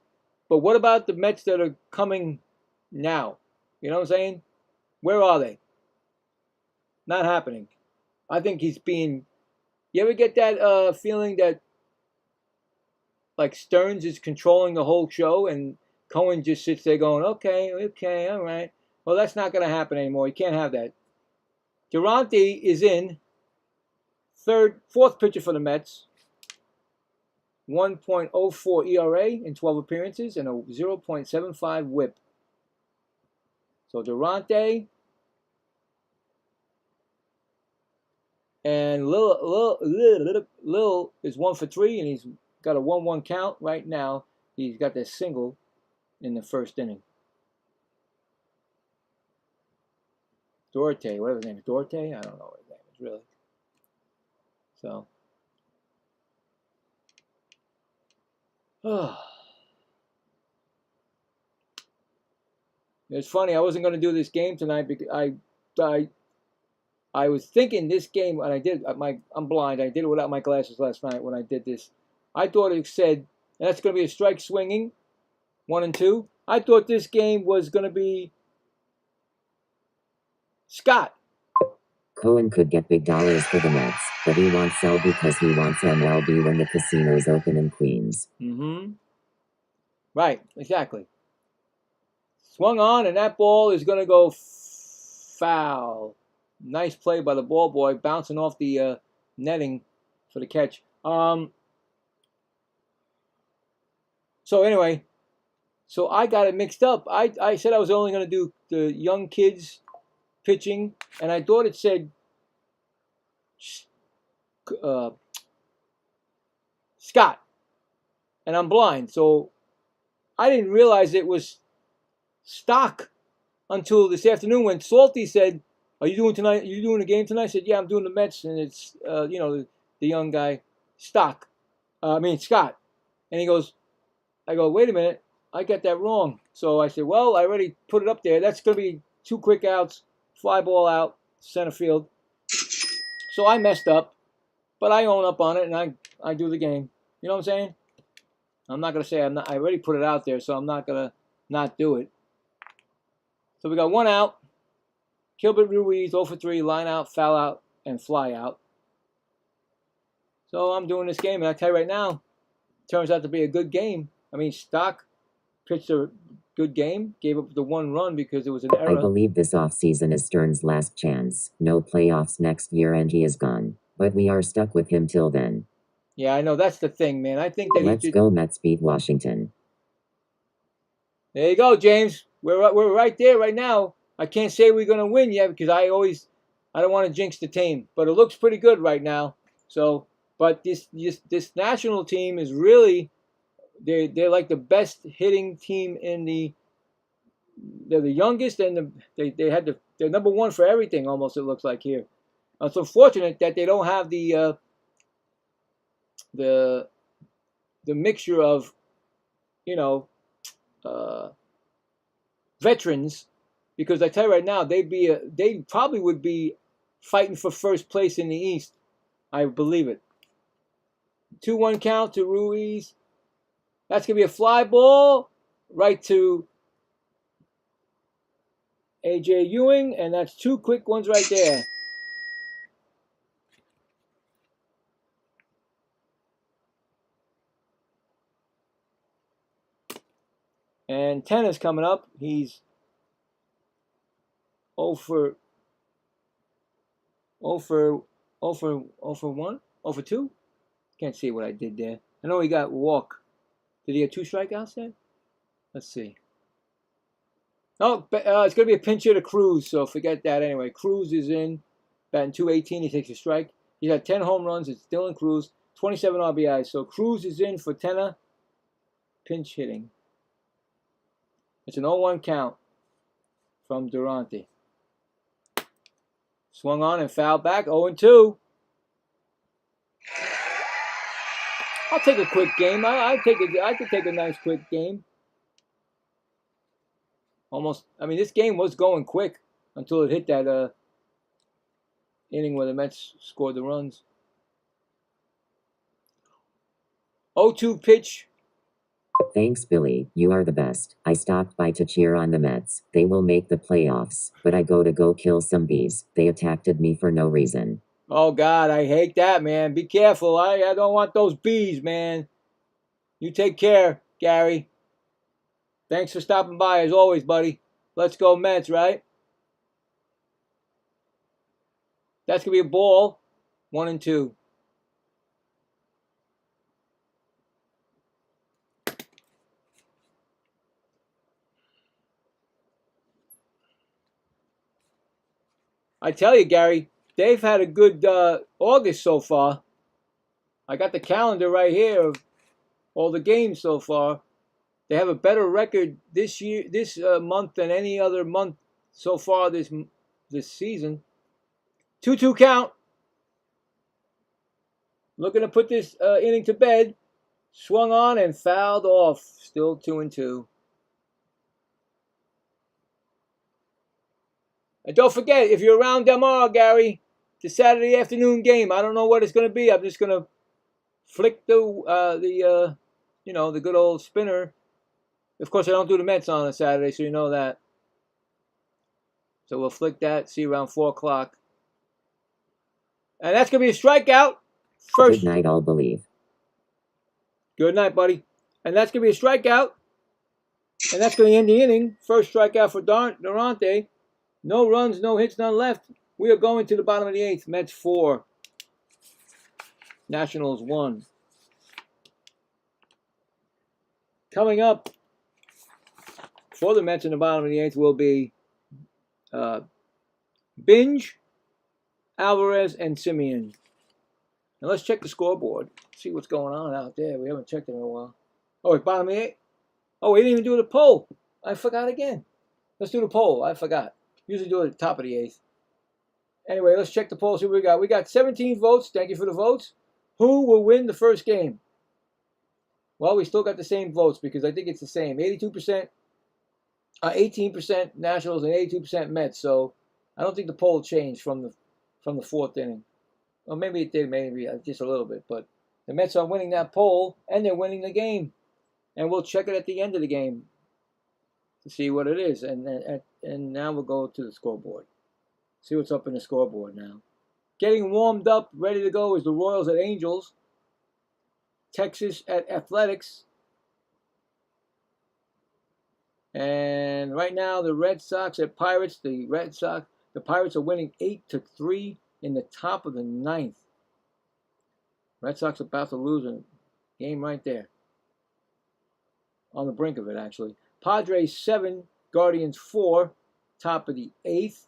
S3: but what about the Mets that are coming now? You know what I'm saying? Where are they? Not happening. I think he's being... You ever get that feeling that like Stearns is controlling the whole show and Cohen just sits there going, okay, all right. Well, that's not going to happen anymore. You can't have that. Durante is in, fourth pitcher for the Mets. 1.04 ERA in 12 appearances and a 0.75 WHIP. So Durante and Lil is 1 for 3, and he's got a 1-1 count right now. He's got that single in the first inning. Duarte, whatever his name is, Duarte? I don't know what his name is, really. So. It's funny, I wasn't going to do this game tonight because I was thinking this game, and I did, I'm blind, I did it without my glasses last night when I did this. I thought it said, that's going to be a strike swinging, 1 and 2. I thought this game was going to be Scott.
S1: Cohen could get big dollars for the Mets, but he won't sell because he wants MLB when the casino's open in Queens.
S3: Mm-hmm. Right, exactly. Swung on, and that ball is going to go foul. Nice play by the ball boy, bouncing off the netting for the catch. So anyway, so I got it mixed up. I said I was only going to do the young kids pitching, and I thought it said Scott, and I'm blind, so I didn't realize it was Stock until this afternoon when Salty said, "Are you doing tonight? Are you doing a game tonight?" I said, "Yeah, I'm doing the Mets," and it's the young guy, Scott, and he goes, I go, "Wait a minute, I got that wrong." So I said, "Well, I already put it up there. That's going to be 2 quick outs, fly ball out, center field." So I messed up, but I own up on it and I do the game. You know what I'm saying? I'm not going to say I'm not. I already put it out there, so I'm not going to not do it. So we got 1 out. Gilbert Ruiz, 0 for 3, line out, foul out, and fly out. So I'm doing this game, and I tell you right now, it turns out to be a good game. I mean, Stock pitched a good game, gave up the 1 run because it was an error.
S1: I believe this offseason is Stearns' last chance. No playoffs next year, and he is gone. But we are stuck with him till then.
S3: Yeah, I know. That's the thing, man. I think that
S1: Let's go Mets beat Washington.
S3: There you go, James. We're right there right now. I can't say we're going to win yet because I don't want to jinx the team. But it looks pretty good right now. So, but this national team is really, they're like the best hitting team in they're the youngest, and they're number 1 for everything almost, it looks like here. It's unfortunate that they don't have the mixture of, veterans, because I tell you right now, they probably would be fighting for first place in the East. I believe it. 2-1 count to Ruiz. That's going to be a fly ball right to A.J. Ewing, and that's 2 quick ones right there. And Tennis coming up. He's 0 for 1, 0 for 2. Can't see what I did there. I know he got walk. Did he have 2 strikeouts there? Let's see. Oh, it's going to be a pinch hit to Cruz, so forget that anyway. Cruz is in, batting .218. He takes a strike. He had 10 home runs. It's Dylan Cruz, 27 RBIs. So Cruz is in for Tenna. Pinch hitting. It's an 0-1 count from Durante. Swung on and fouled back, 0-2. I'll take a quick game. I could take a nice quick game. Almost. I mean, this game was going quick until it hit that inning where the Mets scored the runs. 0-2 pitch.
S1: Thanks, Billy. You are the best. I stopped by to cheer on the Mets. They will make the playoffs, but I go kill some bees. They attacked me for no reason.
S3: Oh, God, I hate that, man. Be careful. I don't want those bees, man. You take care, Gary. Thanks for stopping by, as always, buddy. Let's go Mets, right? That's going to be a ball. 1-2. I tell you, Gary, they've had a good August so far. I got the calendar right here of all the games so far. They have a better record this year, this month than any other month so far this season. 2-2 count. Looking to put this inning to bed. Swung on and fouled off. Still 2-2. And don't forget, if you're around Del Mar, Gary, the Saturday afternoon game. I don't know what it's going to be. I'm just going to flick the good old spinner. Of course, I don't do the Mets on a Saturday, so you know that. So we'll flick that. See you around 4 o'clock. And that's going to be a strikeout. First.
S1: Good night, all believe.
S3: Good night, buddy. And that's going to be a strikeout. And that's going to end the inning. First strikeout for Durante. No runs, no hits, none left. We are going to the bottom of the 8th. Mets 4. Nationals 1. Coming up for the Mets in the bottom of the 8th will be Binge, Alvarez, and Simeon. Now let's check the scoreboard. See what's going on out there. We haven't checked it in a while. Oh, it's bottom of the 8th? Oh, we didn't even do the poll. I forgot again. Let's do the poll. I forgot. Usually do it at the top of the 8th. Anyway, let's check the poll. See what we got. We got 17 votes. Thank you for the votes. Who will win the first game? Well, we still got the same votes because I think it's the same. 82%, 18% Nationals and 82% Mets. So I don't think the poll changed from the 4th inning. Well, maybe it did, maybe just a little bit. But the Mets are winning that poll and they're winning the game. And we'll check it at the end of the game to see what it is. And now we'll go to the scoreboard. See what's up in the scoreboard now. Getting warmed up, ready to go is the Royals at Angels. Texas at Athletics. And right now the Red Sox at Pirates. The Pirates are winning 8-3 in the top of the 9th. Red Sox about to lose a game right there. On the brink of it, actually. Padres 7, Guardians 4, top of the 8th.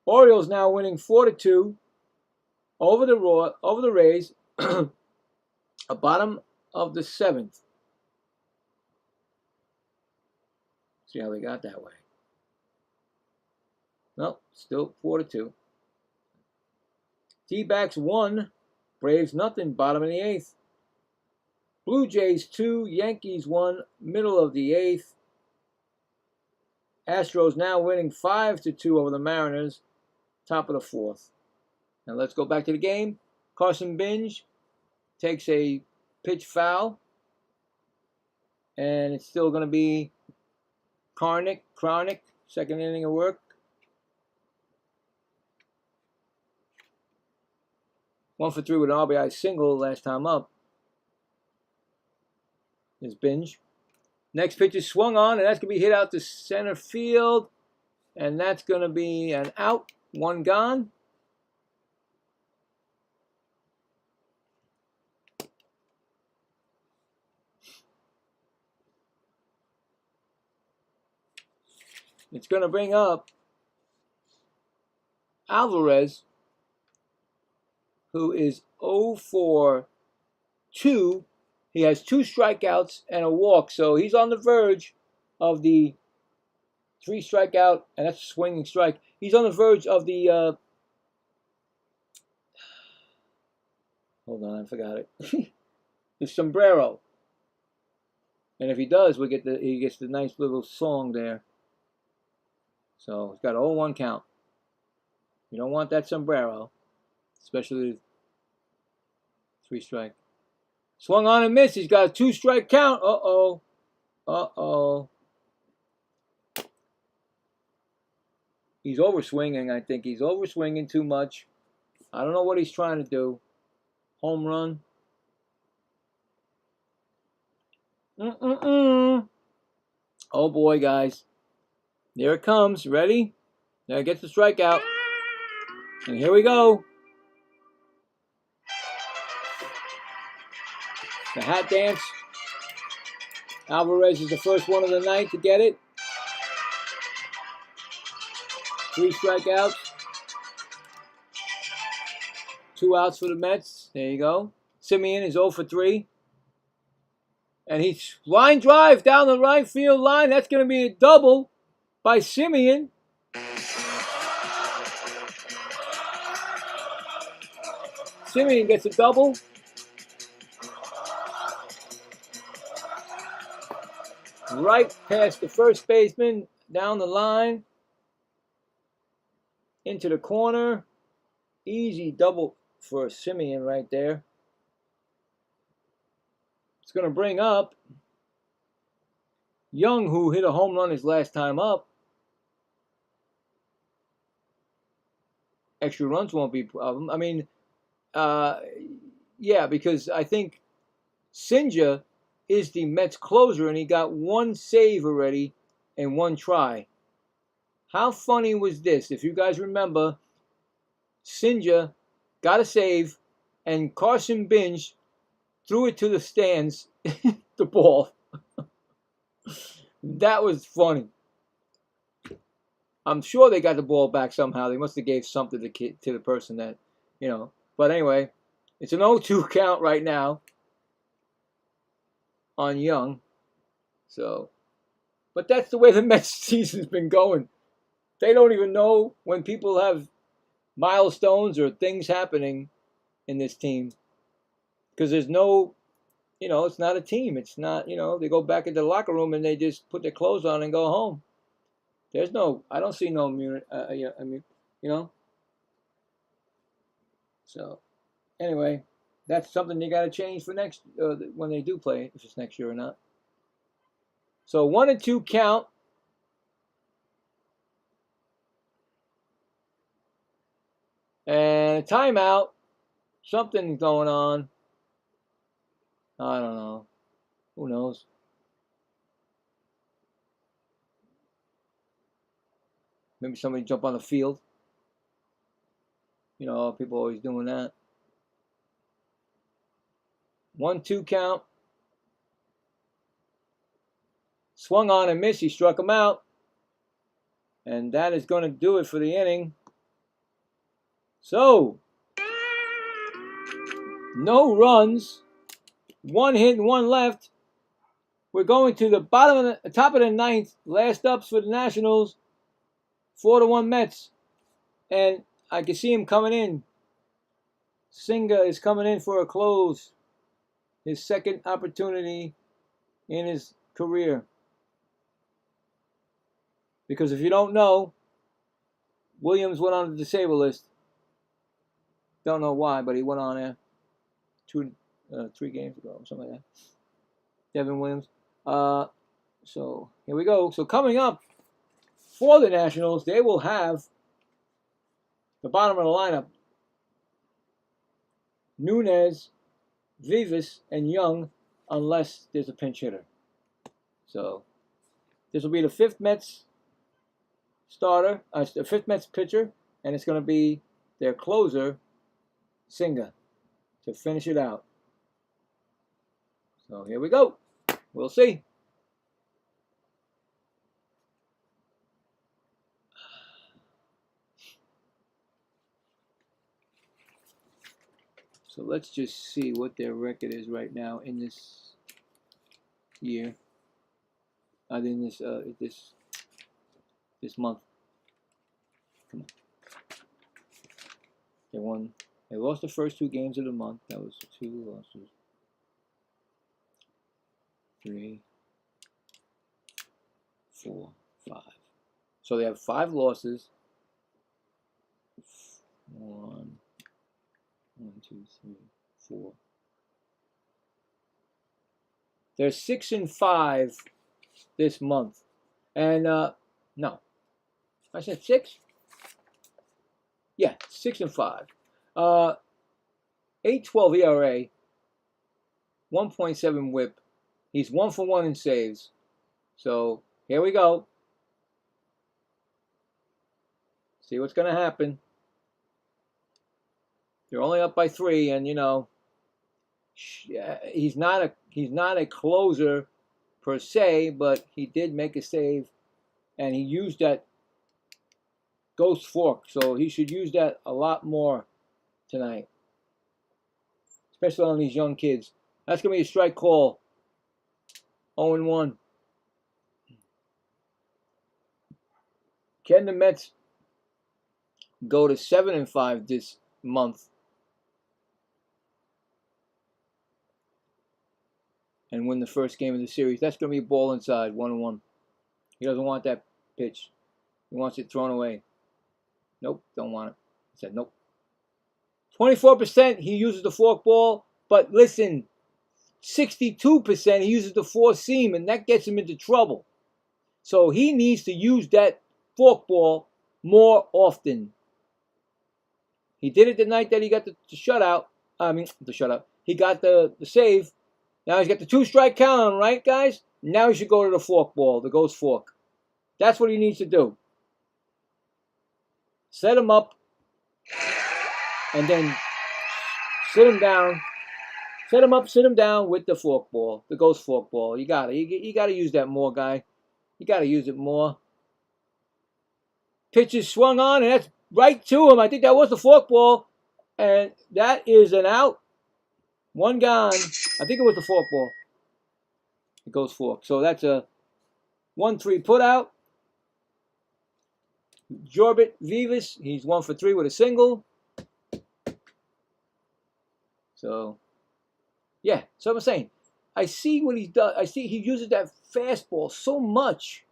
S3: Orioles now winning 4-2 over the Rays, a bottom of the 7th. See how they got that way. No, still 4-2. D-backs 1, Braves nothing, bottom of the 8th. Blue Jays 2, Yankees 1, middle of the 8th. Astros now winning 5-2 over the Mariners, top of the 4th. Now let's go back to the game. Carson Binge takes a pitch foul. And it's still going to be Kronick, second inning of work. 1 for 3 with an RBI single last time up. Is Binge. Next pitch is swung on, and that's going to be hit out to center field. And that's going to be an out. 1 gone. It's going to bring up Alvarez, who is 0 for 2. He has 2 strikeouts and a walk, so he's on the verge of the 3 strikeout, and that's a swinging strike. He's on the verge of the, hold on, I forgot it. The sombrero. And if he does, he gets the nice little song there. So it's got a 0-1 count. You don't want that sombrero, especially 3 strike. Swung on and missed. He's got a 2-strike count. Uh-oh. Uh-oh. He's overswinging, I think. He's overswinging too much. I don't know what he's trying to do. Home run. Oh boy, guys. There it comes. Ready? Now gets the strikeout. And here we go. The hat dance. Alvarez is the first one of the night to get it. 3 strikeouts. 2 outs for the Mets. There you go. Simeon is 0 for 3. And he's line drive down the right field line. That's going to be a double by Simeon. Simeon gets a double. Right past the first baseman, down the line, into the corner. Easy double for Simeon right there. It's going to bring up Young, who hit a home run his last time up. Extra runs won't be a problem. I mean, yeah, because I think Sinja is the Mets closer, and he got 1 save already and 1 try. How funny was this? If you guys remember, Sinja got a save, and Carson Binge threw it to the stands, the ball. That was funny. I'm sure they got the ball back somehow. They must have gave something to the person that, you know. But anyway, it's an 0-2 count right now on Young. So, but that's the way the Mets season's been going. They don't even know when people have milestones or things happening in this team. Because there's no, you know, it's not a team. It's not, you know, they go back into the locker room and they just put their clothes on and go home. There's no, I don't see no, yeah, I mean, you know. So, anyway, that's something you got to change for next, when they do play, if it's next year or not. So 1-2 count. And a timeout. Something's going on. I don't know. Who knows? Maybe somebody jump on the field. You know, people always doing that. 1-2 count. Swung on and missed. He struck him out. And that is going to do it for the inning. So, no runs. 1 hit and 1 left. We're going to the bottom of the top of the 9th. Last ups for the Nationals. 4-1 Mets. And I can see him coming in. Senga is coming in for a close. His second opportunity in his career. Because if you don't know, Williams went on the disabled list. Don't know why, but he went on there 3 games ago, something like that. Devin Williams. So here we go. So coming up for the Nationals, they will have the bottom of the lineup: Nunez, Vivas, and Young, unless there's a pinch hitter. So this will be the 5th Mets starter, the 5th Mets pitcher, and it's going to be their closer, Senga, to finish it out. So here we go. We'll see. So let's just see what their record is right now in this year. In this month. Come on. They lost the first 2 games of the month. That was 2 losses. 3, 4, 5. So they have 5 losses, 1, 2, 3, 4. They're 6 and 5 this month. And no, I said 6. Yeah, 6 and 5. 8.12 ERA, 1.7 WHIP. He's 1 for 1 in saves. So here we go. See what's going to happen. They're only up by 3, and you know, he's not a closer per se, but he did make a save, and he used that ghost fork, so he should use that a lot more tonight, especially on these young kids. That's gonna be a strike call. 0-1. Can the Mets go to 7 and 5 this month and win the first game of the series? That's going to be a ball inside, 1-1. He doesn't want that pitch. He wants it thrown away. Nope, don't want it. He said nope. 24% he uses the fork ball, but listen, 62% he uses the four seam, and that gets him into trouble. So he needs to use that fork ball more often. He did it the night that he got the shutout. The shutout. He got the save. Now he's got the 2-strike count on, right, guys? Now he should go to the fork ball, the ghost fork. That's what he needs to do. Set him up, and then sit him down. Set him up, sit him down with the fork ball, the ghost fork ball. You got it. You got to use that more, guy. You got to use it more. Pitch is swung on, and that's right to him. I think that was the fork ball, and that is an out. 1 gone. I think it was the fork ball. It goes fork. So that's a 1-3 put out. Jorbit Vivas, he's 1 for 3 with a single. So, yeah. So I'm saying, I see what he does. I see he uses that fastball so much,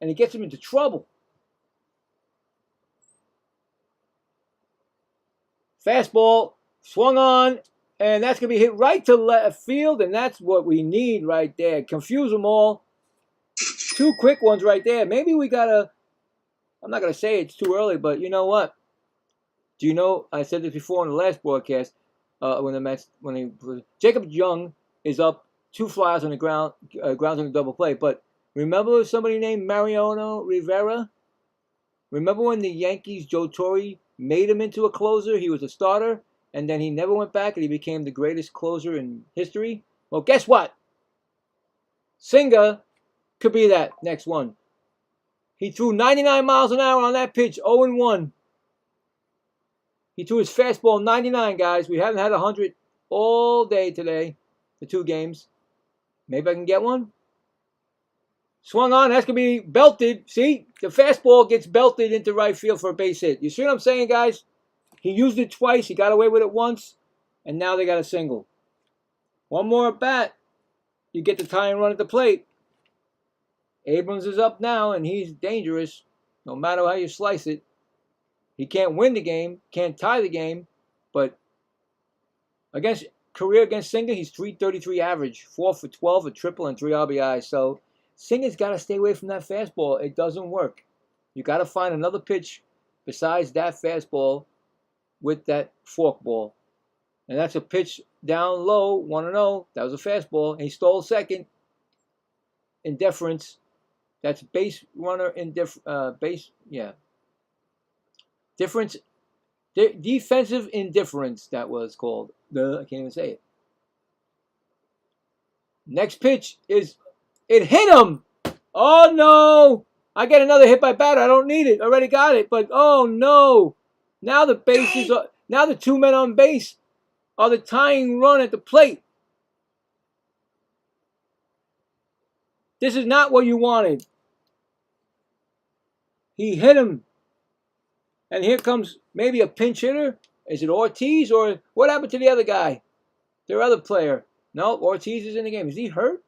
S3: and it gets him into trouble. Fastball swung on, and that's going to be hit right to left field, and that's what we need right there. Confuse them all. 2 quick ones right there. Maybe we got to, I'm not going to say it's too early, but you know what? Do you know, I said this before in the last broadcast, Jacob Young is up 2 flyers on the ground, grounds on the double play, but remember somebody named Mariano Rivera? Remember when the Yankees, Joe Torre, made him into a closer? He was a starter, and then he never went back, and he became the greatest closer in history. Well, guess what? Senga could be that next one. He threw 99 miles an hour on that pitch, 0-1. He threw his fastball 99, guys. We haven't had 100 all day today, the 2 games. Maybe I can get one. Swung on, that's going to be belted. See, the fastball gets belted into right field for a base hit. You see what I'm saying, guys? He used it twice. He got away with it once, and now they got a single. 1 more at bat. You get the tying run at the plate. Abrams is up now, and he's dangerous, no matter how you slice it. He can't win the game, can't tie the game, but career against Singer, he's .333 average, 4 for 12, a triple, and 3 RBIs. So Singer's got to stay away from that fastball. It doesn't work. You got to find another pitch besides that fastball with that forkball. And that's a pitch down low, 1-0. That was a fastball. And he stole second. Indifference. That's base runner difference. Defensive indifference, that was called. I can't even say it. Next pitch is, it hit him. Oh no! I get another hit by batter. I don't need it. Already got it. But oh no! Now the 2 men on base are the tying run at the plate. This is not what you wanted. He hit him. And here comes maybe a pinch hitter. Is it Ortiz, or what happened to the other guy? Their other player. No, Ortiz is in the game. Is he hurt?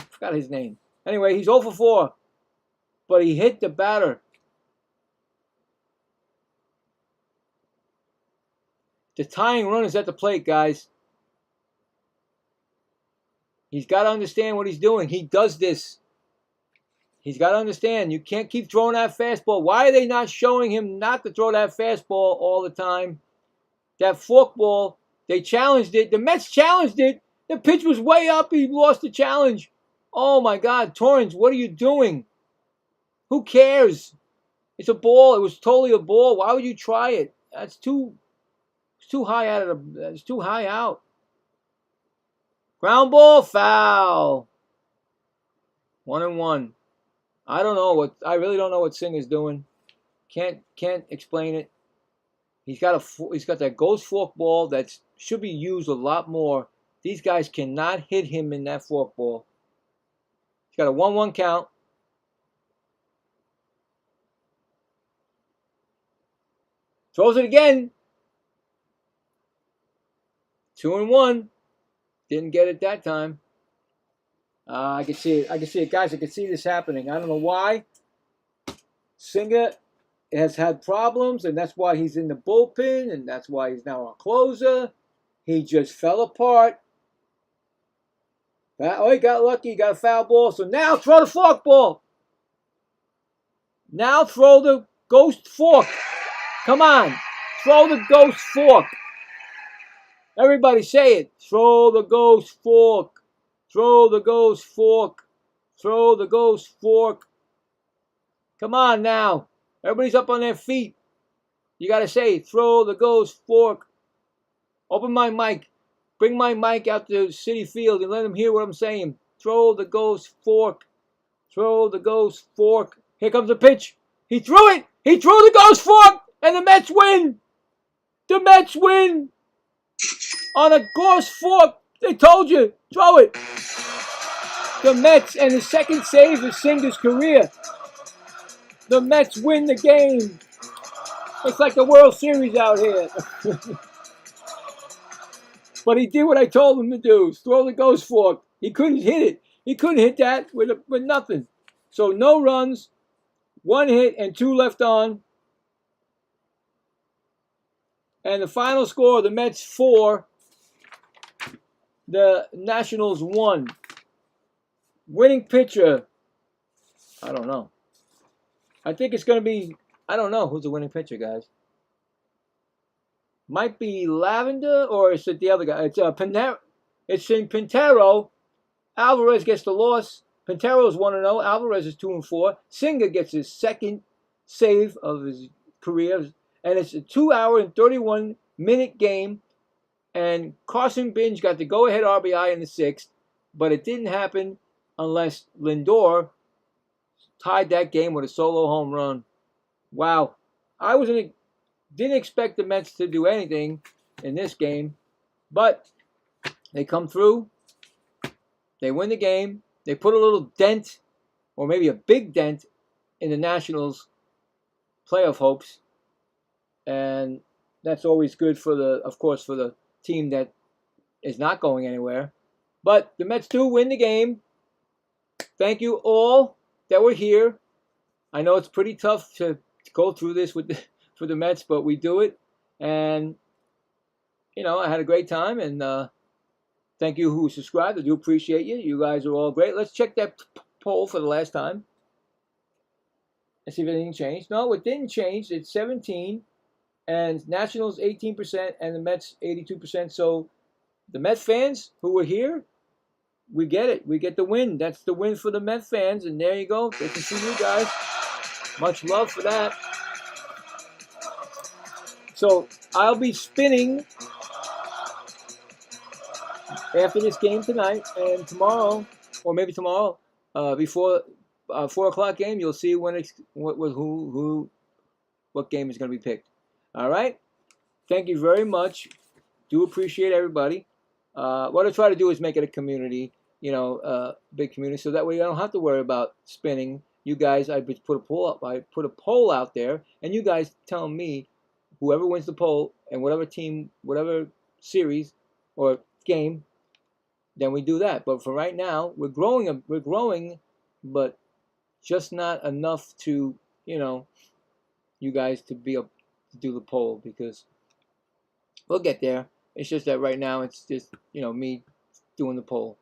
S3: Forgot his name. Anyway, he's 0 for 4. But he hit the batter. The tying run is at the plate, guys. He's got to understand what he's doing. He does this. He's got to understand. You can't keep throwing that fastball. Why are they not showing him not to throw that fastball all the time? That forkball, they challenged it. The Mets challenged it. The pitch was way up. He lost the challenge. Oh, my God. Torrance, what are you doing? Who cares? It's a ball. It was totally a ball. Why would you try it? That's too high out of the. It's too high out. Ground ball, foul. 1-1. I don't know what. I really don't know what Singer's doing. Can't explain it. He's got that ghost fork ball that should be used a lot more. These guys cannot hit him in that fork ball. He's got a 1-1 count. Throws it again. 2-1. Didn't get it that time. I can see it. I can see it, guys. I can see this happening. I don't know why. Singer has had problems, and that's why he's in the bullpen, and that's why he's now a closer. He just fell apart. Oh, he got lucky. He got a foul ball. So now throw the fork ball. Now throw the ghost fork. Come on. Throw the ghost fork. Everybody say it. Throw the ghost fork. Throw the ghost fork. Throw the ghost fork. Come on now. Everybody's up on their feet. You got to say, throw the ghost fork. Open my mic. Bring my mic out to City Field and let them hear what I'm saying. Throw the ghost fork. Throw the ghost fork. Here comes the pitch. He threw it. He threw the ghost fork. And the Mets win. The Mets win. On a ghost fork. They told you. Throw it. The Mets, and the second save of Singer's career. The Mets win the game. It's like the World Series out here. But he did what I told him to do. Throw the ghost fork. He couldn't hit it. He couldn't hit that with nothing. So no runs, 1 hit, and 2 left on. And the final score, the Mets 4, the Nationals 1. Winning pitcher, I don't know. I think it's going to be, I don't know who's the winning pitcher, guys. Might be Lavender, or is it the other guy? It's Pintero. It's in Pintero. Alvarez gets the loss. Pintero is 1-0. Alvarez is 2-4. Singer gets his second save of his career. And it's a 2-hour and 31-minute game. And Carson Binge got the go-ahead RBI in the 6th. But it didn't happen unless Lindor tied that game with a solo home run. Wow. Didn't expect the Mets to do anything in this game. But they come through. They win the game. They put a little dent, or maybe a big dent, in the Nationals' playoff hopes. And that's always good for of course, for the team that is not going anywhere. But the Mets do win the game. Thank you all that were here. I know it's pretty tough to go through this for the Mets, but we do it. And, I had a great time. And thank you who subscribed. I do appreciate you. You guys are all great. Let's check that poll for the last time. Let's see if anything changed. No, it didn't change. It's 17. And Nationals 18%, and the Mets 82%. So the Mets fans who were here, we get it. We get the win. That's the win for the Mets fans. And there you go. They can see you guys. Much love for that. So I'll be spinning after this game tonight, and tomorrow, or maybe tomorrow, before 4 o'clock game, you'll see what game is going to be picked. All right. Thank you very much. Do appreciate everybody. What I try to do is make it a community, big community, so that way I don't have to worry about spinning. You guys, I put a poll up. I put a poll out there, and you guys tell me whoever wins the poll and whatever team, whatever series or game, then we do that. But for right now, we're growing, but just not enough to, you guys to be able to do the poll, because We'll get there. It's just that right now it's just, me doing the poll.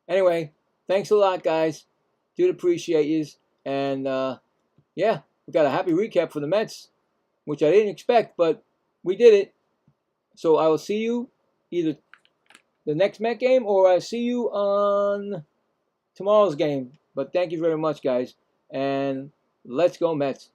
S3: Anyway, thanks a lot, guys. Do appreciate yous. And, yeah, we got a happy recap for the Mets, which I didn't expect, but we did it. So I will see you either the next Met game or I'll see you on tomorrow's game. But thank you very much, guys. And let's go Mets.